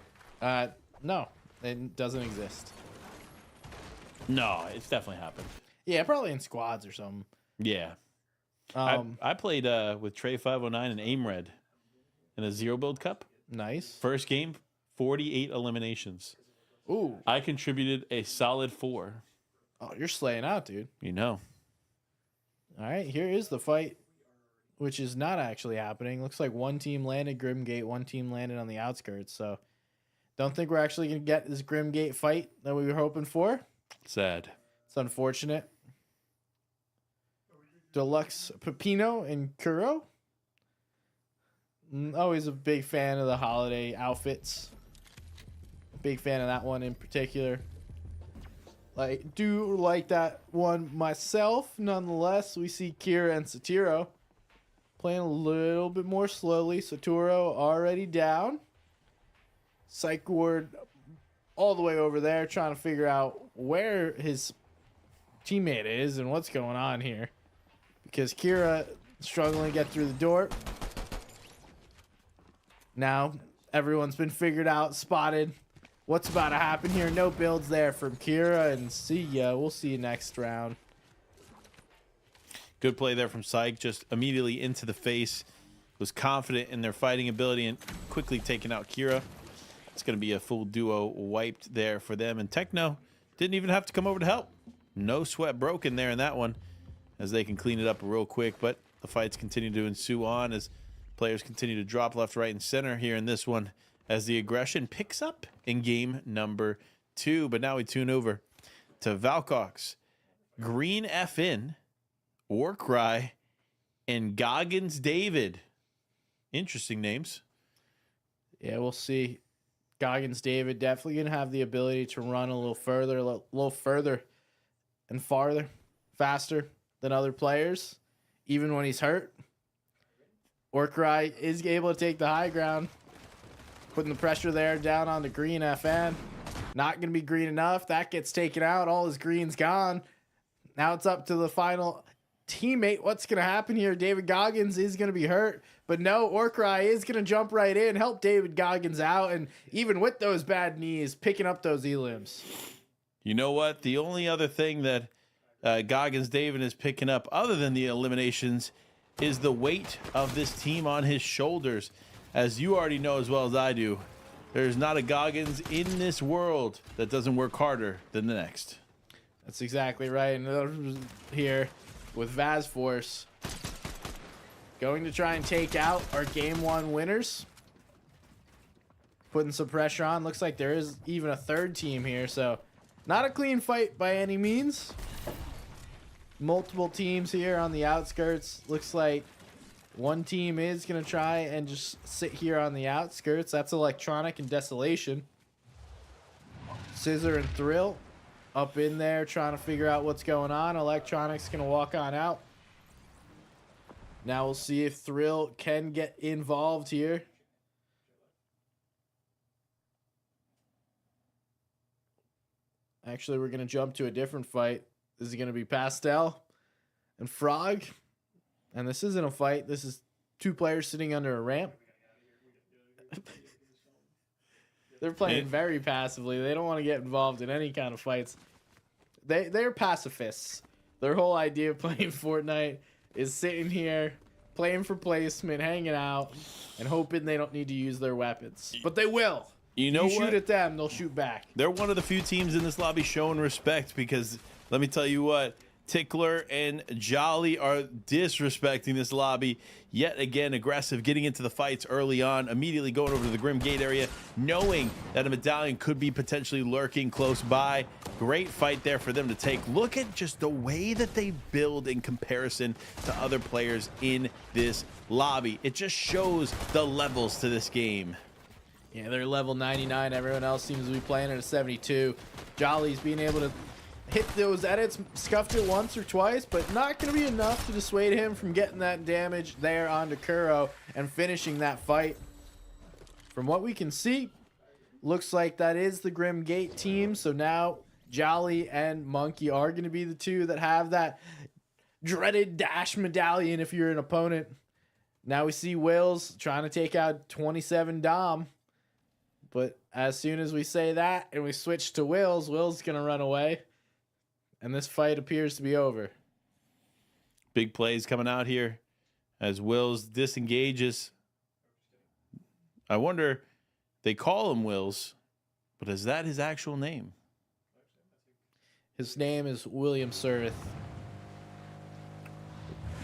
No, it doesn't exist. No, it's definitely happened. Yeah, probably in squads or something. Yeah. I played with Trey 509 and Aim Red in a Zero Build Cup. Nice. First game, 48 eliminations. Ooh. I contributed a solid 4. Oh, you're slaying out, dude. You know. All right, here is the fight, which is not actually happening. Looks like one team landed Grimgate, one team landed on the outskirts. So don't think we're actually going to get this Grimgate fight that we were hoping for. Sad. It's unfortunate. Deluxe Pepino and Kuro. Always a big fan of the holiday outfits. Big fan of that one in particular. Do like that one myself. Nonetheless, we see Kira and Satiro playing a little bit more slowly. Saturo already down. Psych Ward all the way over there trying to figure out where his teammate is and what's going on here. Because Kira struggling to get through the door. Now, everyone's been figured out, spotted. What's about to happen here? No builds there from Kira, and see ya. We'll see you next round. Good play there from Psych, just immediately into the face. Was confident in their fighting ability and quickly taking out Kira. It's going to be a full duo wiped there for them. And Techno didn't even have to come over to help. No sweat broken there in that one, as they can clean it up real quick. But the fights continue to ensue on as players continue to drop left, right, and center here in this one, as the aggression picks up in game number 2. But now we tune over to Valcox, Green FN, Warcry, and Goggins David. Interesting names. Yeah, we'll see. Goggins David definitely going to have the ability to run a little further and farther, faster than other players, even when he's hurt. Warcry is able to take the high ground. Putting the pressure there down on the Green FN. Not going to be green enough. That gets taken out. All his green's gone. Now it's up to the final teammate. What's going to happen here? David Goggins is going to be hurt. But no, Warcry is going to jump right in, help David Goggins out. And even with those bad knees, picking up those elims. You know what? The only other thing that Goggins David is picking up other than the eliminations is the weight of this team on his shoulders. As you already know as well as I do, there's not a Goggins in this world that doesn't work harder than the next. That's exactly right. And here with Vaz Force going to try and take out our game 1 winners. Putting some pressure on. Looks like there is even a third team here. So not a clean fight by any means. multiple teams here on the outskirts. Looks like one team is going to try and just sit here on the outskirts. That's Electronic and Desolation. Scissor and Thrill up in there trying to figure out what's going on. Electronic's going to walk on out. Now we'll see if Thrill can get involved here. Actually, we're going to jump to a different fight. This is going to be Pastel and Frog. And this isn't a fight. This is two players sitting under a ramp. They're playing very passively. They don't want to get involved in any kind of fights. They're pacifists. Their whole idea of playing Fortnite is sitting here, playing for placement, hanging out, and hoping they don't need to use their weapons. But they will. You know what? Shoot at them, they'll shoot back. They're one of the few teams in this lobby showing respect, because let me tell you what, Tickler and Jolly are disrespecting this lobby yet again. Aggressive, getting into the fights early on, immediately going over to the Grim Gate area, knowing that a medallion could be potentially lurking close by. Great fight there for them to take. Look at just the way that they build in comparison to other players in this lobby. It just shows the levels to this game. Yeah, they're level 99. Everyone else seems to be playing at a 72. Jolly's being able to hit those edits, scuffed it once or twice, but not going to be enough to dissuade him from getting that damage there onto Kuro and finishing that fight. From what we can see, looks like that is the Grim Gate team. So now Jolly and Monkey are going to be the two that have that dreaded dash medallion if you're an opponent. Now we see Wills trying to take out 27 Dom. But as soon as we say that and we switch to Wills, Will's going to run away. And this fight appears to be over. Big plays coming out here as Wills disengages. I wonder, they call him Wills, but is that his actual name? His name is William Surth.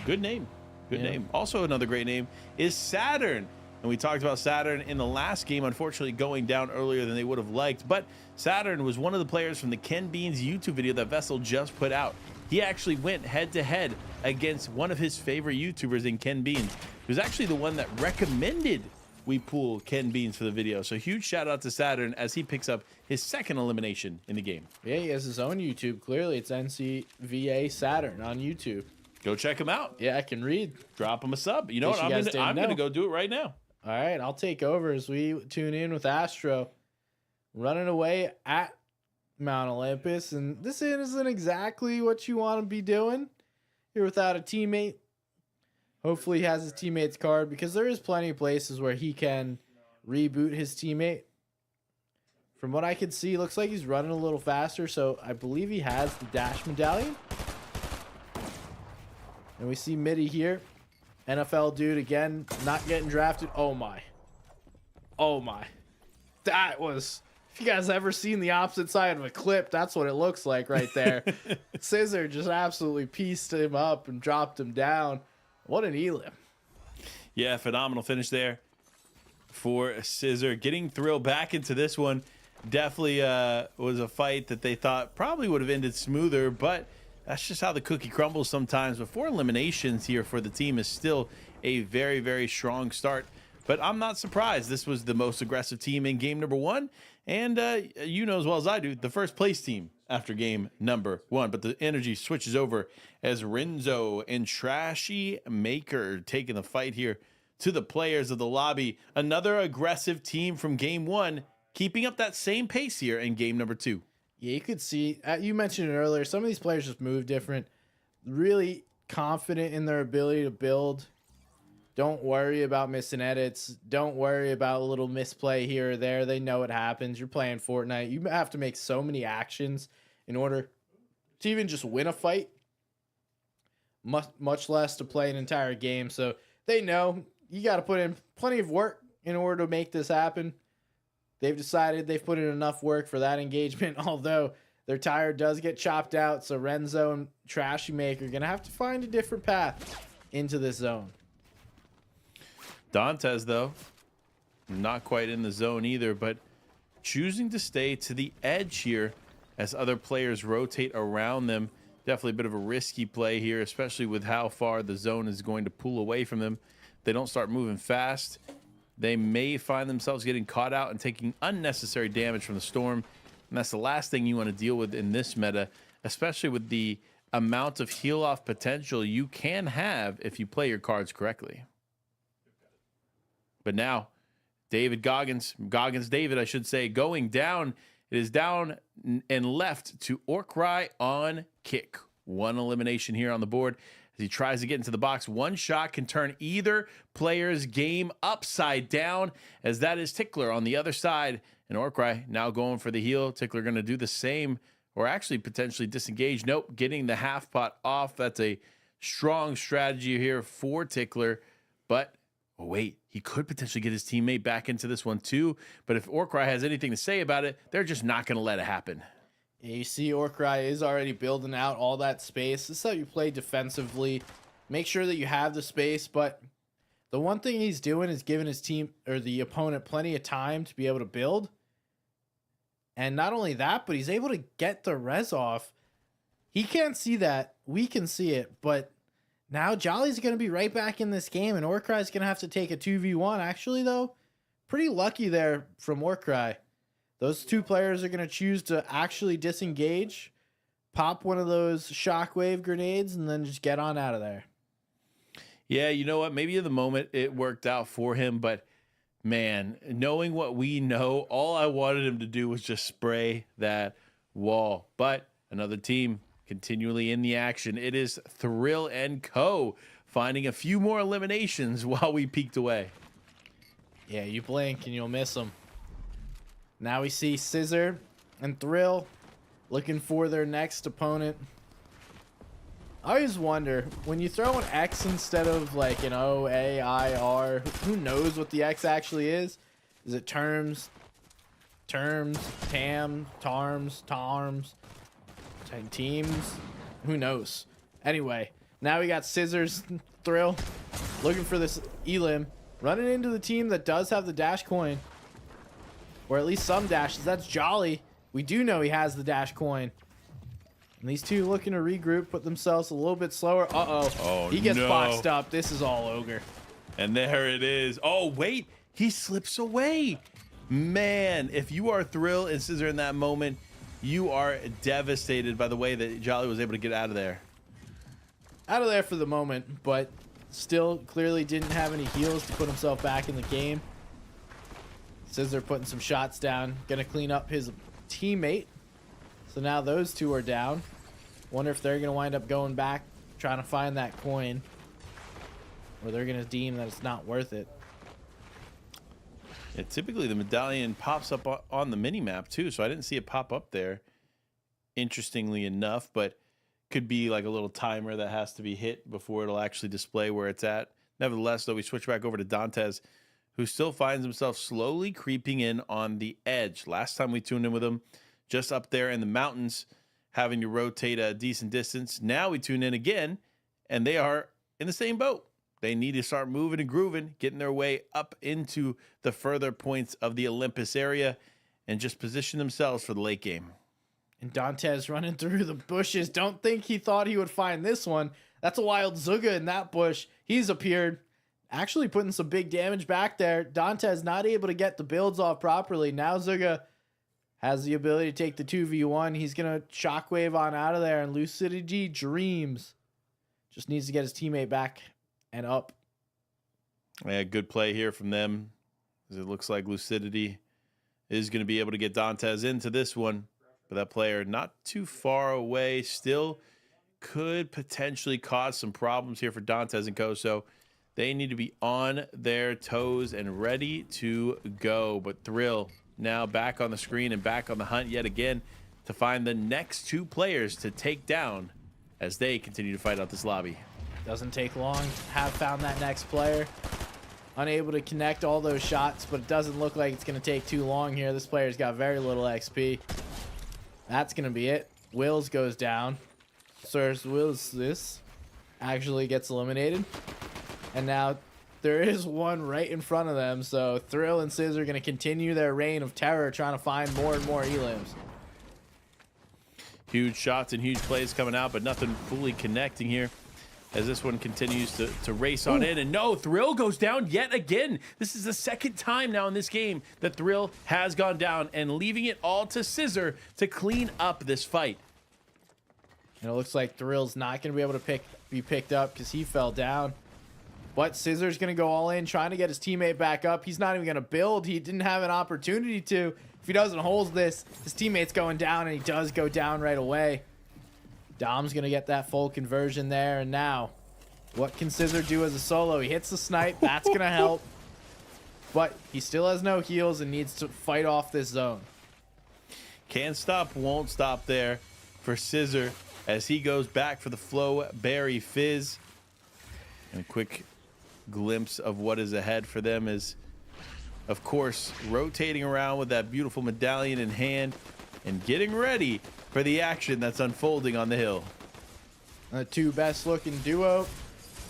Good name. Good name. Also another great name is Saturn. And we talked about Saturn in the last game, unfortunately going down earlier than they would have liked. But Saturn was one of the players from the Ken Beans YouTube video that VESL just put out. He actually went head-to-head against one of his favorite YouTubers in Ken Beans. He was actually the one that recommended we pull Ken Beans for the video. So huge shout out to Saturn as he picks up his second elimination in the game. Yeah, he has his own YouTube. Clearly, it's NCVA Saturn on YouTube. Go check him out. Yeah, I can read. Drop him a sub. You know what? I'm going to go do it right now. All right, I'll take over as we tune in with Astro running away at Mount Olympus. And this isn't exactly what you want to be doing here without a teammate. Hopefully he has his teammate's card, because there is plenty of places where he can reboot his teammate. From what I can see, looks like he's running a little faster, so I believe he has the dash medallion. And we see Mitty here. NFL dude again, not getting drafted. Oh my. Oh my. That was, if you guys ever seen the opposite side of a clip, that's what it looks like right there. Scissor just absolutely pieced him up and dropped him down. What an elim. Yeah, phenomenal finish there for Scissor. Getting Thrill back into this one definitely was a fight that they thought probably would have ended smoother, but that's just how the cookie crumbles sometimes. But 4 eliminations here for the team is still a very, very strong start. But I'm not surprised. This was the most aggressive team in game number 1. And you know as well as I do, the first place team after game number 1. But the energy switches over as Renzo and Trashy Maker taking the fight here to the players of the lobby. Another aggressive team from game 1, keeping up that same pace here in game number 2. Yeah, you could see, you mentioned it earlier, some of these players just move different. Really confident in their ability to build. Don't worry about missing edits. Don't worry about a little misplay here or there. They know it happens. You're playing Fortnite. You have to make so many actions in order to even just win a fight, much less to play an entire game. So they know you got to put in plenty of work in order to make this happen. They've decided they've put in enough work for that engagement, although their tire does get chopped out. So Renzo and Trashy Maker are going to have to find a different path into this zone. Dantes, though, not quite in the zone either, but choosing to stay to the edge here as other players rotate around them. Definitely a bit of a risky play here, especially with how far the zone is going to pull away from them. They don't start moving fast, they may find themselves getting caught out and taking unnecessary damage from the storm. And that's the last thing you want to deal with in this meta, especially with the amount of heal off potential you can have if you play your cards correctly. But now, Goggins David, I should say, going down. It is down and left to Orkrai on kick. One elimination here on the board as he tries to get into the box. One shot can turn either player's game upside down, as that is Tickler on the other side. And Orkrai now going for the heal. Tickler going to do the same, or actually potentially disengage. Nope, getting the half pot off. That's a strong strategy here for Tickler. But, oh wait, he could potentially get his teammate back into this one too. But if Orkrai has anything to say about it, they're just not going to let it happen. Yeah, you see Orkrai is already building out all that space. This is how you play defensively. Make sure that you have the space, but the one thing he's doing is giving his team or the opponent plenty of time to be able to build. And not only that, but he's able to get the res off. He can't see that. We can see it, but now Jolly's going to be right back in this game, and Orkrai's going to have to take a 2v1. Actually, though, pretty lucky there from Orkrai. Those two players are going to choose to actually disengage, pop one of those shockwave grenades, and then just get on out of there. Yeah, you know what? Maybe in the moment it worked out for him, but man, knowing what we know, all I wanted him to do was just spray that wall. But another team continually in the action. It is Thrill and Co. finding a few more eliminations while we peeked away. Yeah, you blink and you'll miss them. Now we see Scissor and Thrill looking for their next opponent. I always wonder, when you throw an X instead of like an O, A, I, R, who knows what the X actually is? Is it terms, tam, tarms, teams? Who knows? Anyway, now we got Scissors, Thrill, looking for this Elim, running into the team that does have the dash coin. Or at least some dashes. That's Jolly. We do know he has the dash coin. And these two looking to regroup, put themselves a little bit slower. Uh-oh. Oh, he gets no. boxed up. This is all Ogre. And there it is. Oh, wait. He slips away. Man, if you are Thrill and Scissor in that moment, you are devastated by the way that Jolly was able to get out of there. Out of there for the moment, but still clearly didn't have any heals to put himself back in the game. Scissor putting some shots down. Gonna clean up his teammate. So now those two are down. Wonder if they're gonna wind up going back, trying to find that coin. Or they're gonna deem that it's not worth it. Yeah, typically the medallion pops up on the mini-map too, so I didn't see it pop up there, interestingly enough, but could be like a little timer that has to be hit before it'll actually display where it's at. Nevertheless, though, we switch back over to Dantes, who still finds himself slowly creeping in on the edge. Last time we tuned in with him, just up there in the mountains, having to rotate a decent distance. Now we tune in again, and they are in the same boat. They need to start moving and grooving, getting their way up into the further points of the Olympus area, and just position themselves for the late game. And Dantes running through the bushes. Don't think he thought he would find this one. That's a wild Zuga in that bush. He's appeared. Actually putting some big damage back there. Dantes not able to get the builds off properly. Now Zuga has the ability to take the 2v1. He's going to shockwave on out of there, and Lucidity Dreams just needs to get his teammate back and up. Yeah, good play here from them. As it looks like Lucidity is going to be able to get Dantes into this one. But that player not too far away still could potentially cause some problems here for Dantes and Co. So they need to be on their toes and ready to go. But Thrill now back on the screen and back on the hunt yet again to find the next two players to take down as they continue to fight out this lobby. Doesn't take long. Have found that next player. Unable to connect all those shots, but it doesn't look like it's going to take too long here. This player's got very little XP. That's going to be it. Wills goes down. Sirs Wills this actually gets eliminated. And now there is one right in front of them. So Thrill and Scissor are going to continue their reign of terror, trying to find more and more elims. huge shots and huge plays coming out, but nothing fully connecting here as this one continues to race on in. And no, Thrill goes down yet again. This is the second time now in this game that Thrill has gone down, and leaving it all to Scissor to clean up this fight. And it looks like Thrill's not going to be able to be picked up because he fell down. But Scissor's going to go all in, trying to get his teammate back up. He's not even going to build. He didn't have an opportunity to. If he doesn't hold this, his teammate's going down, and he does go down right away. Dom's going to get that full conversion there. And now, what can Scissor do as a solo? He hits the snipe. That's going to help. But he still has no heals and needs to fight off this zone. Can't stop, won't stop there for Scissor as he goes back for the Flow Berry Fizz. And a quick glimpse of what is ahead for them is, of course, rotating around with that beautiful medallion in hand and getting ready for the action that's unfolding on the hill. The two best looking duo as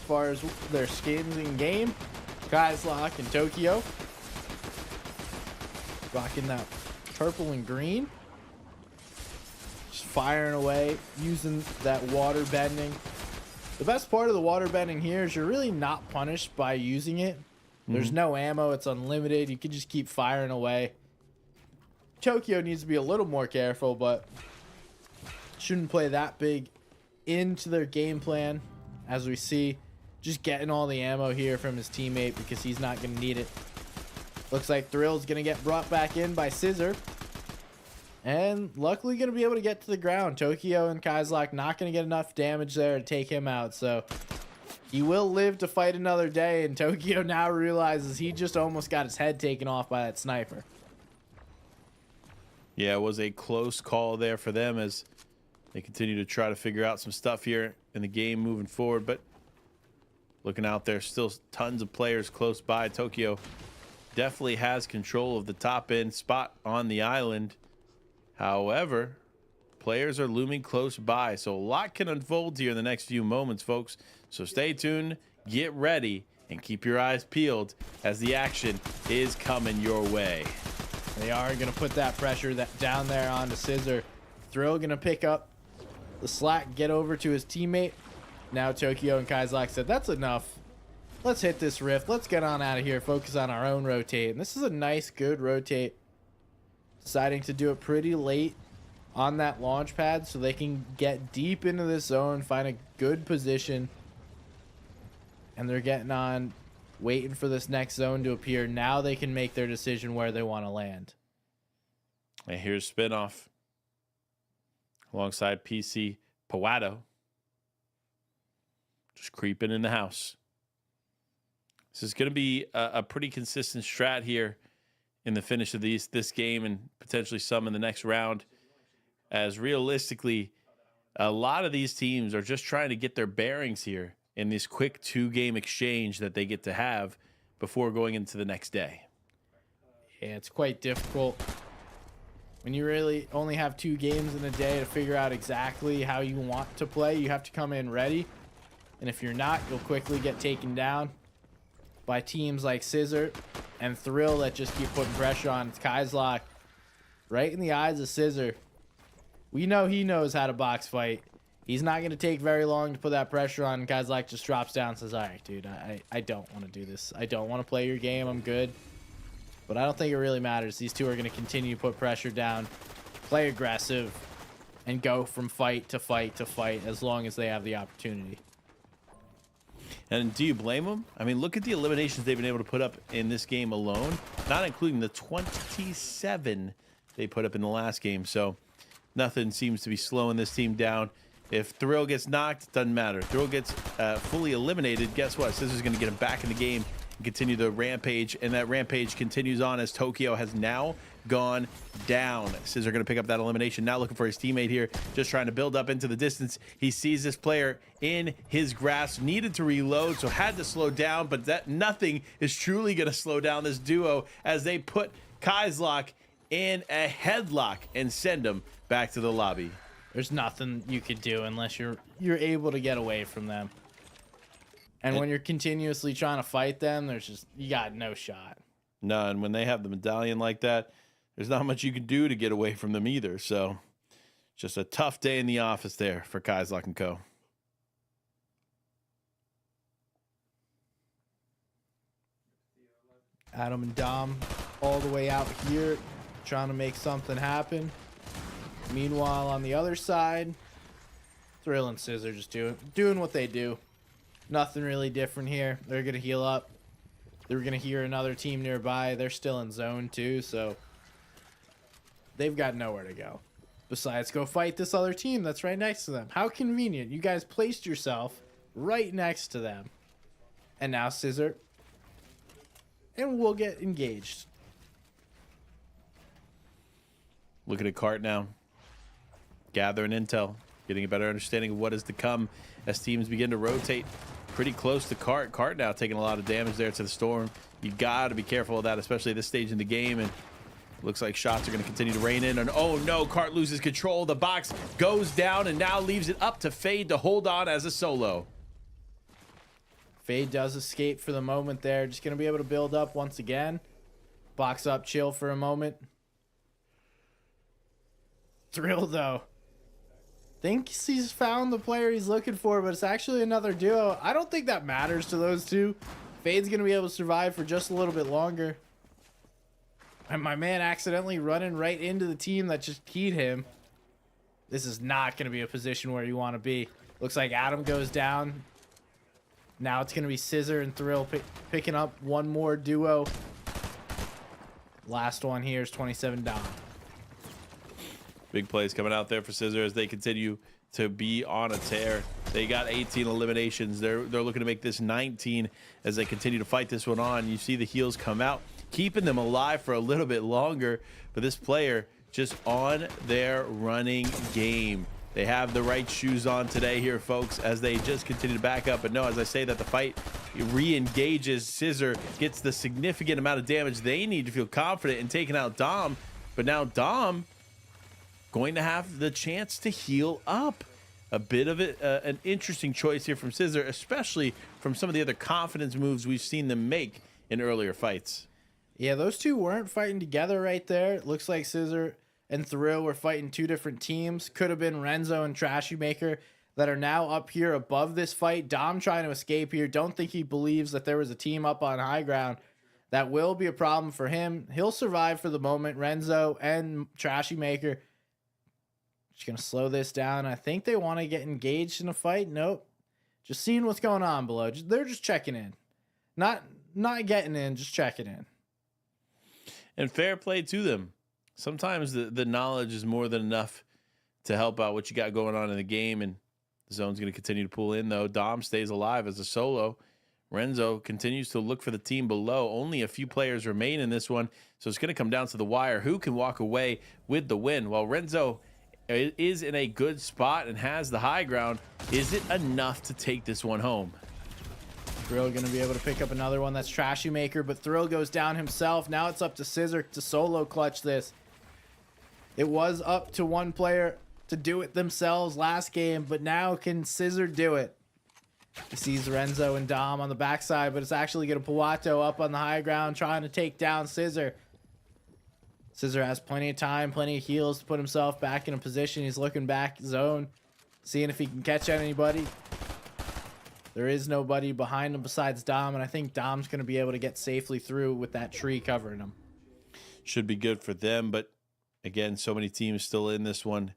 far as their skins in game, Kaizlock and Tokyo. Rocking that purple and green. Just firing away, using that water bending. The best part of the water bending here is you're really not punished by using it. There's no ammo. It's unlimited. You can just keep firing away. Tokyo needs to be a little more careful, but shouldn't play that big into their game plan. As we see, just getting all the ammo here from his teammate because he's not going to need it. Looks like Thrill's going to get brought back in by Scissor. And luckily going to be able to get to the ground. Tokyo and Kaizlock not going to get enough damage there to take him out. So he will live to fight another day. And Tokyo now realizes he just almost got his head taken off by that sniper. Yeah, it was a close call there for them as they continue to try to figure out some stuff here in the game moving forward. But looking out there, still tons of players close by. Tokyo definitely has control of the top end spot on the island. However, players are looming close by, so a lot can unfold here in the next few moments, folks. So stay tuned, get ready, and keep your eyes peeled as the action is coming your way. They are going to put that pressure down there onto Scissor. Thrill going to pick up the slack, get over to his teammate. Now Tokyo and Kaizlock said, that's enough. Let's hit this rift. Let's get on out of here, focus on our own rotate. And this is a nice, good rotate. Deciding to do it pretty late on that launch pad so they can get deep into this zone, find a good position. And they're getting on, waiting for this next zone to appear. Now they can make their decision where they want to land. And here's Spinoff alongside PC Pawado. Just creeping in the house. This is going to be a pretty consistent strat here in the finish of this game and potentially some in the next round, as realistically a lot of these teams are just trying to get their bearings here in this quick 2-game exchange that they get to have before going into the next day. Yeah, it's quite difficult when you really only have 2 games in a day to figure out exactly how you want to play. You have to come in ready, and if you're not, you'll quickly get taken down by teams like Scissor and Thrill that just keep putting pressure on. It's Kaizlock right in the eyes of Scissor. We know he knows how to box fight. He's not going to take very long to put that pressure on. Kaizlock just drops down and says, all right, dude, I don't want to do this. I don't want to play your game. I'm good. But I don't think it really matters. These two are going to continue to put pressure down, play aggressive, and go from fight to fight to fight as long as they have the opportunity. And do you blame them? I mean, look at the eliminations they've been able to put up in this game alone, not including the 27 they put up in the last game. So nothing seems to be slowing this team down. If Thrill gets knocked, it doesn't matter. Thrill gets fully eliminated. Guess what? Scissor's going to get him back in the game and continue the rampage. And that rampage continues on as Tokyo has now gone down. Scissor going to pick up that elimination. Now looking for his teammate here, just trying to build up into the distance. He sees this player in his grasp, needed to reload, so had to slow down, but that nothing is truly going to slow down this duo as they put Kaizlock in a headlock and send him back to the lobby. There's nothing you could do unless you're able to get away from them. And when you're continuously trying to fight them, you got no shot. No, and when they have the medallion like that, there's not much you can do to get away from them either. So Just a tough day in the office there for Kaislock & Co. Adam and Dom all the way out here trying to make something happen. Meanwhile, on the other side, Thrill and Scissor just doing what they do. Nothing really different here. They're going to heal up. They're going to hear another team nearby. They're still in zone too, so they've got nowhere to go besides go fight this other team that's right next to them. How convenient. You guys placed yourself right next to them. And now Scissor. And we'll get engaged. Looking at Cart now. Gathering intel. Getting a better understanding of what is to come as teams begin to rotate pretty close to Cart. Cart now taking a lot of damage there to the Storm. You got to be careful of that, especially at this stage in the game. And looks like shots are going to continue to rain in. And oh no, Cart loses control. The box goes down and now leaves it up to Fade to hold on as a solo. Fade does escape for the moment there. Just going to be able to build up once again. Box up, chill for a moment. Thrill, though. Thinks he's found the player he's looking for, but it's actually another duo. I don't think that matters to those two. Fade's going to be able to survive for just a little bit longer. And my man accidentally running right into the team that just keyed him. This is not going to be a position where you want to be. Looks like Adam goes down. Now it's going to be Scissor and Thrill picking up one more duo. Last one here is 27 down. Big plays coming out there for Scissor as they continue to be on a tear. They got 18 eliminations. They're looking to make this 19 as they continue to fight this one on. You see the heals come out, keeping them alive for a little bit longer. But this player just on their running game. They have the right shoes on today here, folks, as they just continue to back up. But no, as I say that the fight re-engages, Scissor gets the significant amount of damage they need to feel confident in taking out Dom. But now Dom going to have the chance to heal up. A bit of an interesting choice here from Scissor, especially from some of the other confidence moves we've seen them make in earlier fights. Yeah, those two weren't fighting together right there. It looks like Scissor and Thrill were fighting two different teams. Could have been Renzo and Trashy Maker that are now up here above this fight. Dom trying to escape here. Don't think he believes that there was a team up on high ground. That will be a problem for him. He'll survive for the moment. Renzo and Trashy Maker just going to slow this down. I think they want to get engaged in a fight. Nope. Just seeing what's going on below. They're just checking in. Not getting in, just checking in. And fair play to them. Sometimes the knowledge is more than enough to help out what you got going on in the game. And the zone's going to continue to pull in, though. Dom stays alive as a solo. Renzo continues to look for the team below. Only a few players remain in this one. So it's going to come down to the wire. Who can walk away with the win? While Renzo is in a good spot and has the high ground, is it enough to take this one home? Thrill going to be able to pick up another one. That's Trashy Maker, but Thrill goes down himself. Now it's up to Scissor to solo clutch this. It was up to one player to do it themselves last game, but now can Scissor do it? He sees Renzo and Dom on the backside, but it's actually going to Pawato up on the high ground trying to take down Scissor. Scissor has plenty of time, plenty of heals to put himself back in a position. He's looking back zone, seeing if he can catch anybody. There is nobody behind him besides Dom, and I think Dom's going to be able to get safely through with that tree covering him. Should be good for them, but again, so many teams still in this one.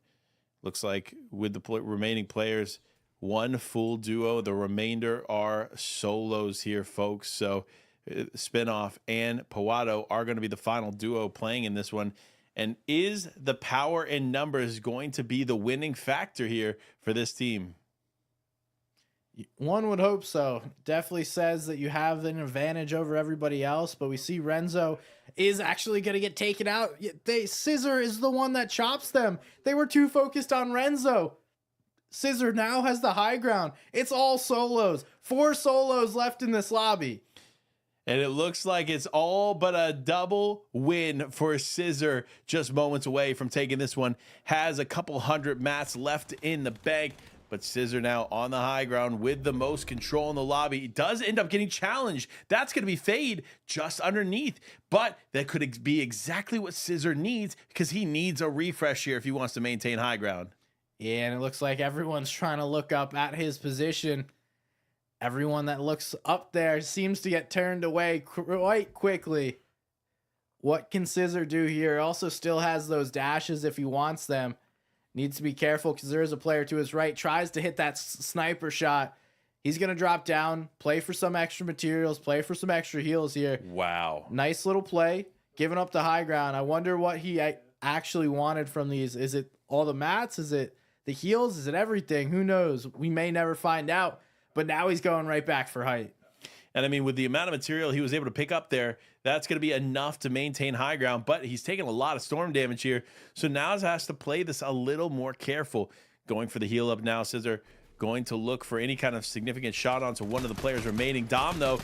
Looks like with the remaining players, one full duo. The remainder are solos here, folks. So Spinoff and Pawato are going to be the final duo playing in this one. And is the power in numbers going to be the winning factor here for this team? One would hope so. Definitely says that you have an advantage over everybody else, but we see Renzo is actually going to get taken out. Scissor is the one that chops them. They were too focused on Renzo. Scissor now has the high ground. It's all solos. 4 solos left in this lobby. And it looks like it's all but a double win for Scissor, just moments away from taking this one. Has a couple hundred mats left in the bank. but Scissor now on the high ground with the most control in the lobby. He does end up getting challenged. That's going to be Fade just underneath, but that could be exactly what Scissor needs, because he needs a refresh here if he wants to maintain high ground. Yeah, and it looks like everyone's trying to look up at his position. Everyone that looks up there seems to get turned away quite quickly. What can Scissor do here? Also still has those dashes if he wants them. Needs to be careful because there is a player to his right. Tries to hit that sniper shot. He's going to drop down, play for some extra materials, play for some extra heals here. Wow. Nice little play. Giving up the high ground. I wonder what he actually wanted from these. Is it all the mats? Is it the heals? Is it everything? Who knows? We may never find out. But now he's going right back for height. And I mean, with the amount of material he was able to pick up there, that's going to be enough to maintain high ground. But he's taking a lot of storm damage here. So now he has to play this a little more careful. Going for the heal up now. Scissor going to look for any kind of significant shot onto one of the players remaining. Dom, though,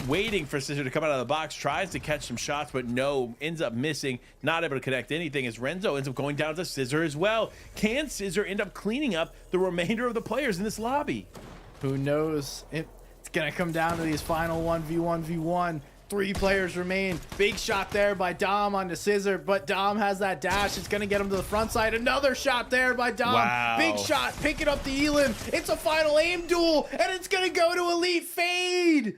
waiting for Scissor to come out of the box. Tries to catch some shots, but no. Ends up missing. Not able to connect anything as Renzo ends up going down to Scissor as well. Can Scissor end up cleaning up the remainder of the players in this lobby? Who knows? It's going to come down to these final 1v1v1. 3 players remain. Big shot there by Dom onto Scissor, but Dom has that dash. It's going to get him to the front side. Another shot there by Dom. Wow. Big shot, picking up the Elim. It's a final aim duel, and it's going to go to Elite Fade.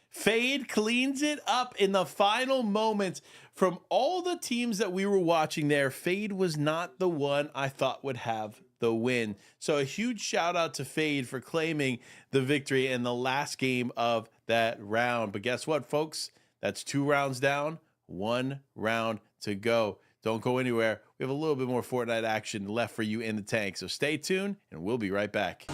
Fade cleans it up in the final moments. From all the teams that we were watching there, Fade was not the one I thought would have the win. So a huge shout out to Fade for claiming the victory in the last game of that round. But guess what, folks? That's 2 rounds down, 1 round to go. Don't go anywhere. We have a little bit more Fortnite action left for you in the tank. So stay tuned, and we'll be right back.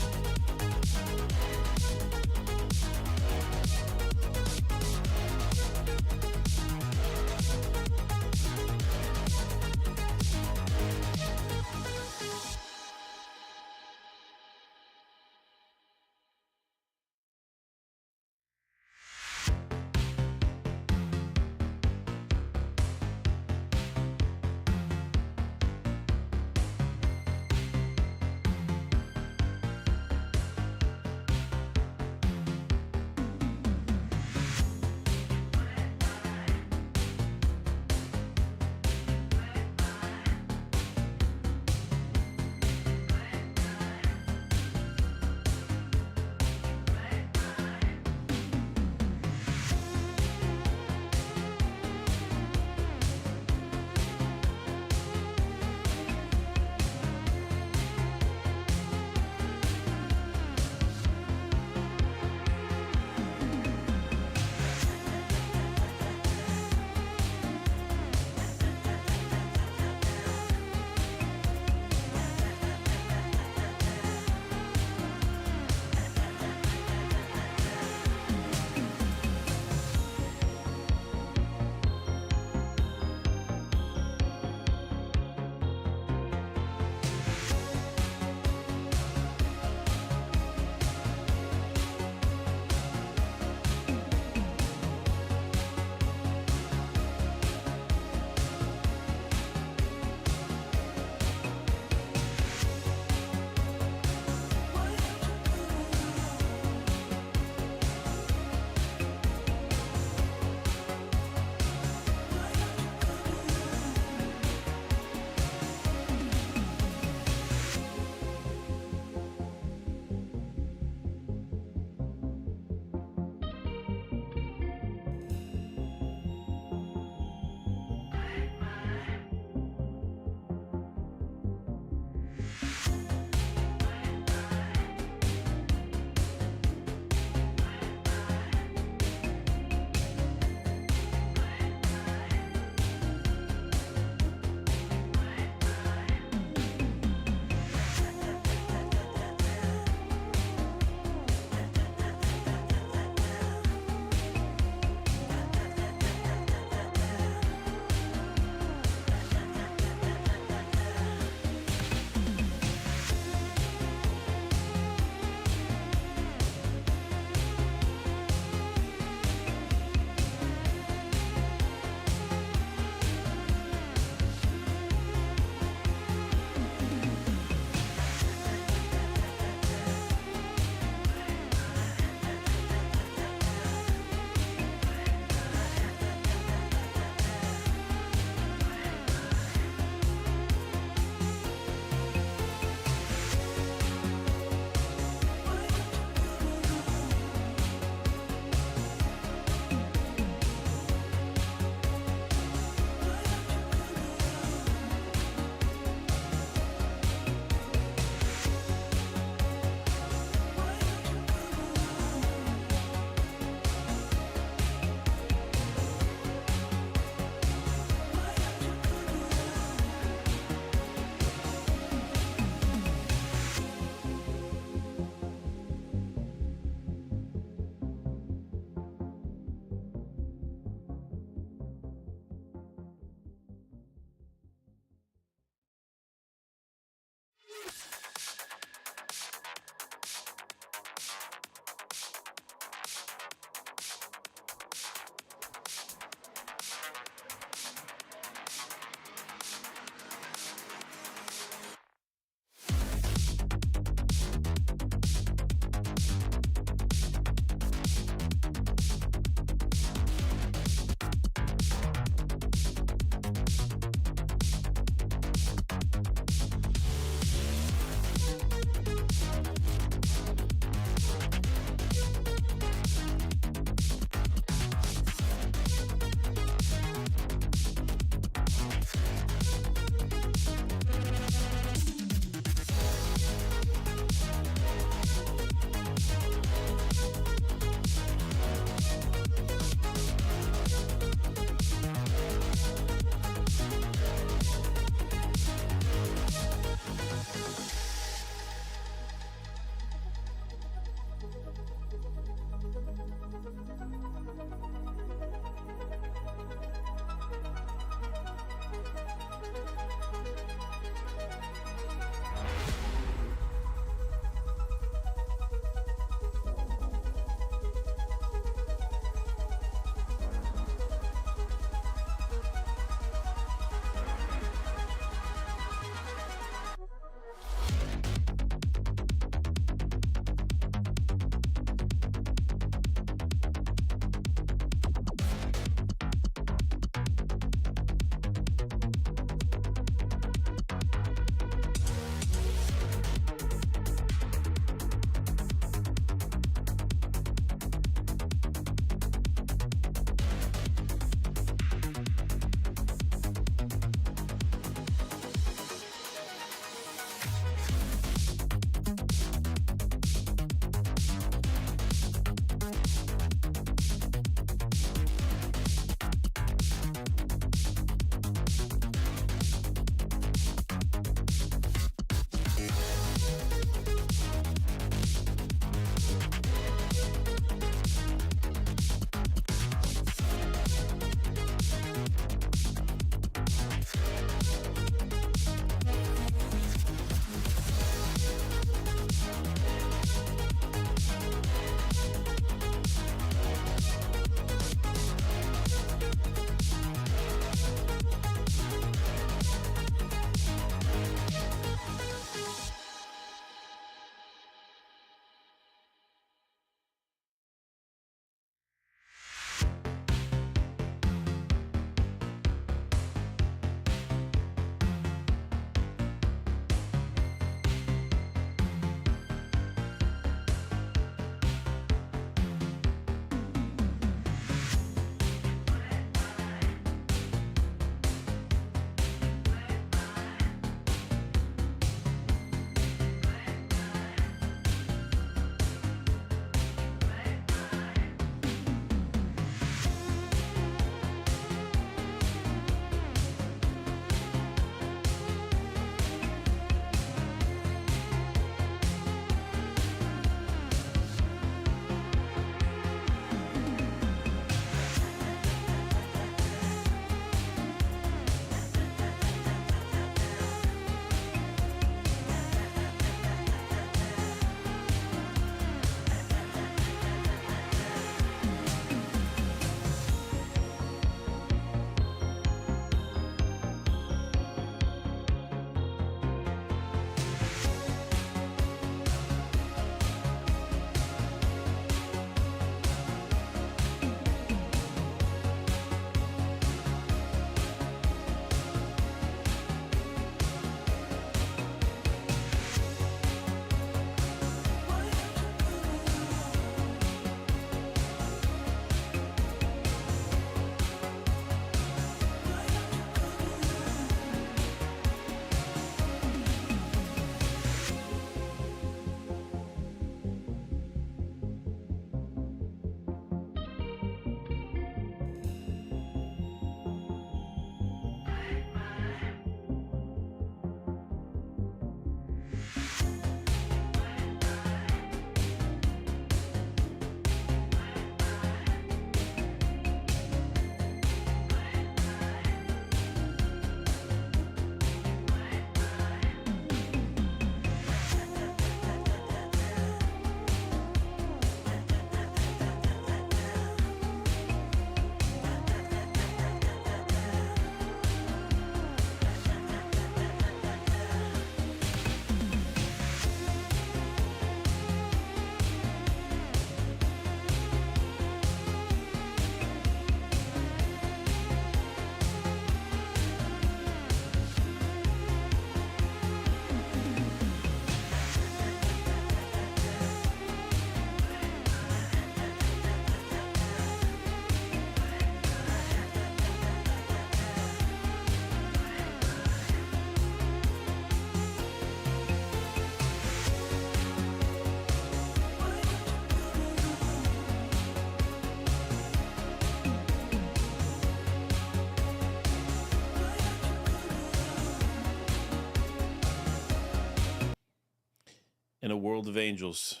In a world of angels,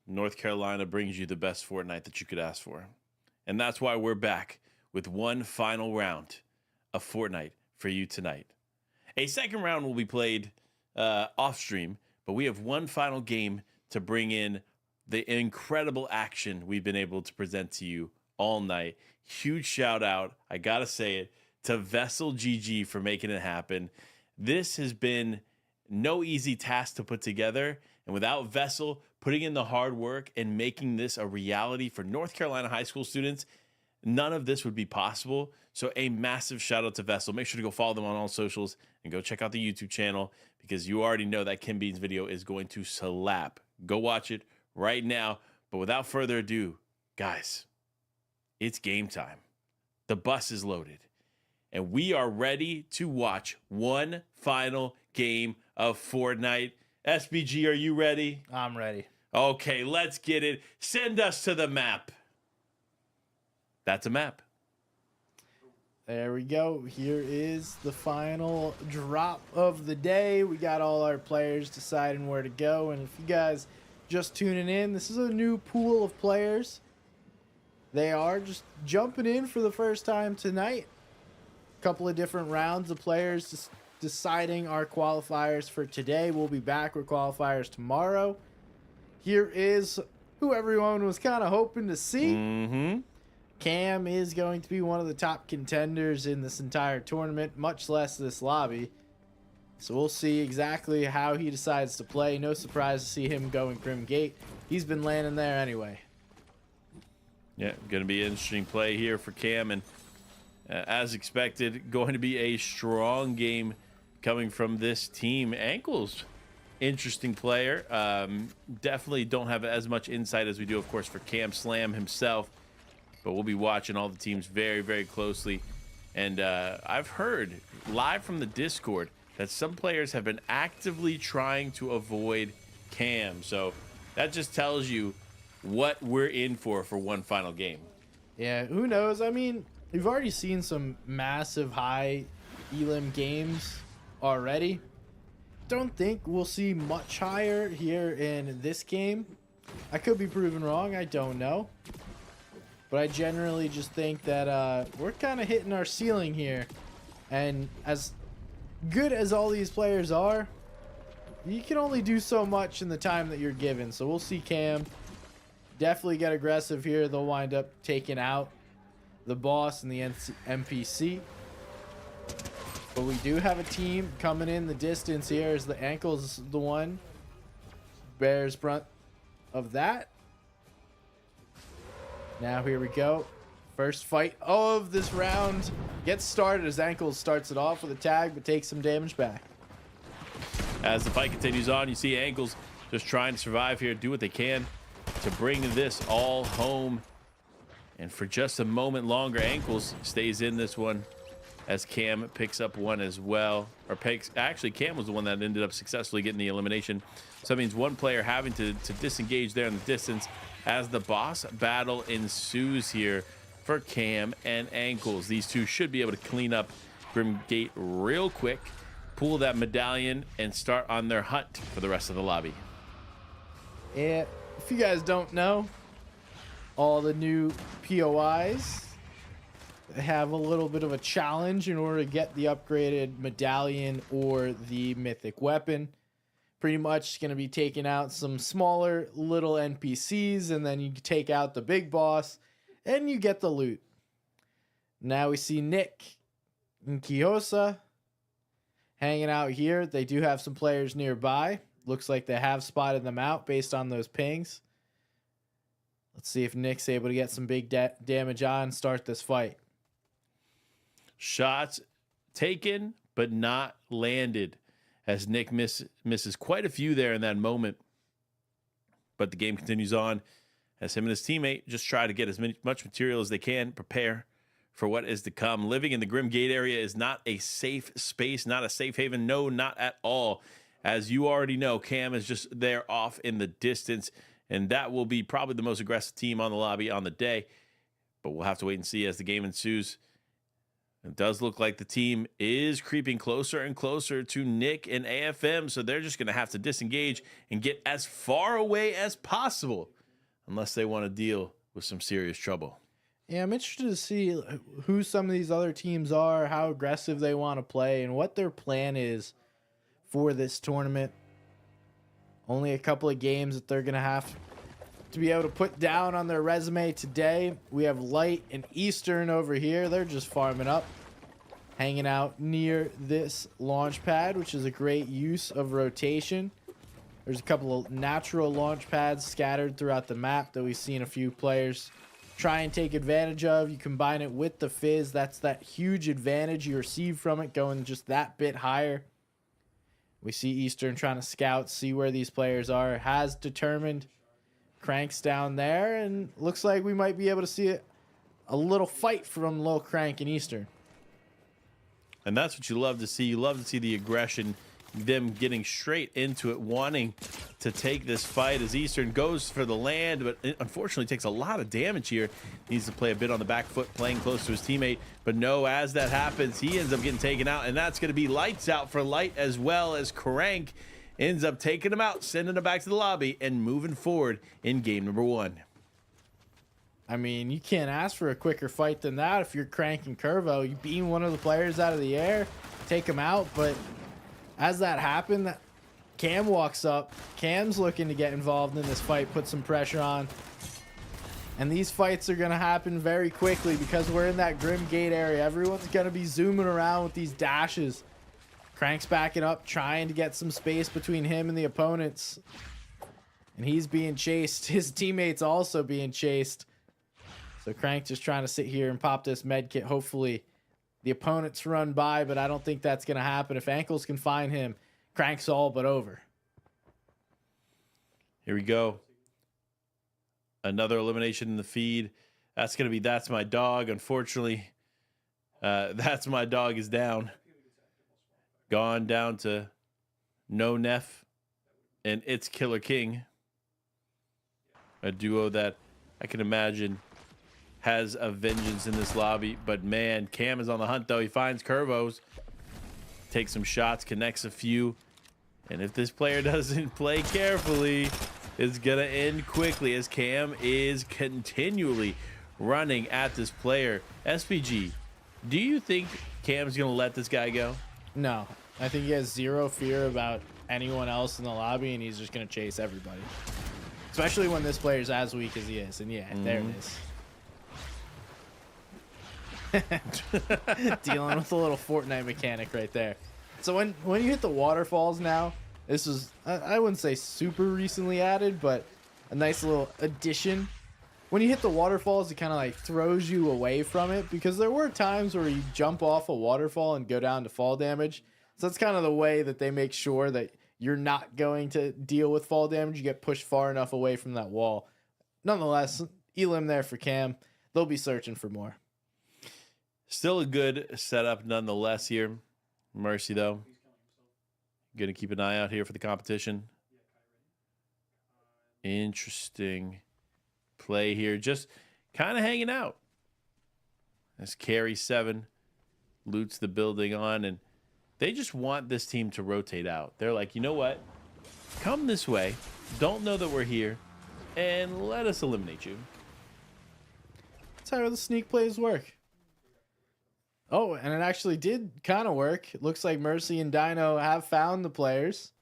North Carolina brings you the best Fortnite that you could ask for. And that's why we're back with one final round of Fortnite for you tonight. A second round will be played off stream, but we have one final game to bring in the incredible action we've been able to present to you all night. Huge shout out, I gotta say it, to VESL GG for making it happen. This has been no easy task to put together, and without VESL putting in the hard work and making this a reality for North Carolina high school students, none of this would be possible. So a massive shout out to VESL. Make sure to go follow them on all socials and go check out the YouTube channel, because you already know that Kim Bean's video is going to slap. Go watch it right now. But without further ado, guys, it's game time. The bus is loaded, and we are ready to watch one final game of Fortnite. SBG, are you ready? I'm ready. Okay, let's get it. Send us to the map. That's a map. There we go. Here is the final drop of the day. We got all our players deciding where to go. And if you guys just tuning in, this is a new pool of players. They are just jumping in for the first time tonight. A couple of different rounds of players just deciding our qualifiers for today. We'll be back with qualifiers tomorrow. Here is who everyone was kind of hoping to see. Cam is going to be one of the top contenders in this entire tournament, much less this lobby. So we'll see exactly how he decides to play. No surprise to see him going Grim Gate. He's been landing there anyway. Yeah, going to be an interesting play here for Cam. And as expected, going to be a strong game coming from this team. Ankles, interesting player. Definitely don't have as much insight as we do, of course, for Cam Slam himself. But we'll be watching all the teams very, very closely. And I've heard live from the Discord that some players have been actively trying to avoid Cam. So that just tells you what we're in for one final game. Yeah, who knows? I mean, we've already seen some massive high elim games already. Don't think we'll see much higher here in this game. I could be proven wrong. I don't know. But I generally just think that we're kind of hitting our ceiling here. And as good as all these players are, you can only do so much in the time that you're given. So we'll see Cam definitely get aggressive here. They'll wind up taking out the boss and the NPC. But we do have a team coming in the distance here, as the Ankles the one bears front of that. Now here we go. First fight of this round gets started as Ankles starts it off with a tag, but takes some damage back. As the fight continues on, you see Ankles just trying to survive here, do what they can to bring this all home. And for just a moment longer, Ankles stays in this one as Cam picks up one as well. Actually, Cam was the one that ended up successfully getting the elimination. So that means one player having to disengage there in the distance as the boss battle ensues here for Cam and Ankles. These two should be able to clean up Grim Gate real quick, pull that medallion, and start on their hunt for the rest of the lobby. Yeah, if you guys don't know, all the new POIs have a little bit of a challenge in order to get the upgraded medallion or the mythic weapon. Pretty much going to be taking out some smaller little NPCs, and then you take out the big boss and you get the loot. Now we see Nick and Kiyosa hanging out here. They do have some players nearby. Looks like they have spotted them out based on those pings. Let's see if Nick's able to get some big damage on and start this fight. Shots taken, but not landed, as Nick misses quite a few there in that moment. But the game continues on as him and his teammate just try to get as much material as they can, prepare for what is to come. Living in the Grim Gate area is not a safe space, not a safe haven. No, not at all. As you already know, Cam is just there off in the distance, and that will be probably the most aggressive team on the lobby on the day. But we'll have to wait and see as the game ensues. It does look like the team is creeping closer and closer to Nick and AFM, so they're just going to have to disengage and get as far away as possible unless they want to deal with some serious trouble. Yeah, I'm interested to see who some of these other teams are, how aggressive they want to play, and what their plan is for this tournament. Only a couple of games that they're going to have to be able to put down on their resume today. We have Light and Eastern over here. They're just farming up, hanging out near this launch pad, which is a great use of rotation. There's a couple of natural launch pads scattered throughout the map that we've seen a few players try and take advantage of. You combine it with the Fizz, that's that huge advantage you receive from it, going just that bit higher. We see Eastern trying to scout, see where these players are. Has determined Crank's down there, and looks like we might be able to see a little fight from Lil Crank and Eastern. And that's what you love to see. You love to see the aggression, them getting straight into it, wanting to take this fight as Eastern goes for the land, but it unfortunately takes a lot of damage here. Needs to play a bit on the back foot, playing close to his teammate. But no, as that happens, he ends up getting taken out, and that's going to be lights out for Light, as well as Crank ends up taking him out, sending him back to the lobby, and moving forward in game number 1. I mean, you can't ask for a quicker fight than that if you're Crank and Curvo. You beam one of the players out of the air, take him out, but as that happened, Cam walks up. Cam's looking to get involved in this fight, put some pressure on. And these fights are going to happen very quickly because we're in that Grim Gate area. Everyone's going to be zooming around with these dashes. Crank's backing up, trying to get some space between him and the opponents. And he's being chased. His teammate's also being chased. So Crank just trying to sit here and pop this med kit. Hopefully the opponents run by, but I don't think that's going to happen. If Ankles can find him, Crank's all but over. Here we go. Another elimination in the feed. That's going to be That's My Dog. Unfortunately, That's My Dog is down. Gone down to No Neff and It's Killer King. A duo that I can imagine has a vengeance in this lobby. But man, Cam is on the hunt though. He finds Curvos. Takes some shots, connects a few. And if this player doesn't play carefully, it's going to end quickly as Cam is continually running at this player. SPG, do you think Cam's going to let this guy go? No, I think he has zero fear about anyone else in the lobby, and he's just going to chase everybody. Especially when this player's as weak as he is. And yeah, there it is. Dealing with a little Fortnite mechanic right there. So when you hit the waterfalls now, this is, I wouldn't say super recently added, but a nice little addition. When you hit the waterfalls, it kind of like throws you away from it, because there were times where you jump off a waterfall and go down to fall damage. So that's kind of the way that they make sure that you're not going to deal with fall damage. You get pushed far enough away from that wall. Nonetheless, elim there for Cam. They'll be searching for more. Still a good setup nonetheless here. Mercy, though. Going to keep an eye out here for the competition. Interesting play here. Just kind of hanging out. As Carry 7 loots the building on, and they just want this team to rotate out. They're like, you know what? Come this way. Don't know that we're here. And let us eliminate you. That's how the sneak plays work. Oh, and it actually did kind of work. It looks like Mercy and Dino have found the players.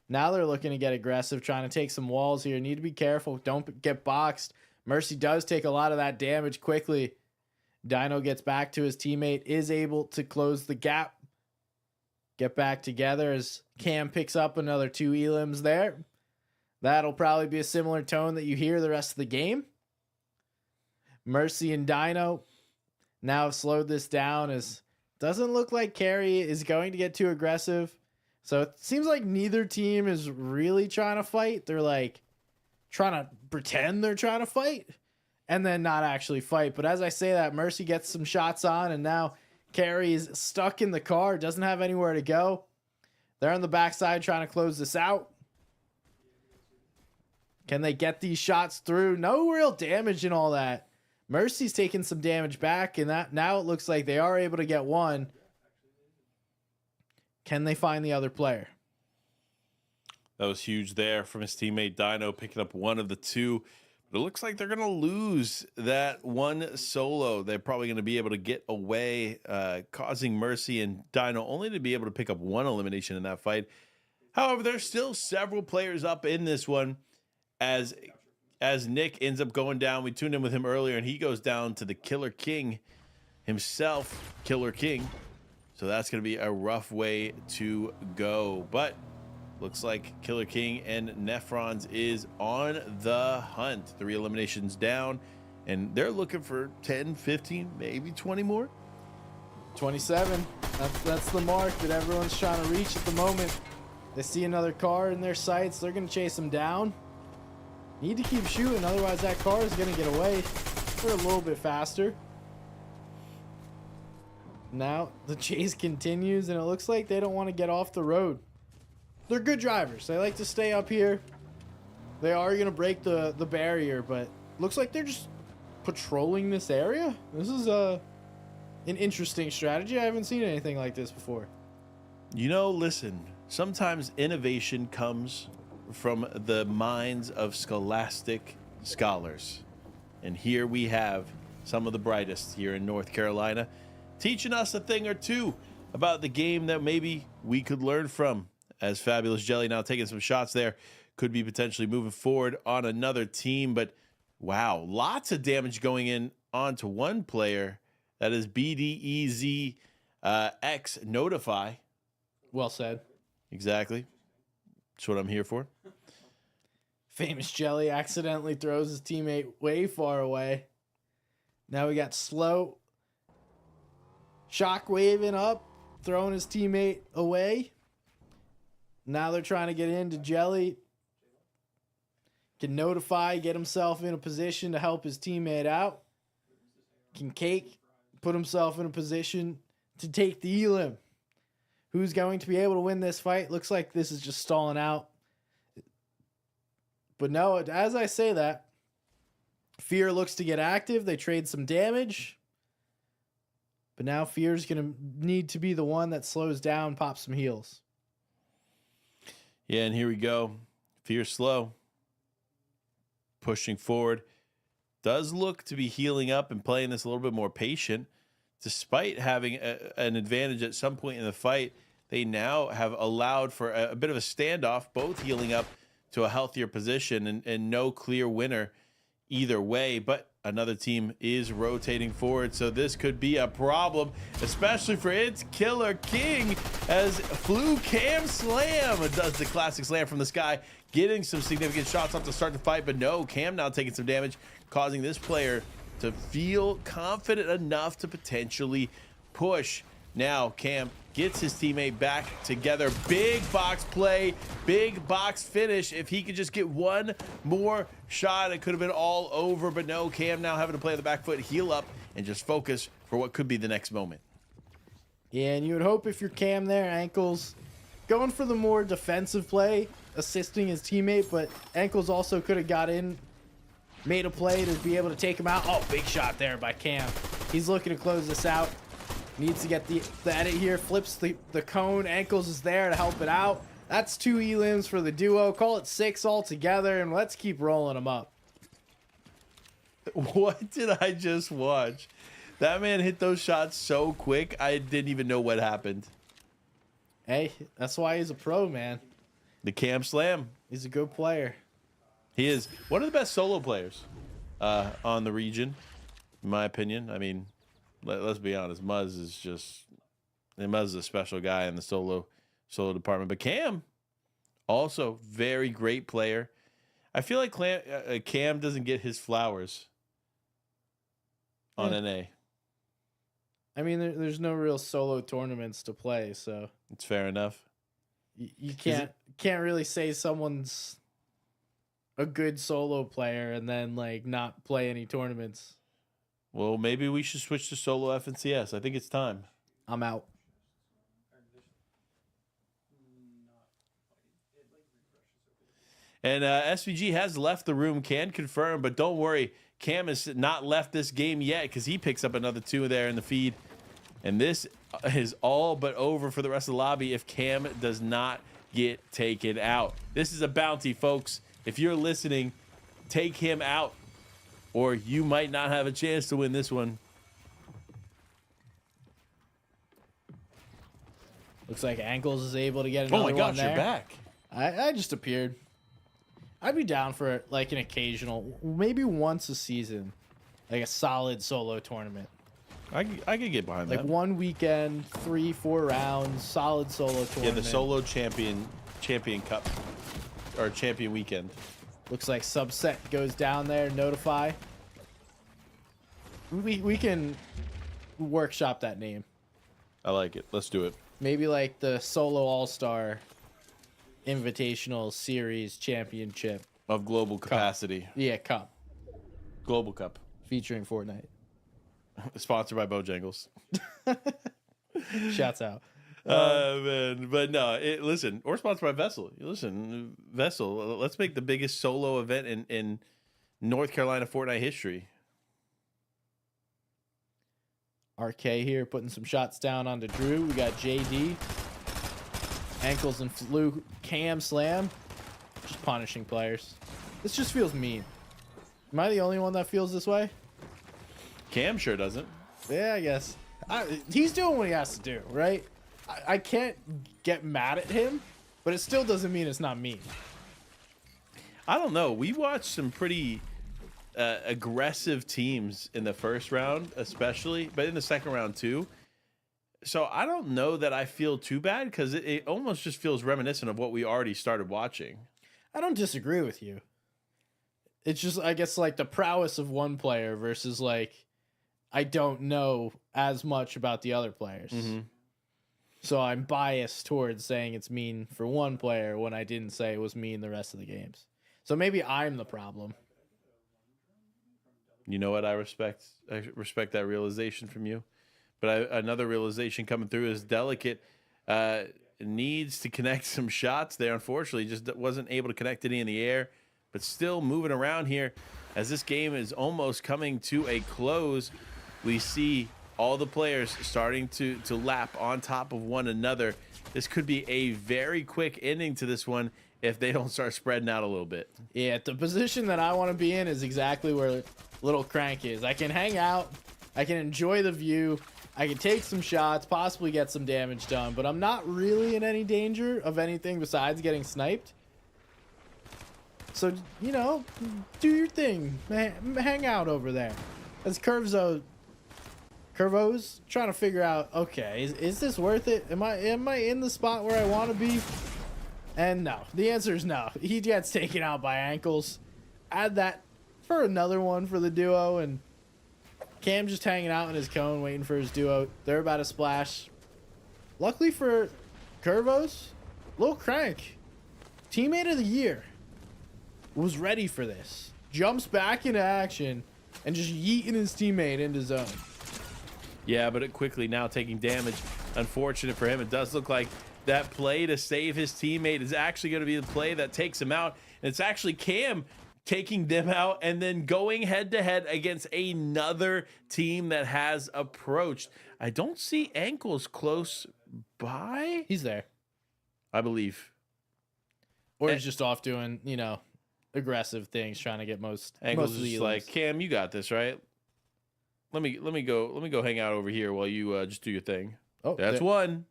Now they're looking to get aggressive, trying to take some walls here. Need to be careful. Don't get boxed. Mercy does take a lot of that damage quickly. Dino gets back to his teammate, is able to close the gap. Get back together as Cam picks up another 2 elims there. That'll probably be a similar tone that you hear the rest of the game. Mercy and Dino now have slowed this down, as doesn't look like Carry is going to get too aggressive. So it seems like neither team is really trying to fight. They're like trying to pretend they're trying to fight and then not actually fight. But as I say that, Mercy gets some shots on, and now Carry is stuck in the car, doesn't have anywhere to go. They're on the backside trying to close this out. Can they get these shots through? No real damage and all that. Mercy's taking some damage back, and that now it looks like they are able to get one. Can they find the other player? That was huge there from his teammate Dino, picking up one of the two. But it looks like they're going to lose that one solo. They're probably going to be able to get away, causing Mercy and Dino only to be able to pick up one elimination in that fight. However, there's still several players up in this one as Nick ends up going down. We tuned in with him earlier, and he goes down to the Killer King himself, Killer King. So that's going to be a rough way to go. But looks like Killer King and Nephrons is on the hunt. 3 eliminations down, and they're looking for 10, 15, maybe 20 more. 27. That's the mark that everyone's trying to reach at the moment. They see another car in their sights. They're going to chase them down. Need to keep shooting, otherwise that car is going to get away for a little bit faster. Now the chase continues, and it looks like they don't want to get off the road. They're good drivers. They like to stay up here. They are going to break the barrier, but looks like they're just patrolling this area. This is an interesting strategy. I haven't seen anything like this before. You know, listen, sometimes innovation comes from the minds of scholastic scholars. And here we have some of the brightest here in North Carolina teaching us a thing or two about the game that maybe we could learn from. As Fabulous Jelly now taking some shots there, could be potentially moving forward on another team. But wow, lots of damage going in onto one player. That is BDEZ X Notify. Well said. Exactly. That's what I'm here for. Famous Jelly accidentally throws his teammate way far away. Now we got Slow shock waving up, throwing his teammate away. Now they're trying to get into Jelly. Can Notify, get himself in a position to help his teammate out. Can Cake put himself in a position to take the elim. Who's going to be able to win this fight? Looks like this is just stalling out. But no, as I say that, Fear looks to get active. They trade some damage. But now Fear's going to need to be the one that slows down, pops some heals. Yeah, and here we go. Fear slow. Pushing forward. Does look to be healing up and playing this a little bit more patient. Despite having an advantage at some point in the fight, they now have allowed for a bit of a standoff, both healing up to a healthier position and no clear winner either way. But another team is rotating forward, so this could be a problem, especially for its Killer King, as Flu Cam Slam does the classic slam from the sky, getting some significant shots off to start the fight. But no, Cam now taking some damage, causing this player to feel confident enough to potentially push. Now Cam gets his teammate back together. Big box play, big box finish. If he could just get one more shot, it could have been all over. But no, Cam now having to play on the back foot, heal up, and just focus for what could be the next moment. Yeah, and you would hope if you're Cam there, Ankles going for the more defensive play, assisting his teammate, but Ankles also could have got in, made a play to be able to take him out. Oh, big shot there by Cam. He's looking to close this out. Needs to get the edit here. Flips the cone. Ankles is there to help it out. That's 2 elims for the duo. Call it 6 altogether, and let's keep rolling them up. What did I just watch? That man hit those shots so quick, I didn't even know what happened. Hey, that's why he's a pro, man. The Cam Slam. He's a good player. He is one of the best solo players on the region, in my opinion. I mean, let's be honest. Muzz is a special guy in the solo department. But Cam, also very great player. I feel like Cam doesn't get his flowers on NA. I mean, there's no real solo tournaments to play, so it's fair enough. You can't really say someone's a good solo player and then like not play any tournaments. Well, maybe we should switch to solo FNCS. I think it's time. I'm out. And SVG has left the room, can confirm, but don't worry. Cam has not left this game yet because he picks up another 2 there in the feed. And this is all but over for the rest of the lobby if Cam does not get taken out. This is a bounty, folks. If you're listening, take him out, or you might not have a chance to win this one. Looks like Ankles is able to get another Oh my one gosh, there. you're back. I just appeared. I'd be down for like an occasional, maybe once a season, like a solid solo tournament. I could get behind Like that. one weekend, 3-4 rounds, solid solo tournament. Yeah, the solo champion cup or champion weekend. Looks like Subset goes down there. Notify. We can workshop that name. I like it. Let's do it. Maybe like the Solo All-Star Invitational Series Championship. Of global capacity. Yeah, Cup. Global Cup. Featuring Fortnite. Sponsored by Bojangles. Shouts out. Man, but no, listen, or sponsored by VESL. Listen, VESL, let's make the biggest solo event in North Carolina Fortnite history. RK here putting some shots down onto Drew. We got JD. Ankles and Fluke. Cam Slam. Just punishing players. This just feels mean. Am I the only one that feels this way? Cam sure doesn't. Yeah, I guess. He's doing what he has to do, right? I can't get mad at him, but it still doesn't mean it's not mean. I don't know. We watched some pretty aggressive teams in the first round, especially, but in the second round too. So I don't know that I feel too bad because it almost just feels reminiscent of what we already started watching. I don't disagree with you. It's just, I guess, like the prowess of one player versus like, I don't know as much about the other players. Mm-hmm. So I'm biased towards saying it's mean for one player when I didn't say it was mean the rest of the games. So maybe I'm the problem. You know what? I respect that realization from you. But another realization coming through is Delicate needs to connect some shots there. Unfortunately, just wasn't able to connect any in the air, but still moving around here as this game is almost coming to a close. We see all the players starting to lap on top of one another. This could be a very quick ending to this one if they don't start spreading out a little bit. Yeah, the position that I want to be in is exactly where Little Crank is. I can hang out. I can enjoy the view. I can take some shots, possibly get some damage done, but I'm not really in any danger of anything besides getting sniped. So, you know, do your thing. Hang out over there. As Curvo's trying to figure out, okay, is this worth it? Am I in the spot where I want to be? And no. The answer is no. He gets taken out by Ankles. Add that for another one for the duo, and Cam just hanging out in his cone waiting for his duo. They're about to splash. Luckily for Curvo's, Lil Crank, teammate of the year, was ready for this. Jumps back into action and just yeeting his teammate into zone. Yeah, but it quickly now taking damage. Unfortunate for him. It does look like that play to save his teammate is actually going to be the play that takes him out. And it's actually Cam taking them out and then going head-to-head against another team that has approached. I don't see Ankles close by. He's there. I believe. Or he's just off doing, you know, aggressive things, trying to get most Ankles most is of the just like, Cam, you got this, right? Let me go hang out over here while you just do your thing. Oh, That's one.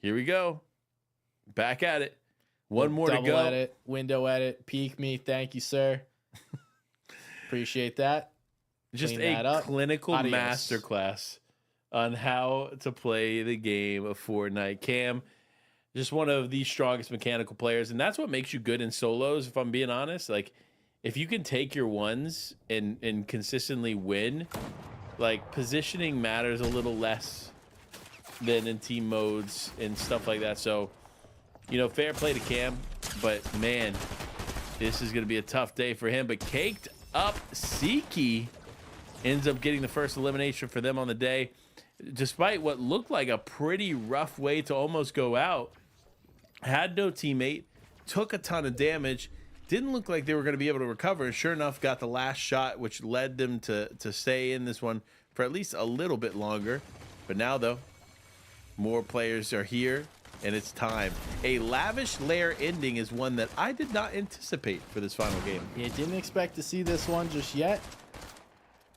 Here we go. Back at it. One more to go. Double edit, window edit, peek me. Thank you, sir. Appreciate that. Just Clean that up. Clinical Adios. masterclass on how to play the game of Fortnite. Cam, just one of the strongest mechanical players, and that's what makes you good in solos, if I'm being honest. Like, if you can take your ones and consistently win, like, positioning matters a little less than in team modes and stuff like that. So, you know, fair play to Cam, but man, this is going to be a tough day for him. But caked up Siki ends up getting the first elimination for them on the day, despite what looked like a pretty rough way to almost go out. had no teammate, took a ton of damage, didn't look like they were going to be able to recover, and sure enough got the last shot, which led them to stay in this one for at least a little bit longer. But now though, more players are here and it's time. A lavish lair ending is one that I did not anticipate for this final game. Yeah, didn't expect to see this one just yet.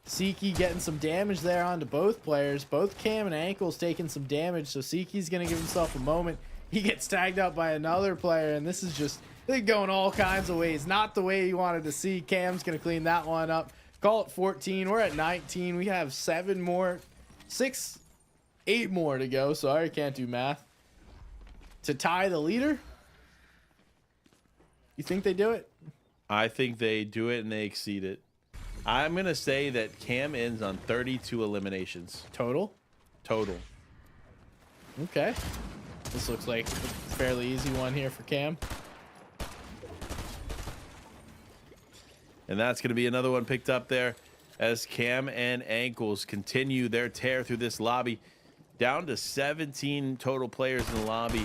Siki getting some damage there onto both players. Both Cam and Ankles taking some damage, so Siki's going to give himself a moment. He gets tagged up by another player, and this is just going all kinds of ways. Not the way you wanted to see. Cam's going to clean that one up. Call it 14. We're at 19. We have 8 more to go. Sorry, can't do math. To tie the leader? You think they do it? I think they do it and they exceed it. I'm going to say that Cam ends on 32 eliminations. Total? Total. Okay. This looks like a fairly easy one here for Cam. And that's going to be another one picked up there as Cam and Ankles continue their tear through this lobby. Down to 17 total players in the lobby.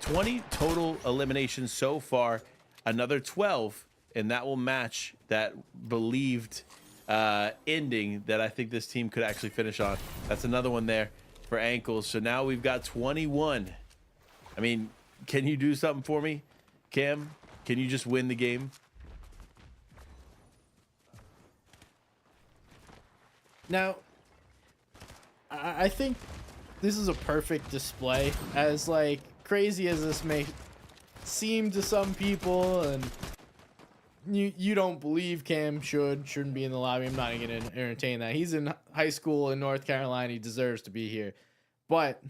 20 total eliminations so far. Another 12. And that will match that believed ending that I think this team could actually finish on. That's another one there for Ankles. So now we've got 21. I mean, can you do something for me, Cam? Can you just win the game? Now, I think this is a perfect display. As like crazy as this may seem to some people, and you don't believe Cam shouldn't be in the lobby. I'm not going to entertain that. He's in high school in North Carolina. He deserves to be here. But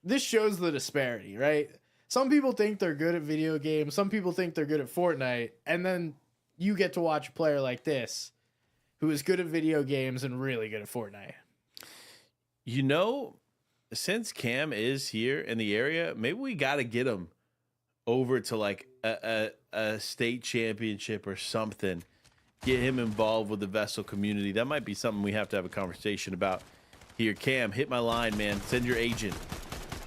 this shows the disparity, right? Some people think they're good at video games. Some people think they're good at Fortnite. And then you get to watch a player like this who is good at video games and really good at Fortnite. You know, since Cam is here in the area, maybe we got to get him over to like a state championship or something. Get him involved with the VESL community. That might be something we have to have a conversation about here. Cam, hit my line, man. Send your agent.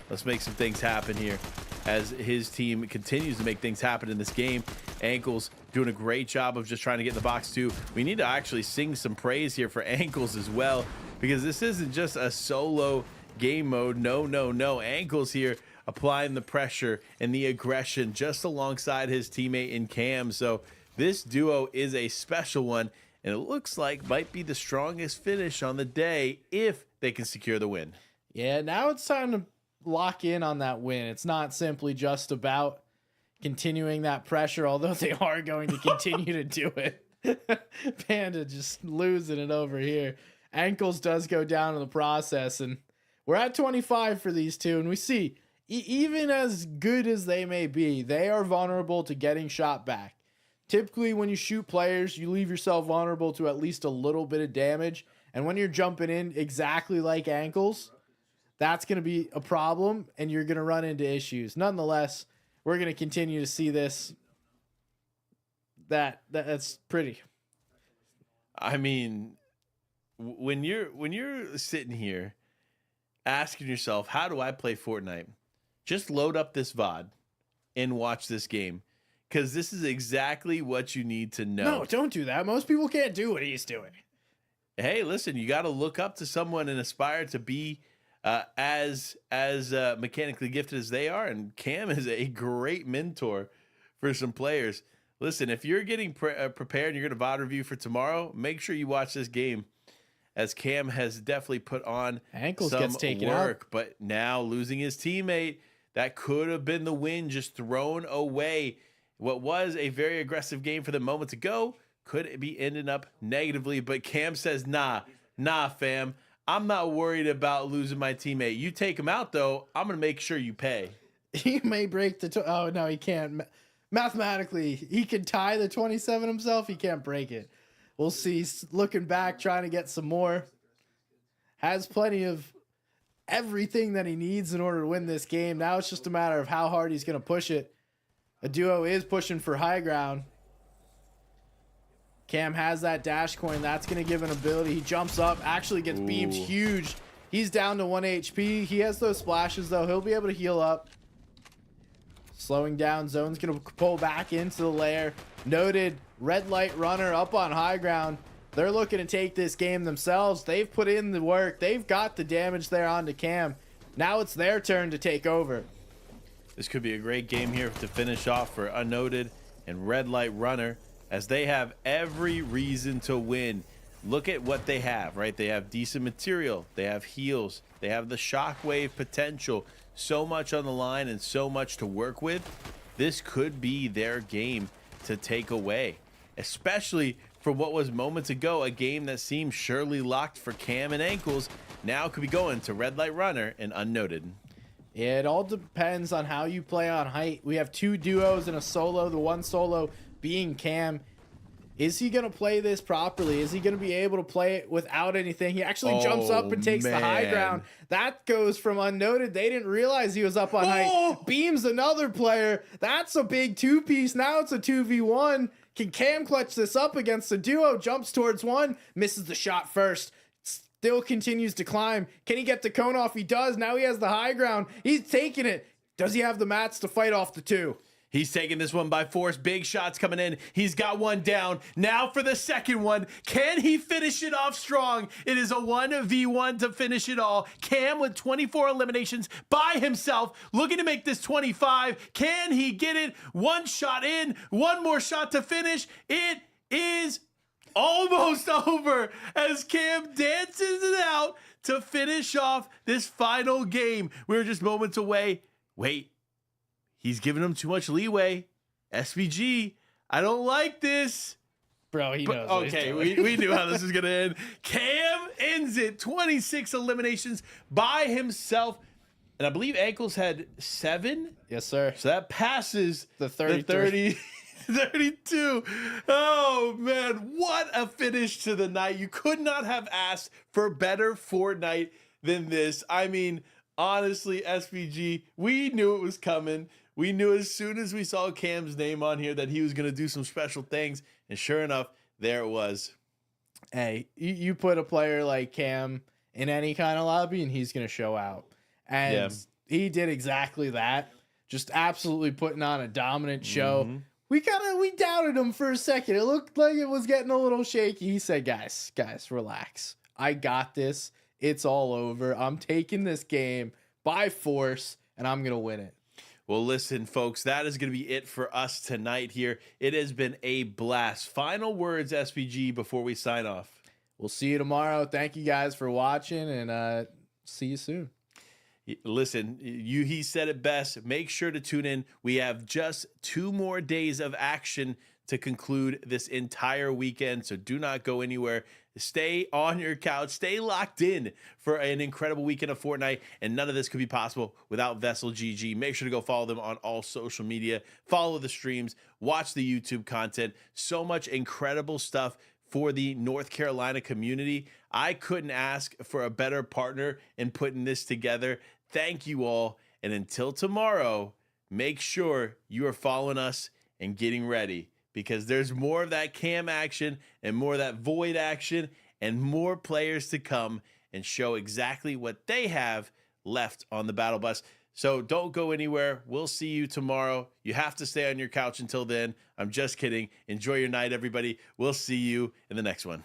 Let's make some things happen here as his team continues to make things happen in this game. Ankles doing a great job of just trying to get in the box too. We need to actually sing some praise here for Ankles as well, because this isn't just a solo game mode. No. Ankles here applying the pressure and the aggression just alongside his teammate in Cam. So this duo is a special one, and it looks like might be the strongest finish on the day if they can secure the win. Yeah, now it's time to lock in on that win. It's not simply just about continuing that pressure, although they are going to continue to do it. Panda just losing it over here. Ankles does go down in the process, and we're at 25 for these two, and we see even as good as they may be, they are vulnerable to getting shot back. Typically, when you shoot players, you leave yourself vulnerable to at least a little bit of damage. And when you're jumping in exactly like Ankles, that's going to be a problem, and you're going to run into issues. Nonetheless, we're going to continue to see this. That's pretty. I mean, when you're sitting here asking yourself, how do I play Fortnite? Just load up this VOD and watch this game, because this is exactly what you need to know. No, don't do that. Most people can't do what he's doing. Hey, listen, you got to look up to someone and aspire to be as mechanically gifted as they are, and Cam is a great mentor for some players. Listen, if you're getting prepared and you're going to VOD review for tomorrow, make sure you watch this game, as Cam has definitely put on Ankles some gets taken work, out. but now losing his teammate, that could have been the win just thrown away. What was a very aggressive game for them moments ago could be ending up negatively, but Cam says, nah, fam. I'm not worried about losing my teammate. You take him out, though, I'm going to make sure you pay. He may break the... Oh, no, he can't. Mathematically, he could tie the 27 himself. He can't break it. We'll see. Looking back, trying to get some more. Has plenty of everything that he needs in order to win this game. Now it's just a matter of how hard he's going to push it. A duo is pushing for high ground. Cam has that dash coin. That's going to give an ability. He jumps up, actually gets beamed huge. He's down to 1 HP. He has those splashes, though. He'll be able to heal up. slowing down. Zone's going to pull back into the lair. Noted red light runner up on high ground. They're looking to take this game themselves. They've put in the work. They've got the damage there onto Cam. Now it's their turn to take over. This could be a great game here to finish off for Unnoted and Red Light Runner, as they have every reason to win. Look at what they have, right? They have decent material. They have heals. They have the shockwave potential. So much on the line and so much to work with. This could be their game to take away, especially for what was moments ago a game that seemed surely locked for Cam and Ankles. Now could be going to Red Light Runner and Unnoted. Yeah, it all depends on how you play on height. We have 2 duos and a solo, the one solo being Cam. Is he going to play this properly? Is he going to be able to play it without anything? He actually jumps up and takes the high ground. That goes from Unnoted. They didn't realize he was up on height. Beams another player. That's a big 2-piece. Now it's a 2v1. Can Cam clutch this up against the duo? Jumps towards one. Misses the shot first. Still continues to climb. Can he get the cone off? He does. Now he has the high ground. He's taking it. Does he have the mats to fight off the 2? He's taking this one by force. Big shots coming in. He's got one down. Now for the second one. Can he finish it off strong? It is a 1v1 to finish it all. Cam with 24 eliminations by himself, looking to make this 25. Can he get it? One shot in. One more shot to finish. It is almost over as Cam dances it out to finish off this final game. We were just moments away. Wait. He's giving him too much leeway. SVG, I don't like this. Bro, he knows. Okay, we knew how this was going to end. Cam ends it. 26 eliminations by himself. And I believe Ankles had 7. Yes, sir. So that passes the 30. 32. Oh, man. What a finish to the night. You could not have asked for better Fortnite than this. I mean, honestly, SVG, we knew it was coming. We knew as soon as we saw Cam's name on here that he was going to do some special things. And sure enough, there it was. Hey, you put a player like Cam in any kind of lobby and he's going to show out. And he did exactly that. Just absolutely putting on a dominant show. Mm-hmm. We doubted him for a second. It looked like it was getting a little shaky. He said, guys, relax. I got this. It's all over. I'm taking this game by force and I'm going to win it. Well, listen, folks, that is going to be it for us tonight here. It has been a blast. Final words, SVG, before we sign off. We'll see you tomorrow. Thank you guys for watching, and see you soon. Listen, he said it best. Make sure to tune in. We have just 2 more days of action to conclude this entire weekend, so do not go anywhere. Stay on your couch. Stay locked in for an incredible weekend of Fortnite, and none of this could be possible without VESL GG. Make sure to go follow them on all social media. Follow the streams. Watch the YouTube content. So much incredible stuff for the North Carolina community. I couldn't ask for a better partner in putting this together. Thank you all, and until tomorrow, make sure you are following us and getting ready, because there's more of that Cam action and more of that Void action and more players to come and show exactly what they have left on the battle bus. So don't go anywhere. We'll see you tomorrow. You have to stay on your couch until then. I'm just kidding. Enjoy your night, everybody. We'll see you in the next one.